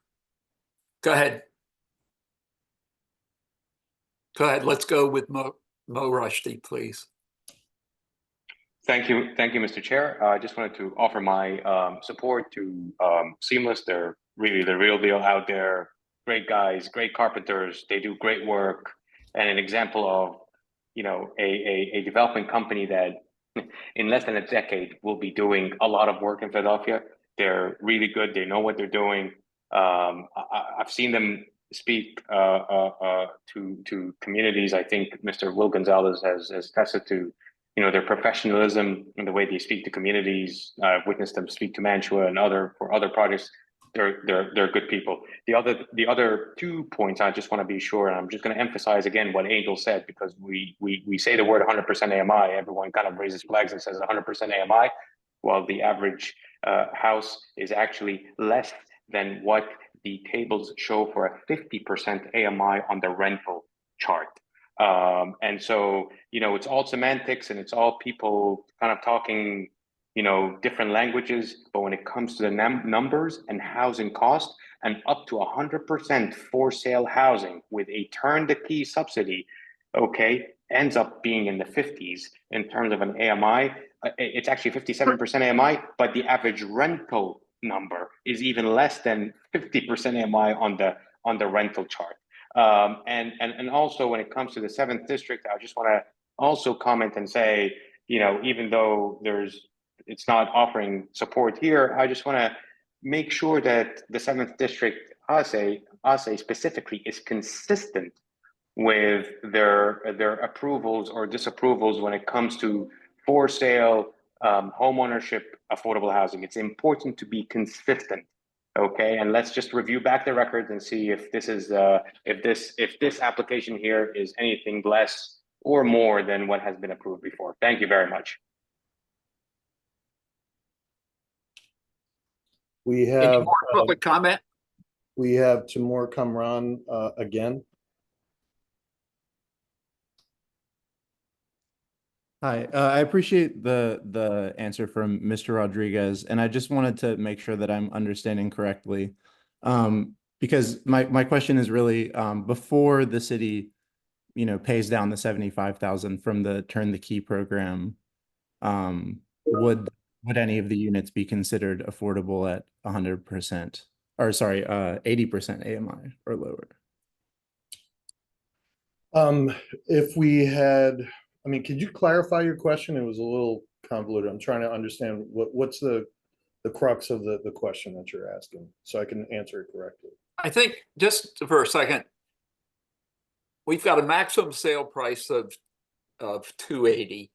ahead. Go ahead, let's go with Mo Rushdie, please.
Thank you, Mr. Chair. I just wanted to offer my support to Seamless. They're really the real deal out there. Great guys, great carpenters. They do great work, and an example of, you know, a development company that in less than a decade will be doing a lot of work in Philadelphia. They're really good. They know what they're doing. I've seen them speak to communities. I think Mr. Will Gonzalez has tested to, you know, their professionalism and the way they speak to communities. I've witnessed them speak to Mantua and for other projects. They're good people. The other 2 points I just want to be sure, and I'm just going to emphasize again what Angel said, because we say the word 100% AMI, everyone kind of raises flags and says 100% AMI, while the average house is actually less than what the tables show for a 50% AMI on the rental chart. And so, you know, it's all semantics and it's all people kind of talking, you know, different languages, but when it comes to the numbers and housing cost, and up to 100% for sale housing with a turn the key subsidy, okay, ends up being in the 50s in terms of an AMI. It's actually 57% AMI, but the average rental number is even less than 50% AMI on the rental chart. And also when it comes to the 7th district, I just want to also comment and say, you know, even though it's not offering support here, I just want to make sure that the 7th district, ASE specifically, is consistent with their approvals or disapprovals when it comes to for sale, home ownership, affordable housing. It's important to be consistent. Okay, and let's just review back the records and see if this is if this application here is anything less or more than what has been approved before. Thank you very much.
We have
any more public comment?
We have Timur Kamran again.
Hi, I appreciate the answer from Mr. Rodriguez, and I just wanted to make sure that I'm understanding correctly. Because my question is really, before the city, you know, pays down the 75,000 from the Turn the Key program, would any of the units be considered affordable at 100%, or sorry, 80% AMI or lower?
If we had, I mean, could you clarify your question? It was a little convoluted. I'm trying to understand what's the crux of the question that you're asking, so I can answer it correctly.
I think, just for a second, we've got a maximum sale price of $280.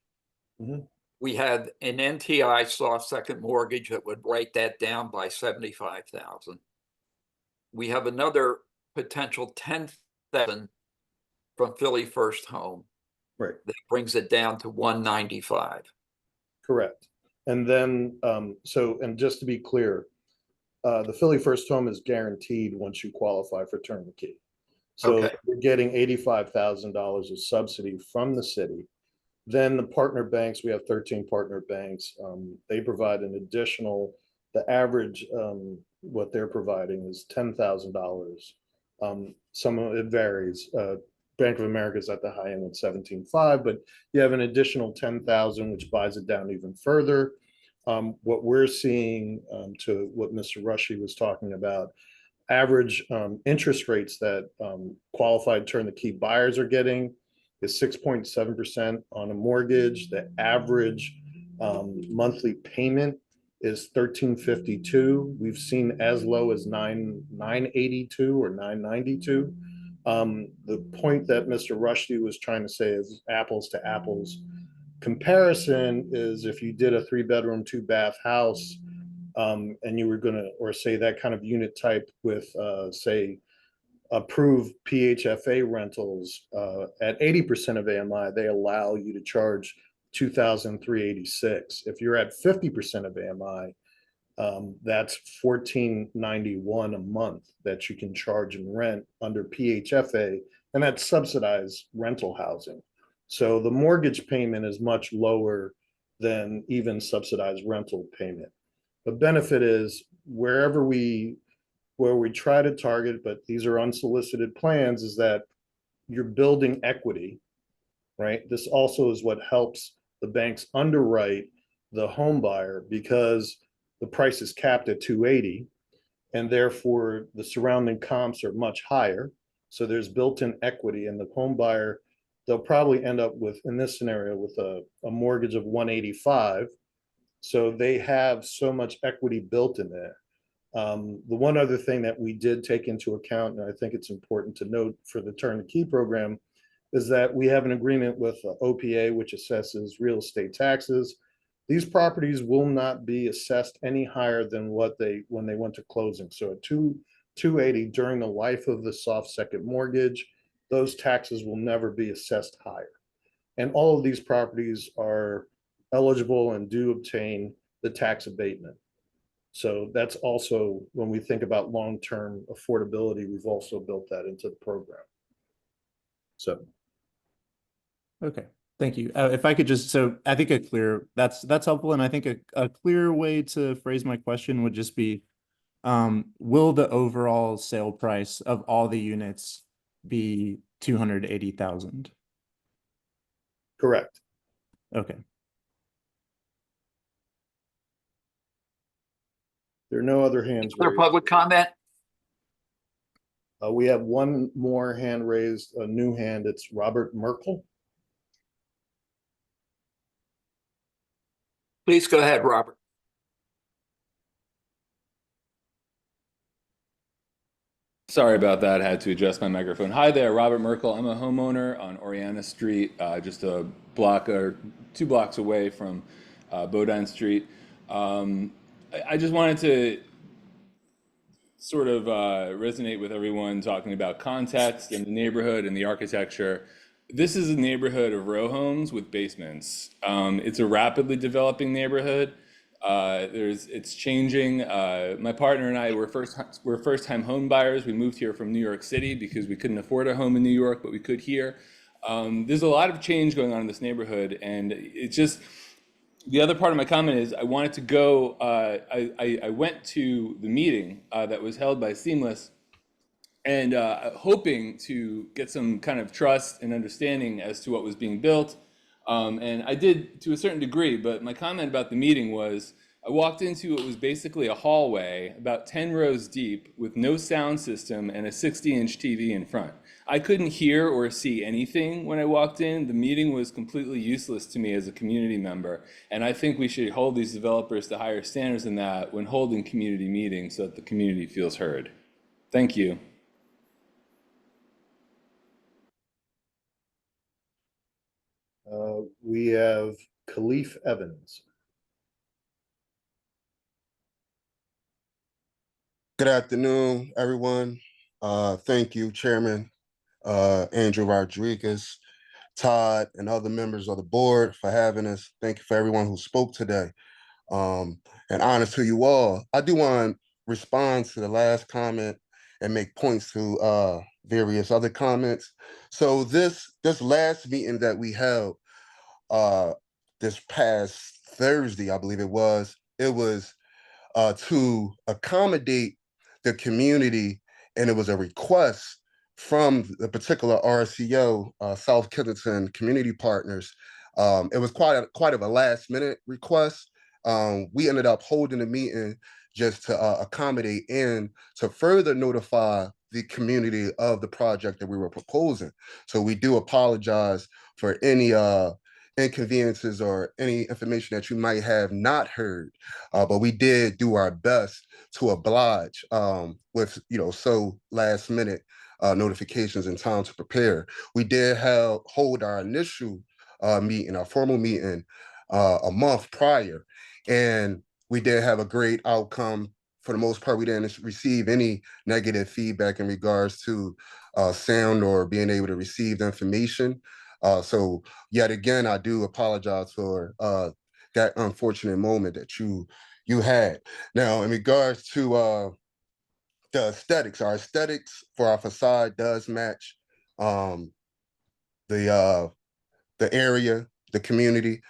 Mm-hmm.
We have an NTI soft second mortgage that would write that down by $75,000. We have another potential $10,000 from Philly First Home.
Right.
That brings it down to $195.
Correct. And then, and just to be clear, the Philly First Home is guaranteed once you qualify for Turn the Key. So
okay.
You're getting $85,000 of subsidy from the city. Then the partner banks, we have 13 partner banks. They provide an additional, the average, what they're providing is $10,000. Some of it varies. Bank of America is at the high end with 17.5, but you have an additional 10,000, which buys it down even further. What we're seeing, to what Mr. Rushdie was talking about, average interest rates that qualified Turn the Key buyers are getting is 6.7% on a mortgage. The average Monthly payment is $13.52. We've seen as low as $9.82 or $9.92. The point that Mr. Rushdie was trying to say is apples to apples. Comparison is if you did a 3-bedroom, 2-bath house, and you were gonna, or say that kind of unit type with, say, approved PHFA rentals, at 80% of AMI, they allow you to charge $2,386. If you're at 50% of AMI, that's $1,491 a month that you can charge and rent under PHFA, and that's subsidized rental housing. So the mortgage payment is much lower than even subsidized rental payment. The benefit is where we try to target, but these are unsolicited plans, is that you're building equity, right? This also is what helps the banks underwrite the home buyer, because the price is capped at 280, and therefore the surrounding comps are much higher. So there's built-in equity, and the home buyer, they'll probably end up with, in this scenario, with a mortgage of 185. So they have so much equity built in there. The one other thing that we did take into account, and I think it's important to note for the turnkey program, is that we have an agreement with OPA, which assesses real estate taxes. These properties will not be assessed any higher than what when they went to closing. So at 280 during the life of the soft second mortgage, those taxes will never be assessed higher. And all of these properties are eligible and do obtain the tax abatement. So that's also, when we think about long-term affordability, we've also built that into the program. So.
Okay, thank you. If I could just, so I think that's helpful. And I think a clear way to phrase my question would just be, will the overall sale price of all the units be 280,000?
Correct.
Okay.
There are no other hands
Other
raised.
public comment?
We have one more hand raised, a new hand. It's Robert Merkel.
Please go ahead, Robert.
Sorry about that. I had to adjust my microphone. Hi there, Robert Merkel. I'm a homeowner on Oriana Street, just a block or 2 blocks away from Bodine Street. I just wanted to sort of resonate with everyone talking about context and the neighborhood and the architecture. This is a neighborhood of row homes with basements. It's a rapidly developing neighborhood. It's changing. My partner and I were first-time home buyers. We moved here from New York City because we couldn't afford a home in New York, but we could here. There's a lot of change going on in this neighborhood, and it's just, the other part of my comment is I wanted to go, I went to the meeting that was held by Seamless, and hoping to get some kind of trust and understanding as to what was being built. And I did to a certain degree, but my comment about the meeting was, I walked into, it was basically a hallway about 10 rows deep with no sound system and a 60-inch TV in front. I couldn't hear or see anything when I walked in. The meeting was completely useless to me as a community member. And I think we should hold these developers to higher standards than that when holding community meetings so that the community feels heard. Thank you.
We have Khalif Evans.
Good afternoon, everyone. Thank you, Chairman Andrew Rodriguez, Todd, and other members of the board for having us. Thank you for everyone who spoke today. And honor to you all. I do want to respond to the last comment and make points to various other comments. So this last meeting that we held this past Thursday, I believe it was to accommodate the community, and it was a request from the particular RCO, South Kensington Community Partners. It was quite of a last minute request. We ended up holding a meeting just to accommodate and to further notify the community of the project that we were proposing. So we do apologize for any inconveniences or any information that you might have not heard. But we did do our best to oblige with, so last minute notifications and time to prepare. We did hold our initial meeting, our formal meeting, a month prior, and we did have a great outcome. For the most part, we didn't receive any negative feedback in regards to sound or being able to receive the information. So yet again, I do apologize for that unfortunate moment that you had. Now, in regards to the aesthetics, our aesthetics for our facade does match the area, the community.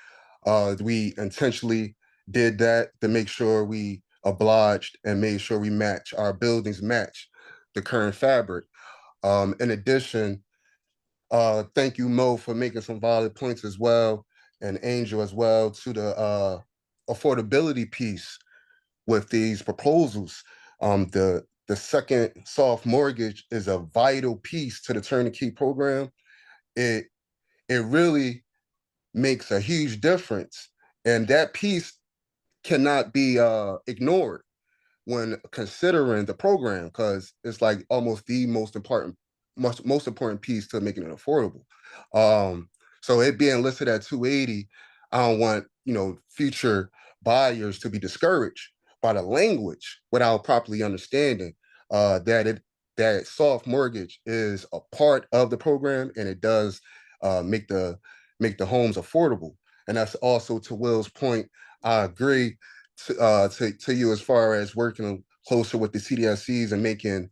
We intentionally did that to make sure we obliged and made sure we match, our buildings match the current fabric. In addition, thank you, Mo, for making some valid points as well, and Angel as well, to the affordability piece with these proposals. The second soft mortgage is a vital piece to the turnkey program. It really makes a huge difference, and that piece cannot be ignored when considering the program, because it's like almost the most important piece to making it affordable. So it being listed at 280, I don't want future buyers to be discouraged by the language without properly understanding that soft mortgage is a part of the program, and it does make the homes affordable. And that's also, to Will's point, I agree to you as far as working closer with the CDSCs and making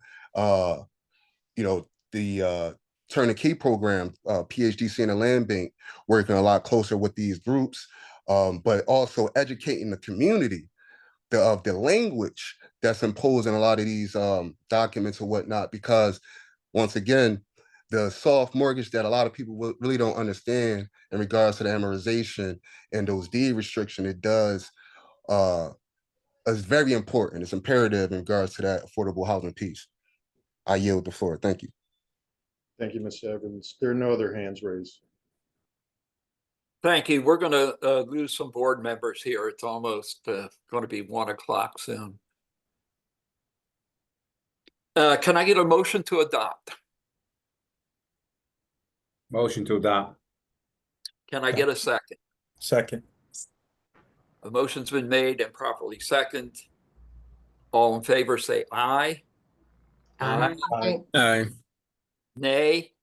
the turnkey program, PHDC and the Land Bank, working a lot closer with these groups, but also educating the community of the language that's imposed in a lot of these documents or whatnot, because once again, the soft mortgage that a lot of people really don't understand in regards to the amortization and those deed restriction, it does is very important. It's imperative in regards to that affordable housing piece. I yield the floor. Thank you.
Thank you, Mr. Evans. There are no other hands raised.
Thank you. We're going to lose some board members here. It's almost going to be 1 o'clock soon. Can I get a motion to adopt?
Motion to adopt.
Can I get a second?
Second.
A motion's been made and properly seconded. All in favor, say aye.
Aye.
Aye. Nay.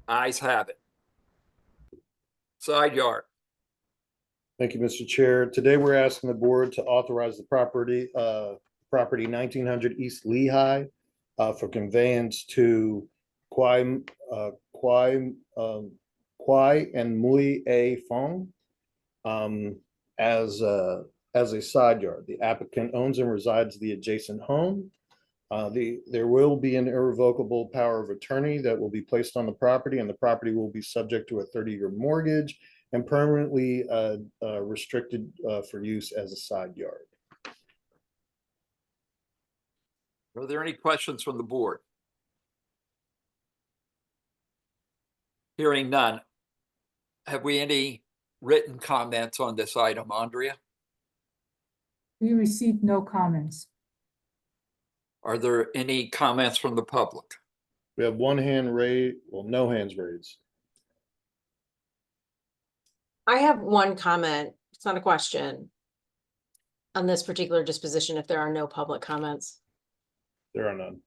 Ayes have it. Side yard.
Thank you, Mr. Chair. Today, we're asking the board to authorize the property 1900 East Lehigh for conveyance to Kwai and Mui A Fong as a side yard. The applicant owns and resides the adjacent home. There will be an irrevocable power of attorney that will be placed on the property, and the property will be subject to a 30-year mortgage and permanently restricted for use as a side yard.
Are there any questions from the board? Hearing none. Have we any written comments on this item, Andrea?
We received no comments.
Are there any comments from the public?
We have one hand raised, well, no hands raised.
I have one comment. It's not a question on this particular disposition if there are no public comments.
There are none.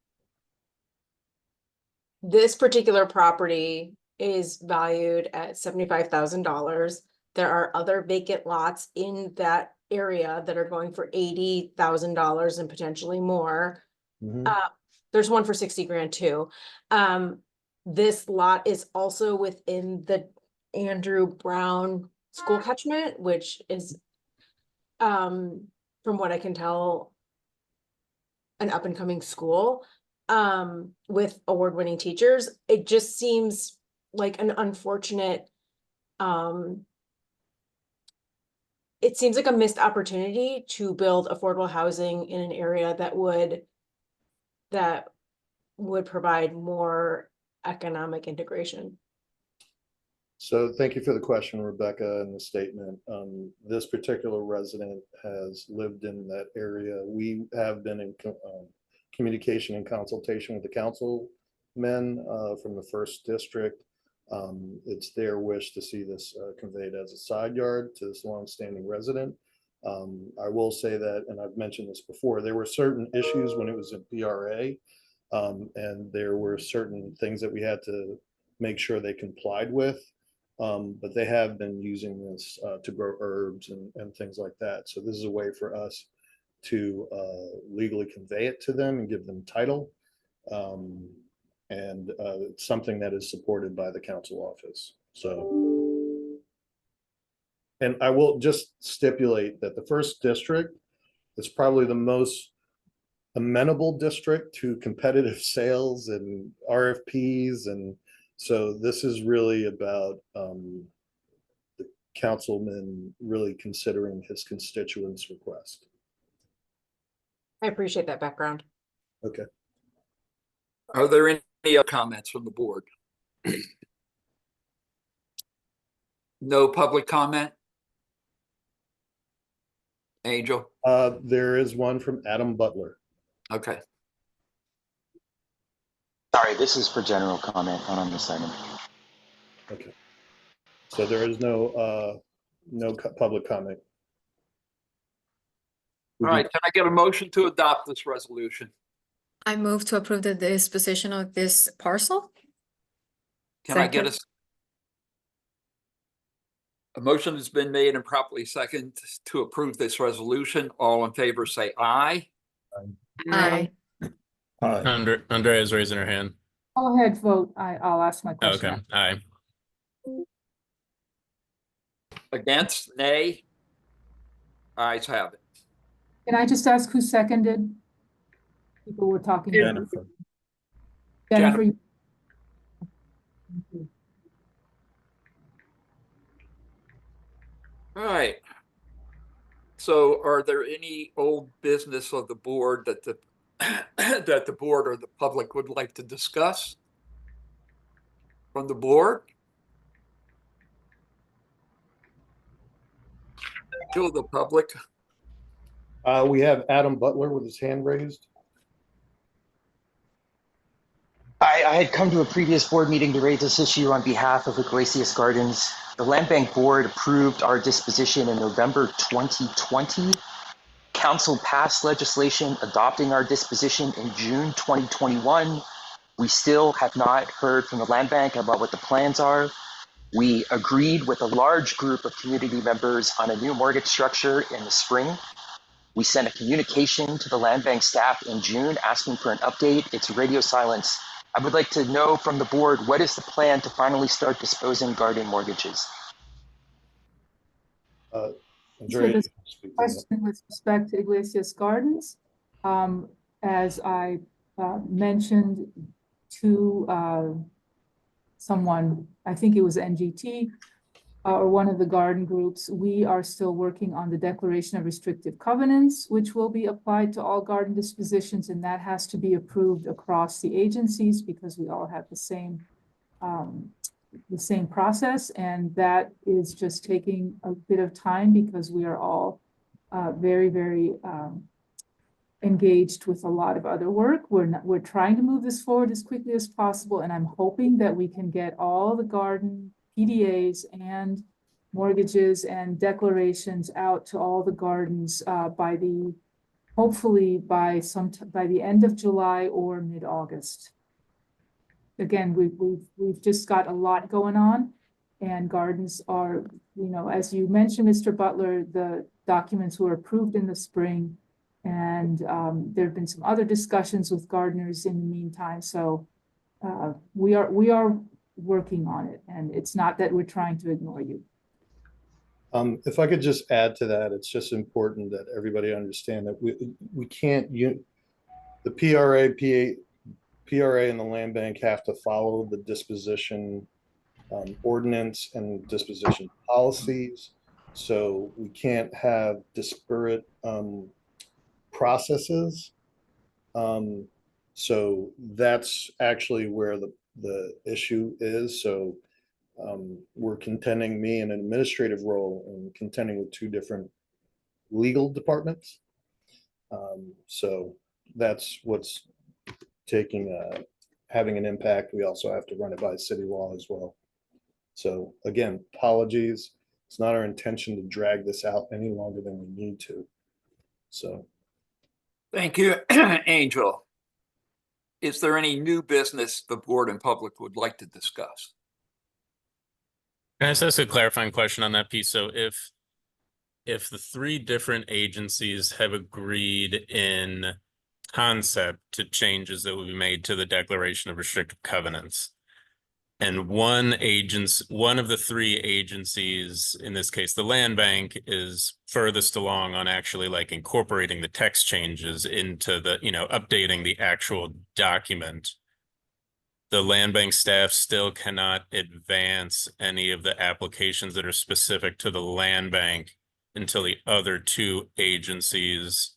This particular property is valued at $75,000. There are other vacant lots in that area that are going for $80,000 and potentially more. There's one for 60 grand too. This lot is also within the Andrew Brown school catchment, which is, from what I can tell, an up and coming school with award-winning teachers. It just seems like an unfortunate, it seems like a missed opportunity to build affordable housing in an area that would provide more economic integration.
So thank you for the question, Rebecca, and the statement. This particular resident has lived in that area. We have been in communication and consultation with the councilmen from the first district. It's their wish to see this conveyed as a side yard to this longstanding resident. I will say that, and I've mentioned this before, there were certain issues when it was in PRA, and there were certain things that we had to make sure they complied with. But they have been using this to grow herbs and things like that. So this is a way for us to legally convey it to them and give them title. And it's something that is supported by the council office. So, and I will just stipulate that the first district is probably the most amenable district to competitive sales and RFPs. And so this is really about the councilman really considering his constituents' request.
I appreciate that background.
Okay.
Are there any other comments from the board? No public comment? Angel?
There is one from Adam Butler.
Okay.
Sorry, this is for general comment, not on this item.
Okay. So there is no public comment.
All right, can I get a motion to adopt this resolution?
I move to approve the disposition of this parcel.
Can I get a motion has been made and properly seconded to approve this resolution. All in favor say aye.
Aye.
Andrea is raising her hand.
Go ahead, vote. I'll ask my question.
Okay, aye.
Against, nay? Ayes have it.
Can I just ask who seconded? People were talking.
Jennifer.
Jennifer.
Jennifer. All right. So are there any old business of the board that the that the board or the public would like to discuss from the board? To the public.
We have Adam Butler with his hand raised.
I had come to a previous board meeting to raise this issue on behalf of Iglesias Gardens. The Land Bank Board approved our disposition in November 2020. Council passed legislation adopting our disposition in June 2021. We still have not heard from the Land Bank about what the plans are. We agreed with a large group of community members on a new mortgage structure in the spring. We sent a communication to the Land Bank staff in June asking for an update. It's radio silence. I would like to know from the board, what is the plan to finally start disposing garden mortgages?
So this question with respect to Iglesias Gardens, as I mentioned to someone, I think it was NGT, or one of the garden groups, we are still working on the declaration of restrictive covenants, which will be applied to all garden dispositions, and that has to be approved across the agencies because we all have the same process, and that is just taking a bit of time because we are all very, very engaged with a lot of other work. We're trying to move this forward as quickly as possible, and I'm hoping that we can get all the garden PDAs and mortgages and declarations out to all the gardens hopefully by the end of July or mid-August. Again, we've just got a lot going on, and gardens are, as you mentioned, Mr. Butler, the documents were approved in the spring, and there have been some other discussions with gardeners in the meantime. So we are working on it, and it's not that we're trying to ignore you.
If I could just add to that, it's just important that everybody understand that we can't, the PRA and the Land Bank have to follow the disposition ordinance and disposition policies. So we can't have disparate processes. So that's actually where the issue is. So we're contending, me in an administrative role, and contending with two different legal departments. So that's what's having an impact. We also have to run it by city law as well. So again, apologies. It's not our intention to drag this out any longer than we need to. So.
Thank you, Angel. Is there any new business the board and public would like to discuss?
Can I just ask a clarifying question on that piece? So if the three different agencies have agreed in concept to changes that will be made to the Declaration of Restrictive Covenants, and one of the three agencies, in this case, the Land Bank, is furthest along on actually like incorporating the text changes into the, updating the actual document, the Land Bank staff still cannot advance any of the applications that are specific to the Land Bank until the other two agencies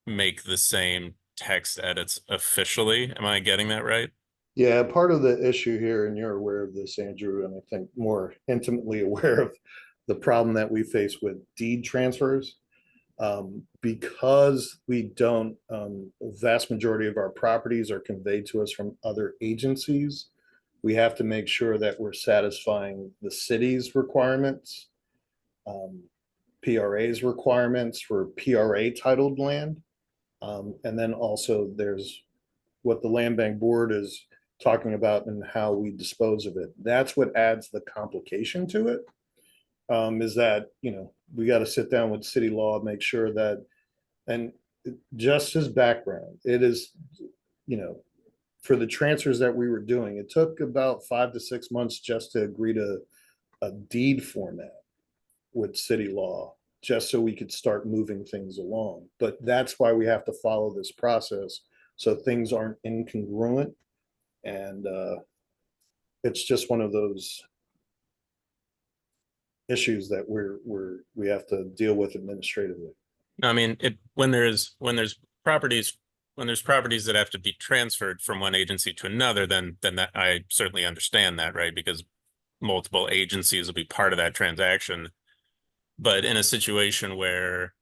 make the same text edits officially. Am I getting that right?
Yeah, part of the issue here, and you're aware of this, Andrew, and I think more intimately aware of the problem that we face with deed transfers. Because we don't, vast majority of our properties are conveyed to us from other agencies. We have to make sure that we're satisfying the city's requirements, PRA's requirements for PRA titled land. And then also there's what the Land Bank Board is talking about and how we dispose of it. That's what adds the complication to it. Is that, we got to sit down with city law, make sure that, and just as background, it is, for the transfers that we were doing, it took about 5 to 6 months just to agree to a deed format with city law, just so we could start moving things along. But that's why we have to follow this process, so things aren't incongruent. And it's just one of those issues that we have to deal with administratively.
I mean, when there's properties that have to be transferred from one agency to another, then that I certainly understand that, right? Because multiple agencies will be part of that transaction. But in a situation where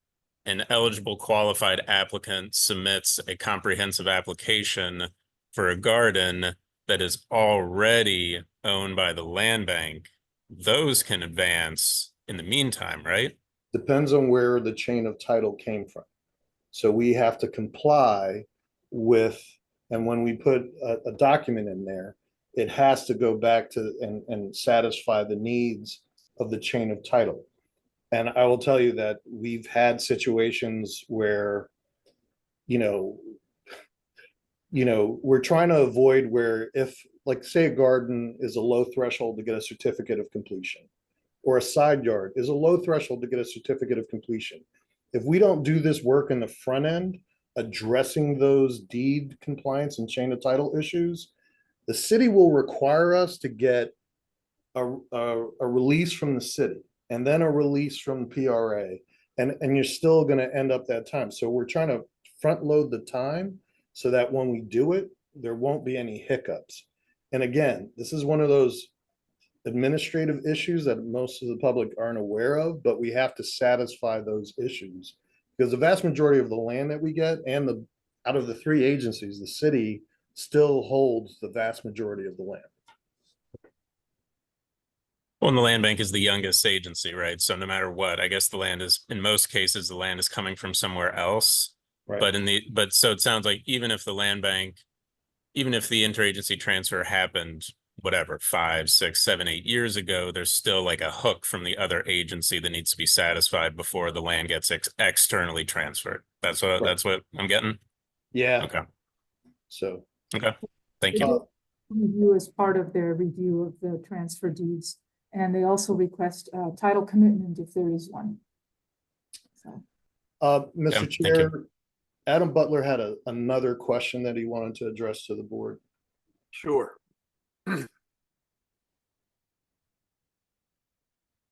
an eligible qualified applicant submits a comprehensive application for a garden that is already owned by the Land Bank, those can advance in the meantime, right?
Depends on where the chain of title came from. So we have to comply with, and when we put a document in there, it has to go back to and satisfy the needs of the chain of title. And I will tell you that we've had situations where, we're trying to avoid where, if, like, say a garden is a low threshold to get a certificate of completion, or a side yard is a low threshold to get a certificate of completion. If we don't do this work in the front end, addressing those deed compliance and chain of title issues, the city will require us to get a release from the city and then a release from PRA. And you're still going to end up that time. So we're trying to front load the time so that when we do it, there won't be any hiccups. And again, this is one of those administrative issues that most of the public aren't aware of, but we have to satisfy those issues, because the vast majority of the land that we get, and out of the three agencies, the city still holds the vast majority of the land.
Well, and the Land Bank is the youngest agency, right? So no matter what, I guess the land is, in most cases, the land is coming from somewhere else. Right. But so it sounds like even if the Land Bank, even if the interagency transfer happened, whatever, 5, 6, 7, 8 years ago, there's still like a hook from the other agency that needs to be satisfied before the land gets externally transferred. That's what I'm getting.
Yeah.
Okay.
So.
Okay. Thank you.
Review as part of their review of the transfer deeds, and they also request title commitment if there is one. So.
Mr. Chair, Adam Butler had another question that he wanted to address to the board.
Sure.
I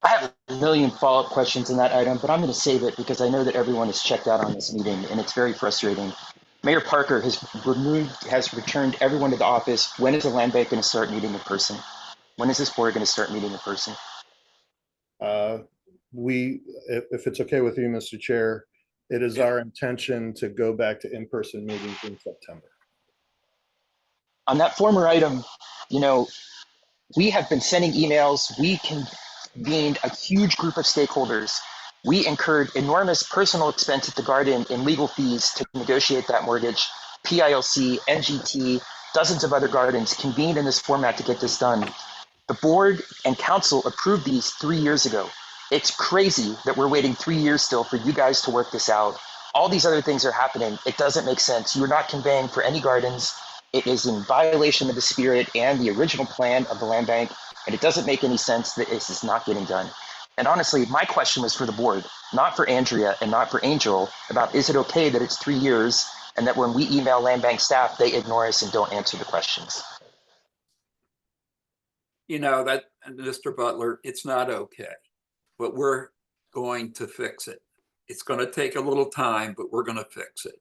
have a million follow-up questions on that item, but I'm going to save it because I know that everyone is checked out on this meeting and it's very frustrating. Mayor Parker has returned everyone to the office. When is the Land Bank going to start meeting in person? When is this board going to start meeting in person?
If it's okay with you, Mr. Chair, it is our intention to go back to in-person meetings in September.
On that former item, you know, we have been sending emails. We convened a huge group of stakeholders. We incurred enormous personal expense at the Garden in legal fees to negotiate that mortgage. PILC, NGT, dozens of other gardens convened in this format to get this done. The board and council approved these 3 years ago. It's crazy that we're waiting 3 years still for you guys to work this out. All these other things are happening. It doesn't make sense. You're not conveying for any gardens. It is in violation of the spirit and the original plan of the land bank, and it doesn't make any sense that this is not getting done. And honestly, my question was for the board, not for Andrea and not for Angel, about is it okay that it's 3 years and that when we email land bank staff, they ignore us and don't answer the questions.
You know, that, Mr. Butler, it's not okay, but we're going to fix it. It's going to take a little time, but we're going to fix it.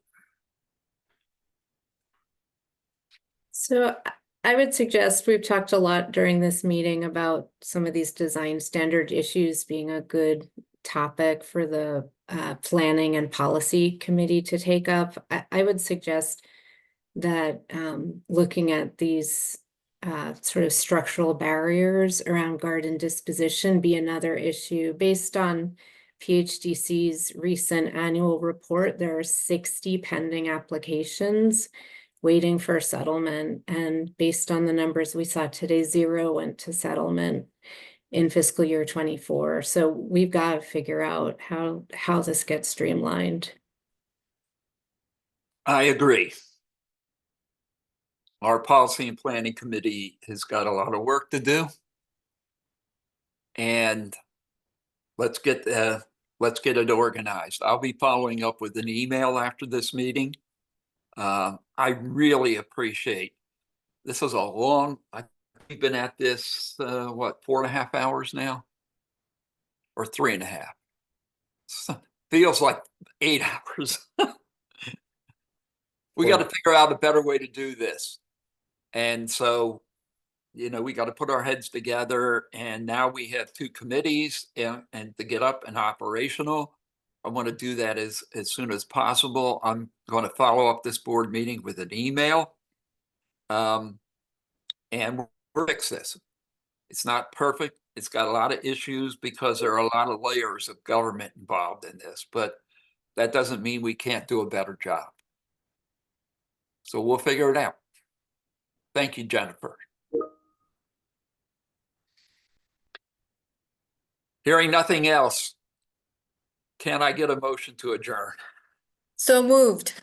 So I would suggest, we've talked a lot during this meeting about some of these design standard issues being a good topic for the planning and policy committee to take up. I would suggest that looking at these sort of structural barriers around garden disposition be another issue. Based on PHDC's recent annual report, there are 60 pending applications waiting for settlement. And based on the numbers we saw today, 0 went to settlement in fiscal year 24. So we've got to figure out how this gets streamlined.
I agree. Our policy and planning committee has got a lot of work to do. And let's get it organized. I'll be following up with an email after this meeting. I really appreciate, this is a long, we've been at this, what, 4.5 hours now? Or 3.5? Feels like 8 hours. We got to figure out a better way to do this. And so, you know, we got to put our heads together, and now we have 2 committees and to get up and operational. I want to do that as soon as possible. I'm going to follow up this board meeting with an email. And we'll fix this. It's not perfect. It's got a lot of issues because there are a lot of layers of government involved in this, but that doesn't mean we can't do a better job. So we'll figure it out. Thank you, Jennifer. Hearing nothing else, can I get a motion to adjourn?
So moved.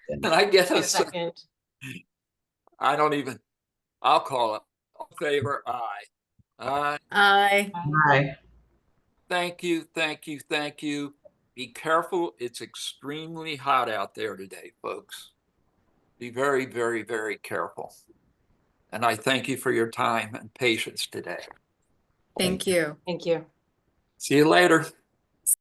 And I get a
second.
I'll call it. All in favor, aye. Aye.
Aye.
Aye.
Thank you, thank you, thank you. Be careful. It's extremely hot out there today, folks. Be very, very, very careful. And I thank you for your time and patience today.
Thank you.
Thank you.
See you later.